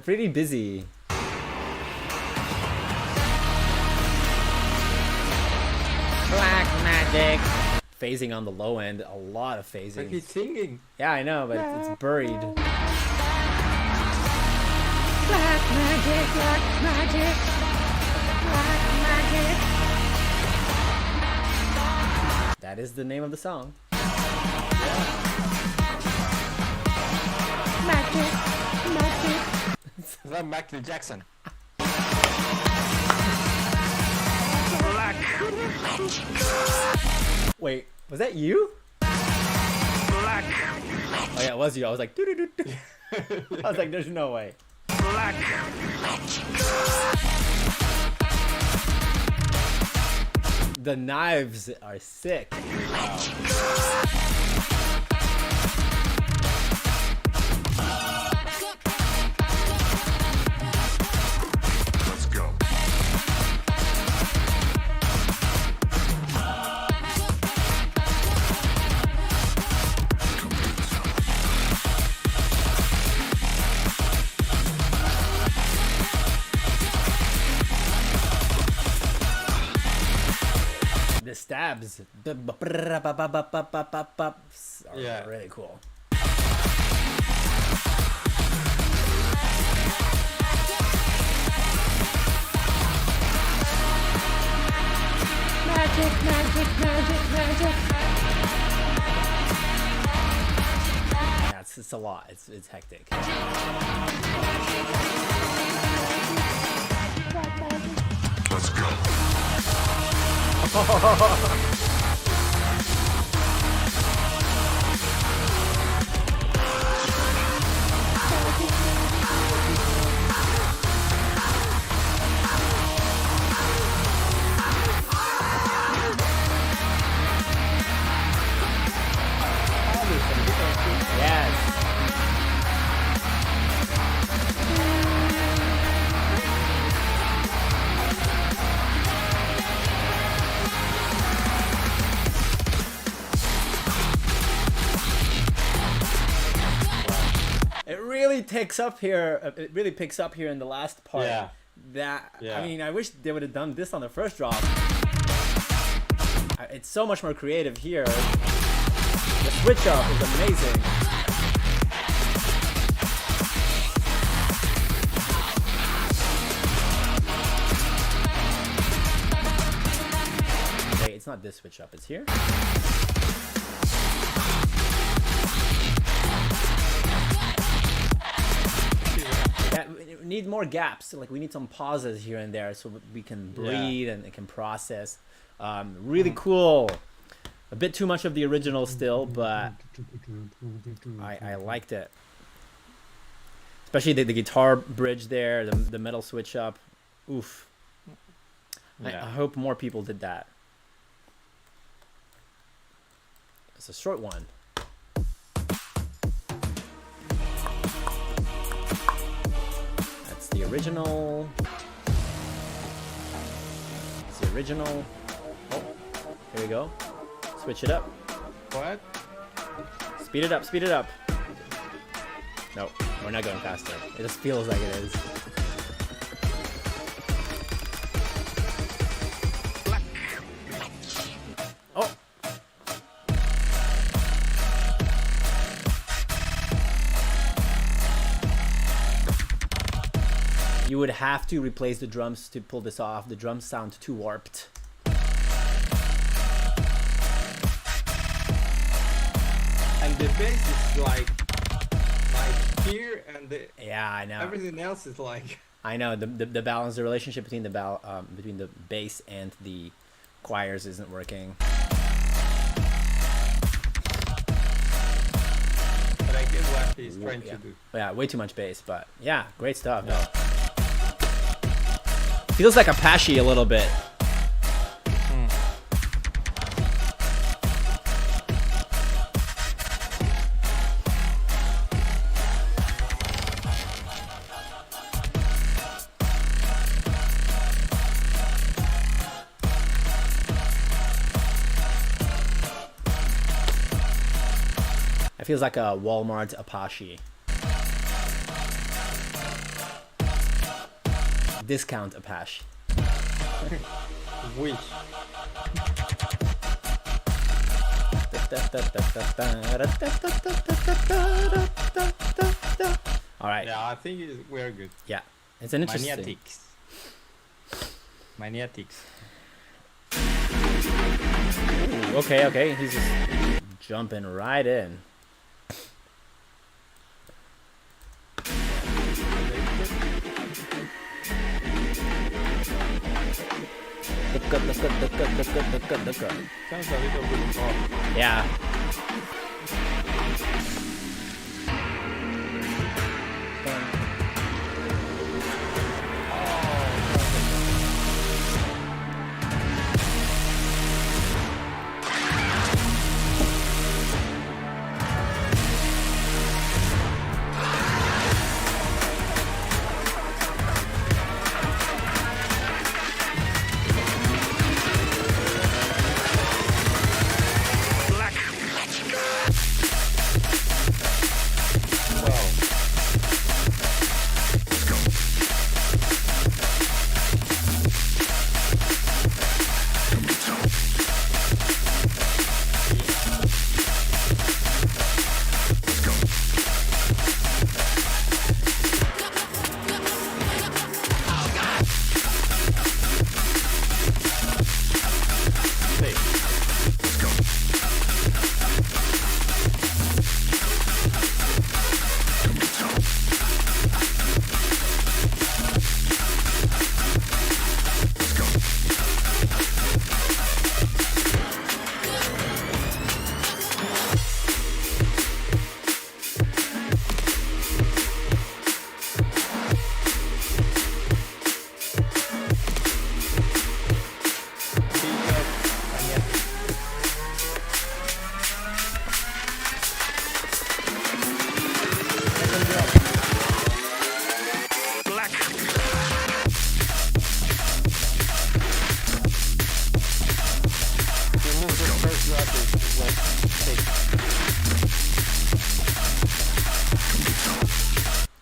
Pretty busy. Black magic. magic. Phasing on the low end, a lot of But phasing. he's singing. Yeah, I know, but it's buried. Black magic, black magic, black magic. That is the name of the song. Magic, magic. Is that Michael Jackson? Wait, was that you? Black, Oh yeah, it was you. I was like, doo-doo-doo-doo. I was like, there's no way. black. The knives are sick. Let's go. The stabs are Yeah. really cool. Magic, magic, magic, magic. Yeah, it's a lot. It's hectic. Let's go. Yes. It really picks up here. It really picks up here in the last part. Yeah. That Yeah. I mean, I wish they would have done this on the first drop. It's so much more creative here. The switch up is amazing. Wait, it's not this switch up. It's here. Yeah, we need more gaps. Like we need some pauses here and there so we can breathe and it can process. Really cool. A bit too much of the original still, but I liked it. Especially the guitar bridge there, the metal switch up. Oof. I Yeah. hope more people did that. It's a short one. That's the original. It's the original. Oh, here we go. Switch it up. What? Speed it up, speed it up. No, we're not going faster. It just feels like it is. Oh! You would have to replace the drums to pull this off. The drums sound too warped. And the bass is like here, and the Yeah, I know. everything else is like. I know the balance, the relationship between between the bass and the choirs isn't working. But I get what he's trying Yeah. to do. Yeah, way too much bass, but yeah, great stuff. Though. Feels like Apache a little bit. It feels like a Walmart Apache. Discount Apache. Wish. All right. Yeah, I think we're good. Yeah, it's an interesting. Maniatics. Maniatics. Ooh, okay. He's just jumping right in. Sounds a little bit off. Yeah.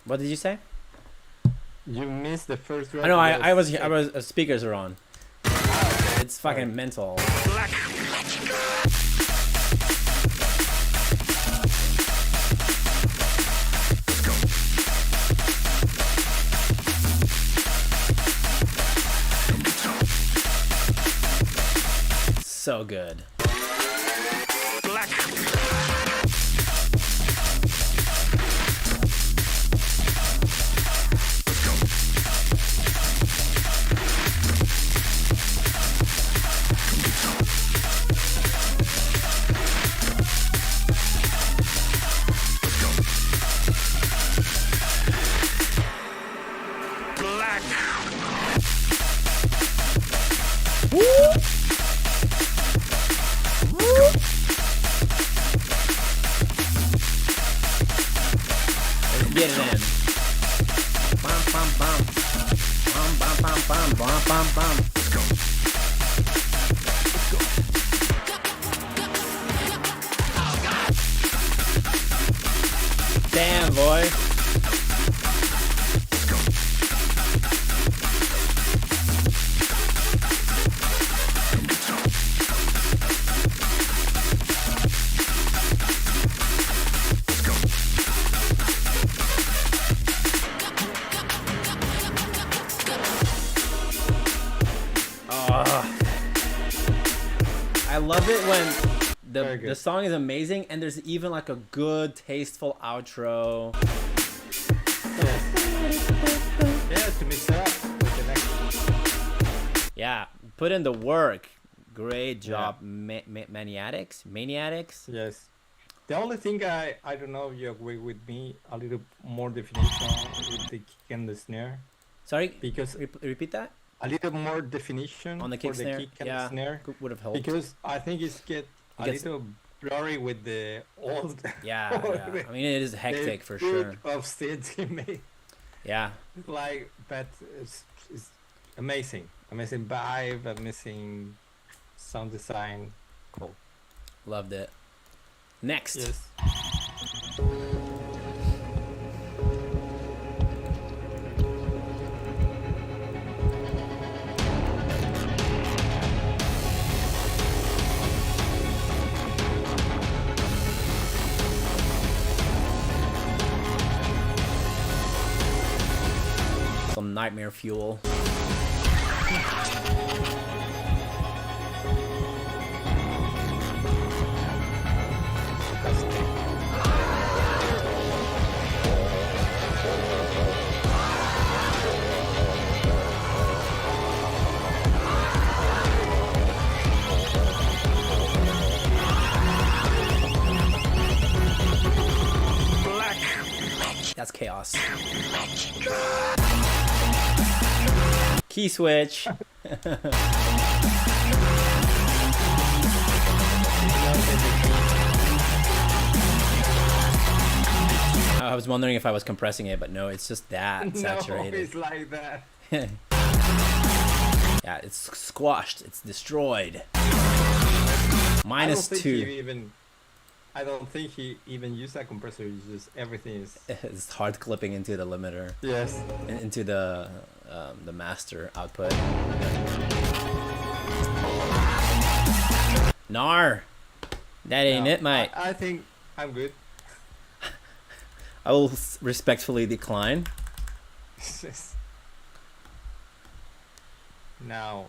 What did you say? You missed the first drop. I know. I was. Speakers are on. It's fucking mental. So good. Get it in. Bum, bum, bum. Bum, bum, bum, bum, bum, bum, bum. Damn, boy. I love it when the song is amazing and there's even like a good tasteful outro. Yeah, to mix it up with the next. Yeah, put in the work. Great job, Maniatics. Yes. The only thing I don't know if you agree with me, a little more definition with the kick and the snare. Sorry, because repeat that. A little more definition on the kick for snare. The kick and the snare would have helped. Because I think it's little blurry with the old. Yeah. I mean, it is hectic for sure. Of states he made. Yeah. Like, but it's amazing. Amazing vibe, amazing sound design. Cool. Loved it. Next. Yes. nightmare fuel. That's chaos. Key switch. I was wondering if I was compressing it, but no, it's just that saturated. No, it's like that. Yeah, it's squashed. It's destroyed. Minus 2. I don't think he even used that compressor. It's just everything is. It's hard clipping into the limiter. Yes. Into the master output. Nar, that ain't it, mate. I think I'm good. I will respectfully decline. Now,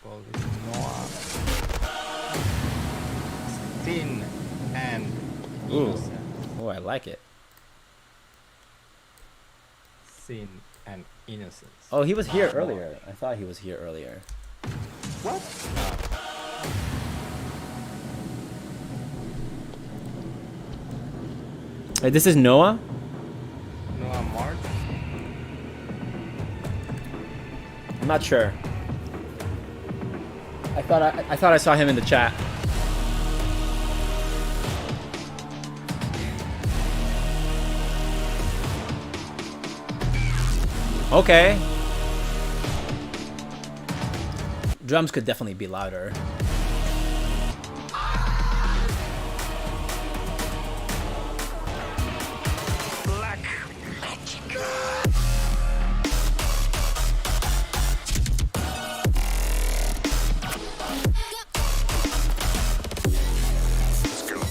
well, it's Noah. Thin and innocent. Oh, I like it. Sin and innocence. Oh, he was here earlier. I thought he was here earlier. What? Hey, this is Noah? Noah Mark? I'm not sure. I thought I saw him in the chat. Okay. Drums could definitely be louder.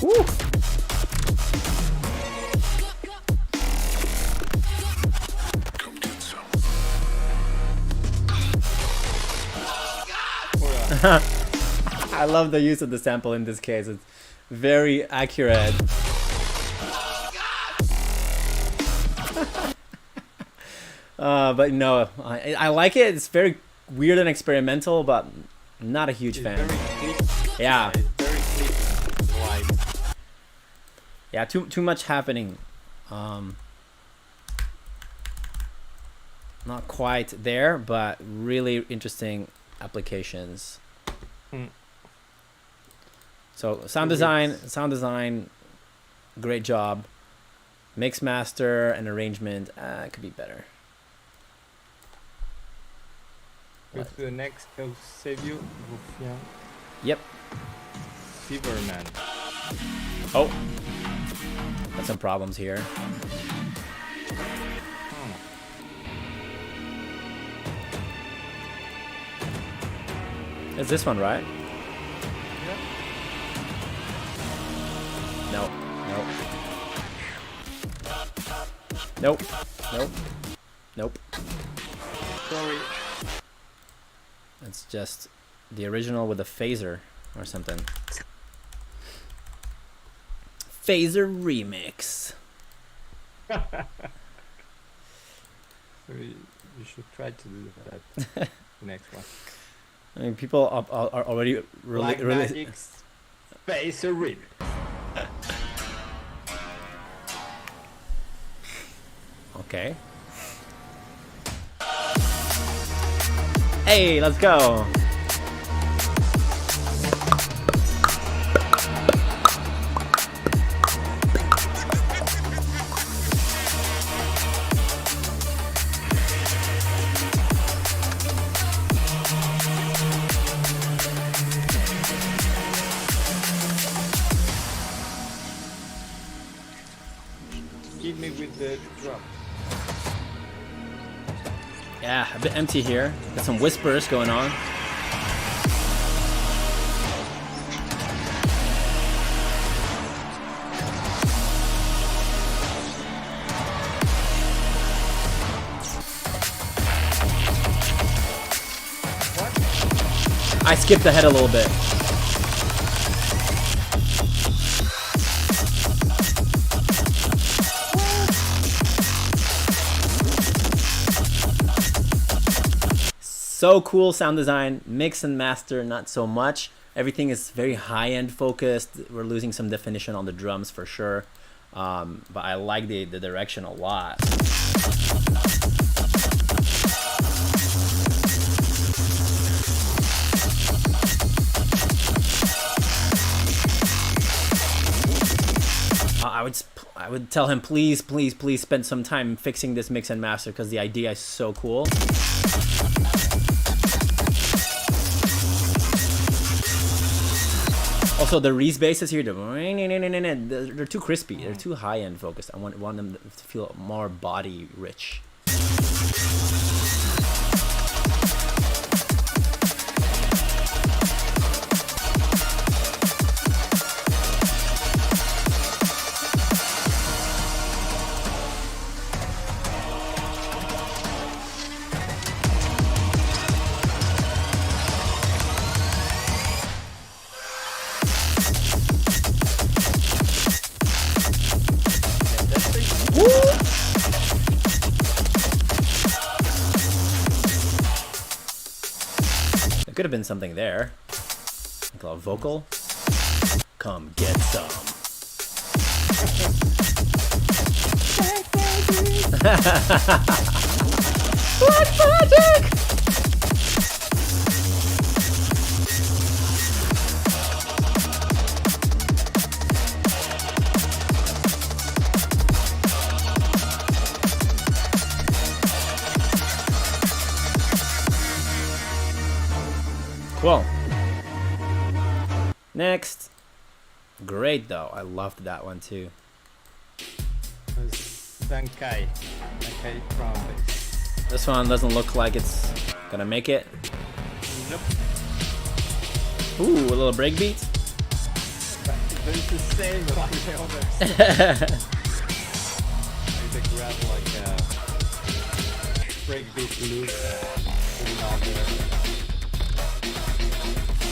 Woo. I love the use of the sample in this case. It's very accurate. But no, I like it. It's very weird and experimental, but not a huge fan. Yeah. It's very clicky. Like. Yeah, too much happening. Not quite there, but really interesting applications. So sound design, great job. Mix, master, and arrangement could be better. Go to the next Eusebio Rufián. Yep. Silverman. Oh, got some problems here. It's this one, right? Yep. No. Nope. Nope. Sorry. It's just the original with a phaser or something. Phaser remix. So you should try to do that. Next one. I mean, people are already really. Magic's Phaser remix. Okay. Hey, let's go. Give me with the drum. Yeah, a bit empty here. Got some whispers going on. I skipped ahead a little bit. So cool sound design, mix and master not so much. Everything is very high-end focused. We're losing some definition on the drums for sure, but I like the direction a lot. I would tell him, please spend some time fixing this mix and master because the idea is so cool. Also, the Reese basses here, they're too crispy. They're too high-end focused. I want them to feel more body rich. There could have been something there. Like a vocal. Come get some. Black magic! Cool. Next. Great though. I loved that one too. Dankai from this. This one doesn't look like it's gonna make it. Nope. Ooh, a little breakbeat. But it's the same like the others. I just grab like a breakbeat loop put it out there.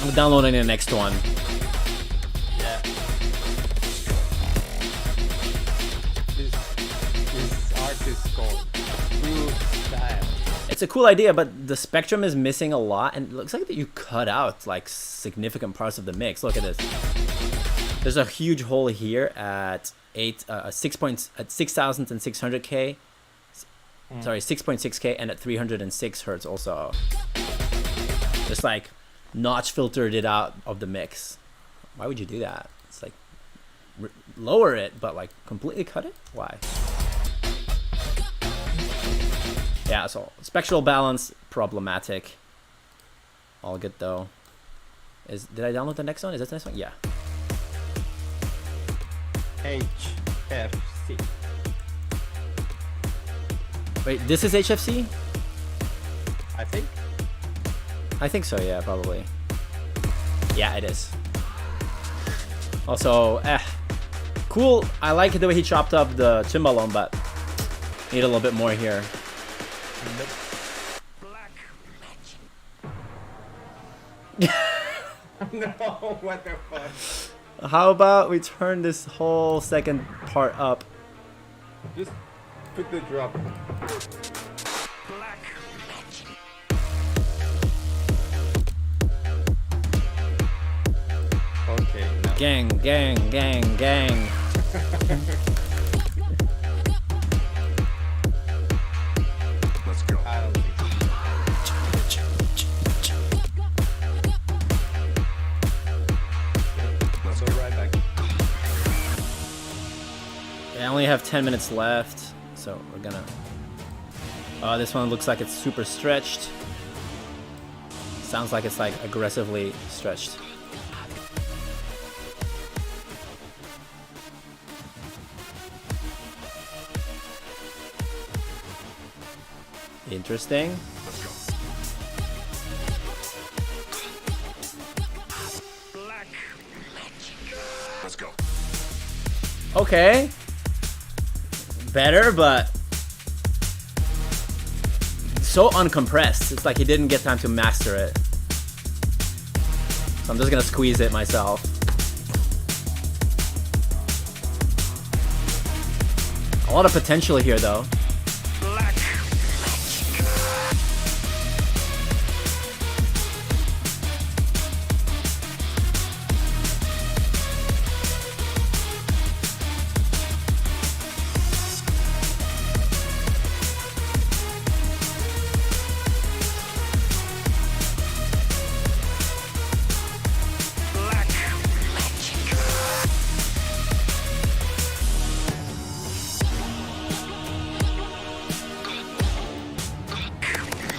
I'm downloading the next one. Yeah. This artist called True Style. It's a cool idea, but the spectrum is missing a lot, and it looks like that you cut out like significant parts of the mix. Look at this. There's a huge hole here at 6,600K. Sorry, 6.6K, and at 306 hertz also. Just like notch filtered it out of the mix. Why would you do that? It's like lower it, but like completely cut it? Why? Yeah, so spectral balance problematic. All good though. Did I download the next one? Is that the next one? Yeah. HFC. Wait, this is HFC? I think so, yeah, probably. Yeah, it is. Also, cool. I like the way he chopped up the cimbalom, but need a little bit more here. Black no, what the fuck? How about we turn this whole second part up? Just put the drop. black Okay, no. Gang, gang, gang, gang. Let's go. I don't think so. Let's Go go. right back. I only have 10 minutes left, so we're gonna... this one looks like it's super stretched. Sounds like it's like aggressively stretched. Interesting. Let's go. black Let's go. Okay. Better, but so uncompressed. It's like he didn't get time to master it. So I'm just gonna squeeze it myself. A lot of potential here though. Black.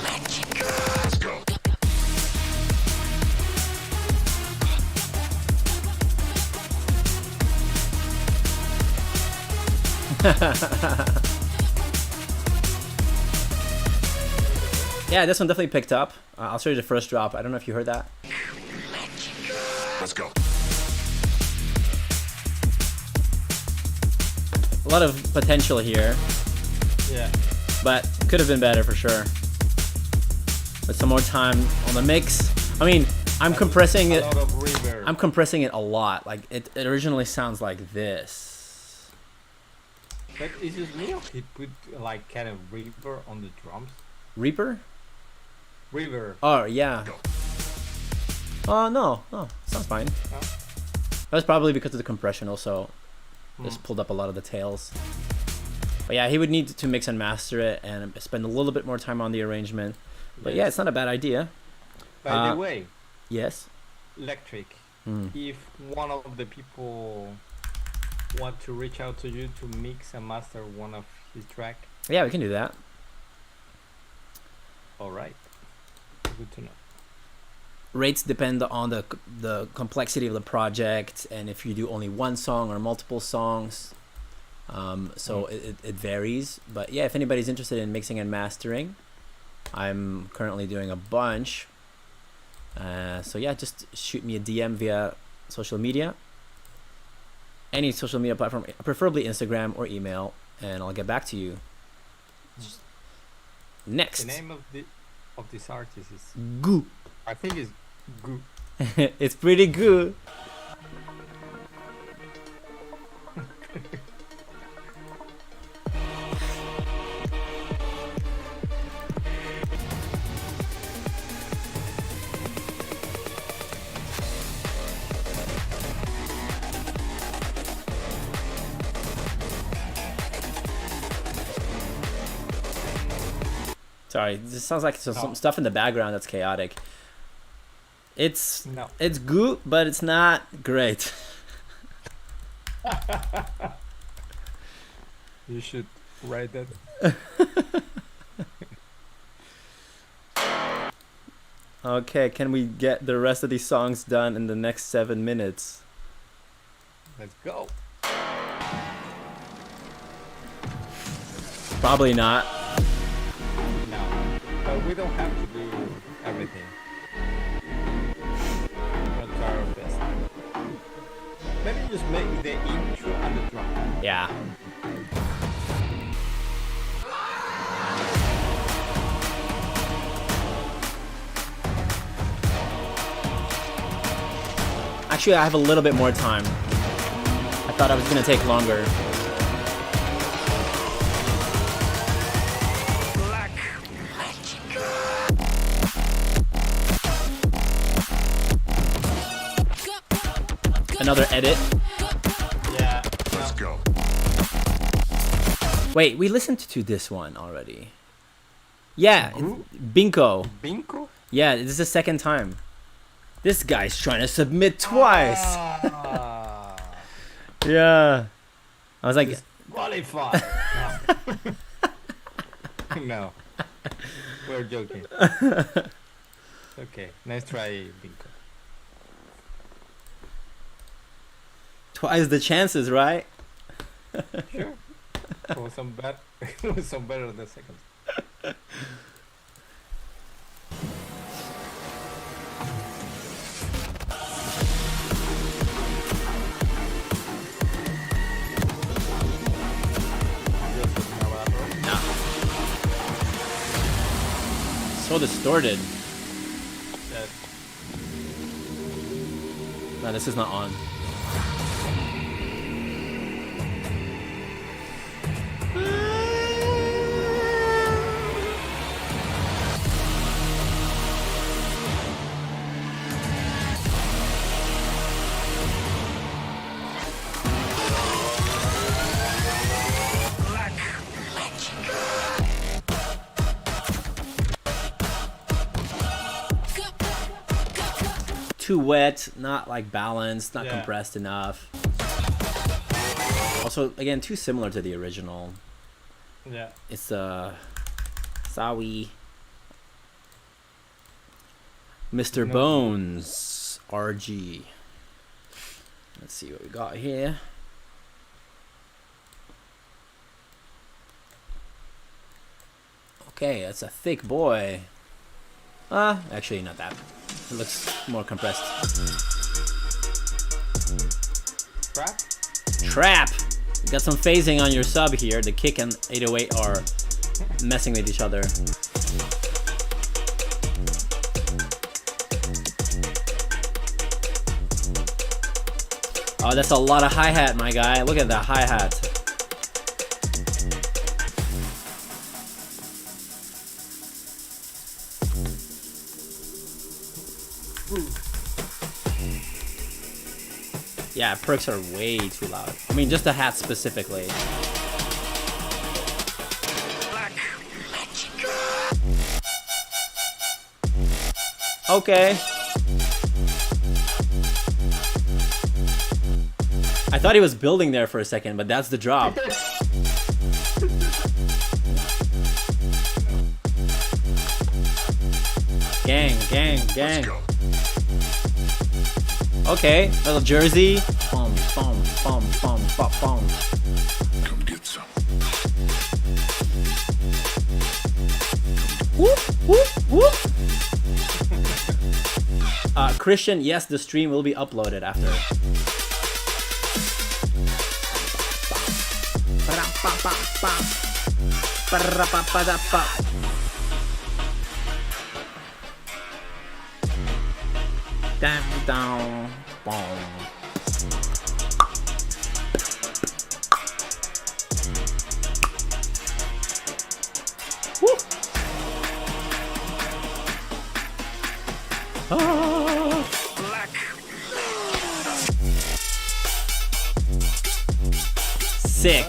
Black. Let's go. Yeah, this one definitely picked up. I'll show you the first drop. I don't know if you heard that. Let's go. A lot of potential here, Yeah. but could have been better for sure. With some more time on the mix. I mean, I'm compressing A it. lot of reverb. I'm compressing it a lot. Like it originally sounds like this. But is it me or he put like kind of reverb on the drums? Reaper? Reverb. Oh yeah. Oh no, sounds fine. Huh? That's probably because of the compression also. Just pulled up a lot of the tails. But yeah, he would need to mix and master it and spend a little bit more time on the arrangement. But yeah, it's not a bad idea. By the way, Yes. Lektrique, Mm. if one of the people want to reach out to you to mix and master one of his track, Yeah, we can do that. all right. Good to know. Rates depend on the complexity of the project and if you do only one song or multiple songs. So it varies. But yeah, if anybody's interested in mixing and mastering, I'm currently doing a bunch. So yeah, just shoot me a DM via social media. Any social media platform, preferably Instagram or email, and I'll get back to you. Next. The name of this artist is, Goo. I think it's Goo. It's pretty good. Sorry, this sounds like some stuff in the background that's chaotic. It's No. it's good, but it's not great. You should write that. Okay, can we get the rest of these songs done in the next 7 minutes? Let's go. Probably not. No. But we don't have to do everything. We'll try our best. Maybe just make the intro and the drum. Yeah. Actually, I have a little bit more time. I thought I was gonna take longer. Black. Another edit. Yeah. Let's go. Wait, we listened to this one already. Yeah, Group? Bingo. Bingo? Yeah, this is the second time. This guy's trying to submit twice. Ah, Yeah. I was like, qualified. No. No. We're joking. Okay, nice try, Bingo. twice the chances, right? Sure. It was some bad. It was some better than the second. So distorted. That No, this is not on. Too wet, not like balanced, not compressed enough. Also, again, too similar to the original. Yeah. It's Sawi. Mr. No. Bones RG. Let's see what we got here. Okay, that's a thick boy. Actually not that. It looks more compressed. Trap? Trap! You got some phasing on your sub here. The kick and 808 are messing with each other. Oh, that's a lot of hi-hat, my guy. Look at that hi-hat. Yeah, perks are way too loud. I mean, just the hat specifically. Okay. I thought he was building there for a second, but that's the drop. Gang, gang, gang. Okay, little Jersey. Boom, boom, boom, boom, boom, boom. Come get some. Whoop, whoop, whoop. Christian, yes, the stream will be uploaded after. Down, down, boom. Woo. Ah. Sick.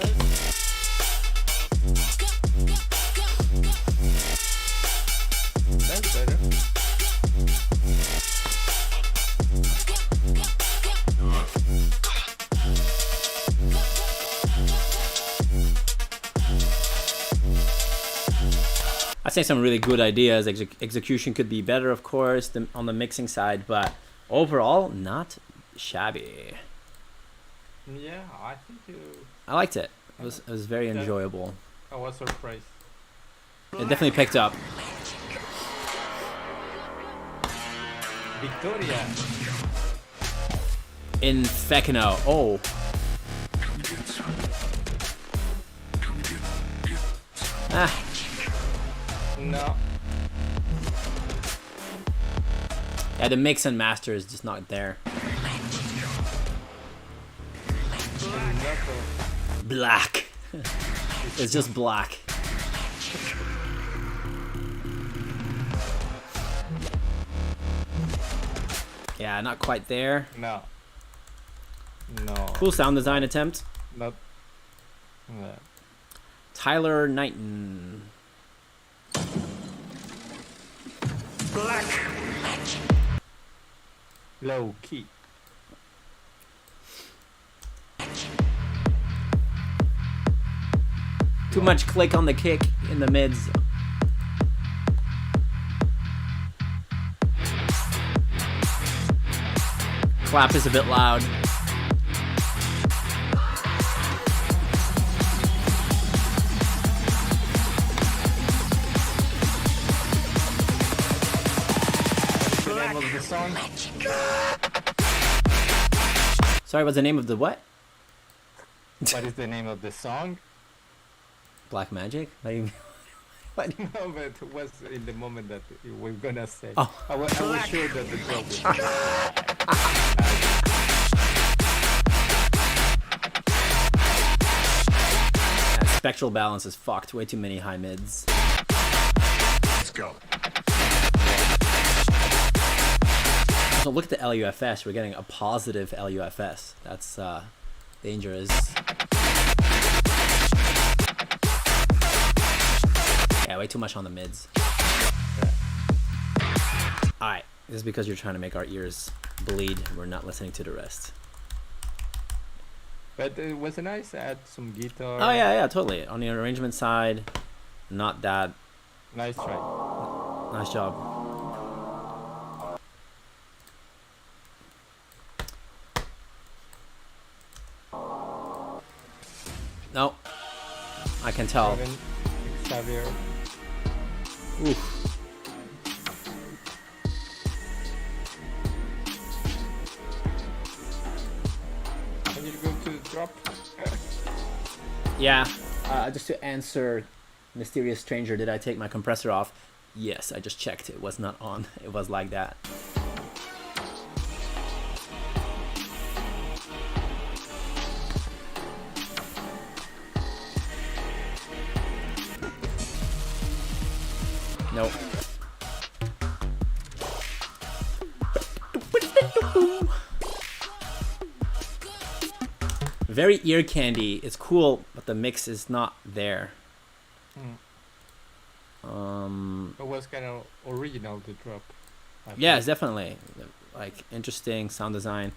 That's better. I'd say some really good ideas. Execution could be better, of course, on the mixing side, but overall, not shabby. Yeah, I think you. I liked it. It was very Yeah. enjoyable. I was surprised. It definitely picked up. Victoria. In Fekino. Oh. Ah. No. Yeah, the mix and master is just not there. Black. It's just black. Yeah, not quite there. No. No. Cool sound design attempt. Not. No. Tyler Knighton. Black. Low key. Too much click on the kick in the mids. Clap is a bit loud. What's the name of the song? Sorry, what's the name of the what? What is the name of the song? Black Magic? What do you mean? What? No, but what's in the moment that we're gonna say? Oh. I was sure that the joke was. spectral balance is fucked. Way too many high mids. Let's go. So look at the LUFS. We're getting a positive LUFS. That's dangerous. Yeah, way too much on the mids. Alright, this is because you're trying to make our ears bleed. We're not listening to the rest. But it was nice to add some guitar. Oh yeah, totally. On the arrangement side, not that. Nice try. Nice job. No, I can tell. Xavier. Oof. Can you go to the drop? Yeah, just to answer Mysterious Stranger, did I take my compressor off? Yes, I just checked. It was not on. It was like that. Nope. Very ear candy. It's cool, but the mix is not there. It was kind of original to drop. Yeah, it's definitely like interesting sound design,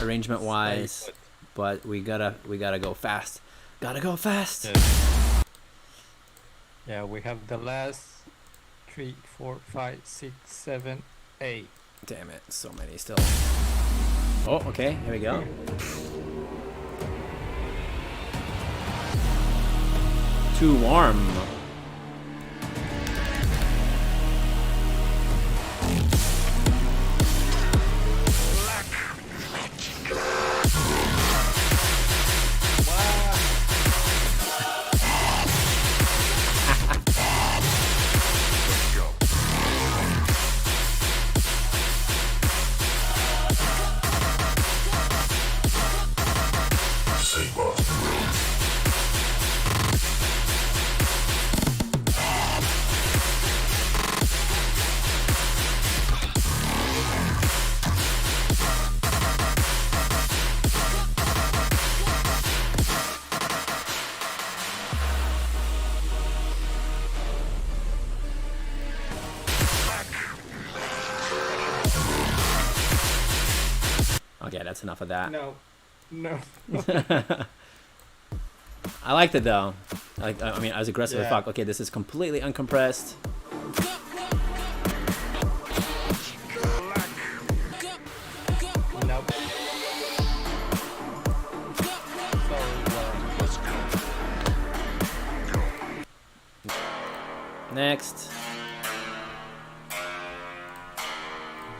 arrangement wise, but we gotta go fast. Gotta go fast. Yes. Yeah, we have the last 3, 4, 5, 6, 7, 8. Damn it, so many still. Oh, okay, here we go. Too warm. Okay, that's enough of that. No. I liked it though. I mean, I was aggressive as fuck. Okay, this is completely uncompressed. Nope. Next.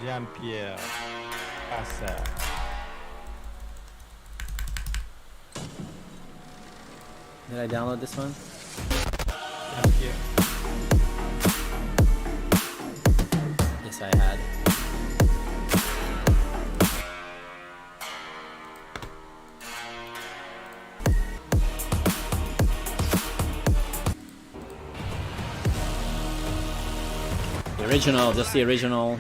Jean-Pierre Assa. Did I download this one? Jean-Pierre. Yes, I had. The original, just the original.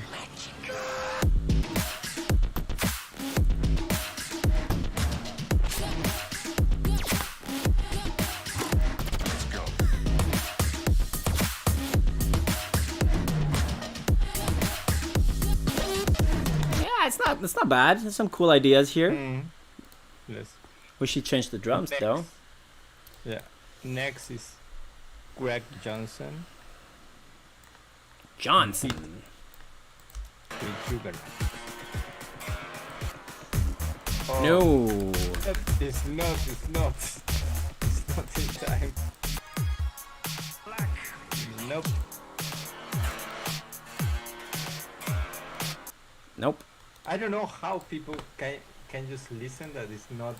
It's not bad. There's some cool ideas here. Yes. Wish he changed the drums Next. though. Yeah. Next is Greg Johnson. Johnson. With No. It's not in time. Nope. Nope. I don't know how people can just listen that it's not.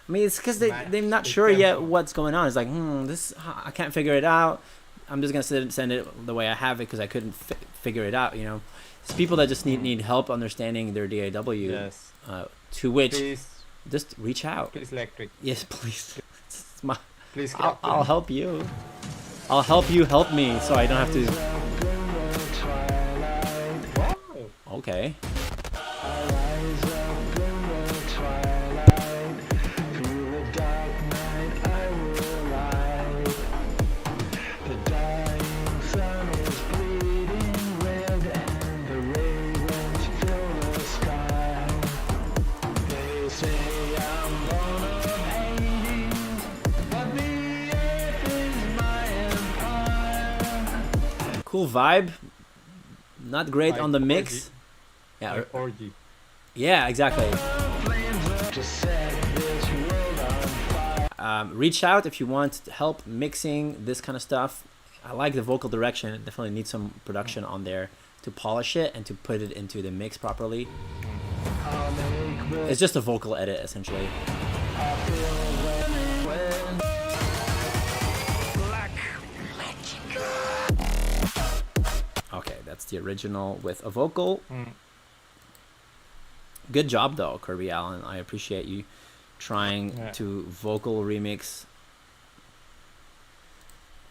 I mean, it's because Match they're not the sure yet tempo. what's going on. It's like, this I can't figure it out. I'm just gonna send it the way I have it because I couldn't figure it out. You know, it's people that just need help understanding their DAW. Yes. To which Please just reach out. Please, Lektrique. Yes, please. It's my, Please I'll help you. I'll help you help me, so I don't have to. Okay. Cool vibe. Not great Like on the 4G. mix. Yeah. Like 4G. Yeah, exactly. Reach out if you want help mixing this kind of stuff. I like the vocal direction. It definitely needs some production on there to polish it and to put it into the mix properly. It's just a vocal edit, essentially. Okay, that's the original with a vocal. Good job, though, Kirby Allen. I appreciate you trying to vocal remix.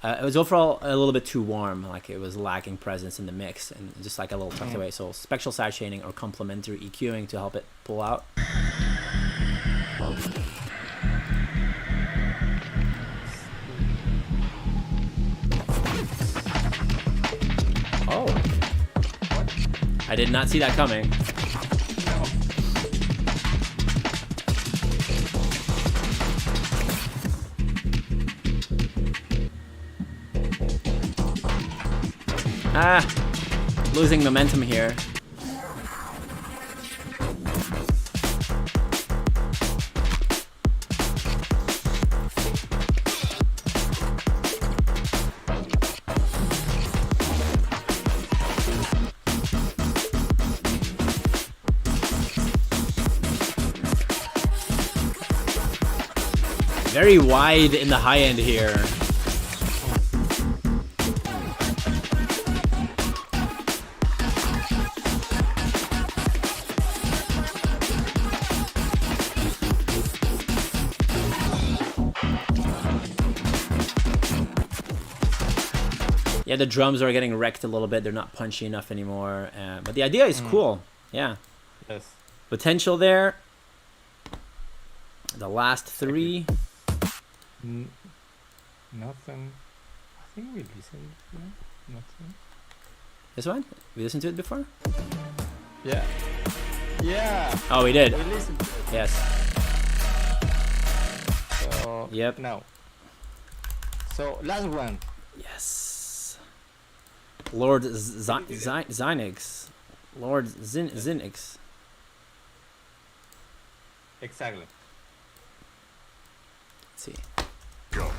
It was overall a little bit too warm, like it was lacking presence in the mix and just like a little tucked away. So spectral side chaining or complementary EQing to help it pull out. Oh, I did not see that coming. Losing momentum here. Very wide in the high end here. Yeah, the drums are getting wrecked a little bit. They're not punchy enough anymore. But the idea is cool. Yeah. Yes. Potential there. The last three. Nothing. I think we listened. Nothing. This one? We listened to it before? Yeah. Yeah. Oh, we did. We listened to it. Yes. So, Yep. No. So last one. Yes. Lord Zinix. Lord Zinix. Exactly. Let's see. Go.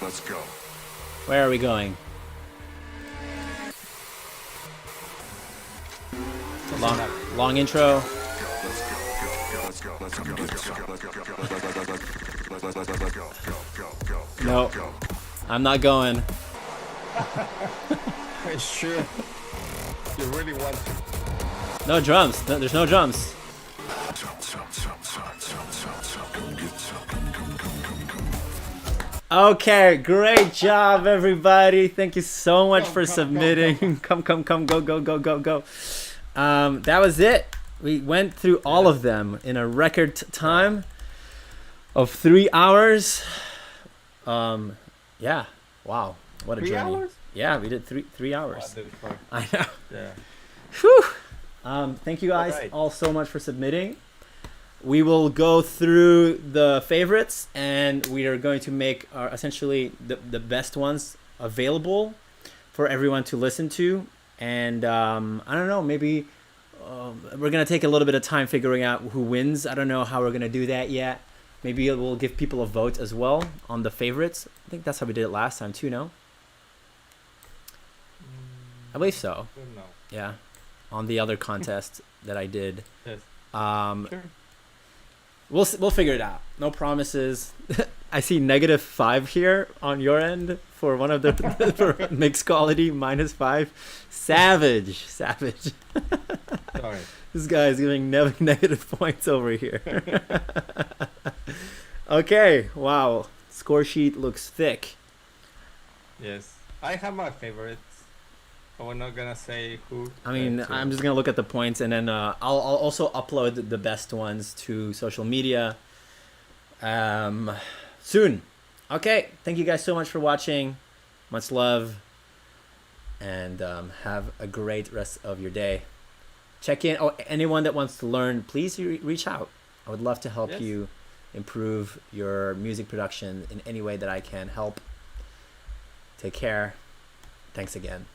Let's go. Where are we going? Long intro. No, I'm not going. Sure. You really want to. No drums. No, there's no drums. Okay, great job, everybody. Thank you so much for submitting. Come, go. That was it. We went through all of them in a record time of 3 hours. Yeah. Wow. What a 3 journey. hours? Yeah, we did three hours. I know. Yeah. Whew. Thank you guys Alright. all so much for submitting. We will go through the favorites and we are going to make essentially the best ones available for everyone to listen to. And I don't know, maybe we're going to take a little bit of time figuring out who wins. I don't know how we're going to do that yet. Maybe we'll give people a vote as well on the favorites. I think that's how we did it last time too, no? I believe so. No. Yeah. On the other contest that I did. Yes. Sure. Sure. We'll figure it out. No promises. I see -5 here on your end for one of the for mix quality -5. Savage. Sorry. This guy is giving negative points over here. Okay, wow. Score sheet looks thick. Yes, I have my favorites. But we're not gonna say who. I mean, I'm just gonna look at the points, and then I'll also upload the best ones to social media soon. Okay, thank you guys so much for watching. Much love, and have a great rest of your day. Check in. Oh, anyone that wants to learn, please reach out. I would love to help Yes. you improve your music production in any way that I can help. Take care. Thanks again.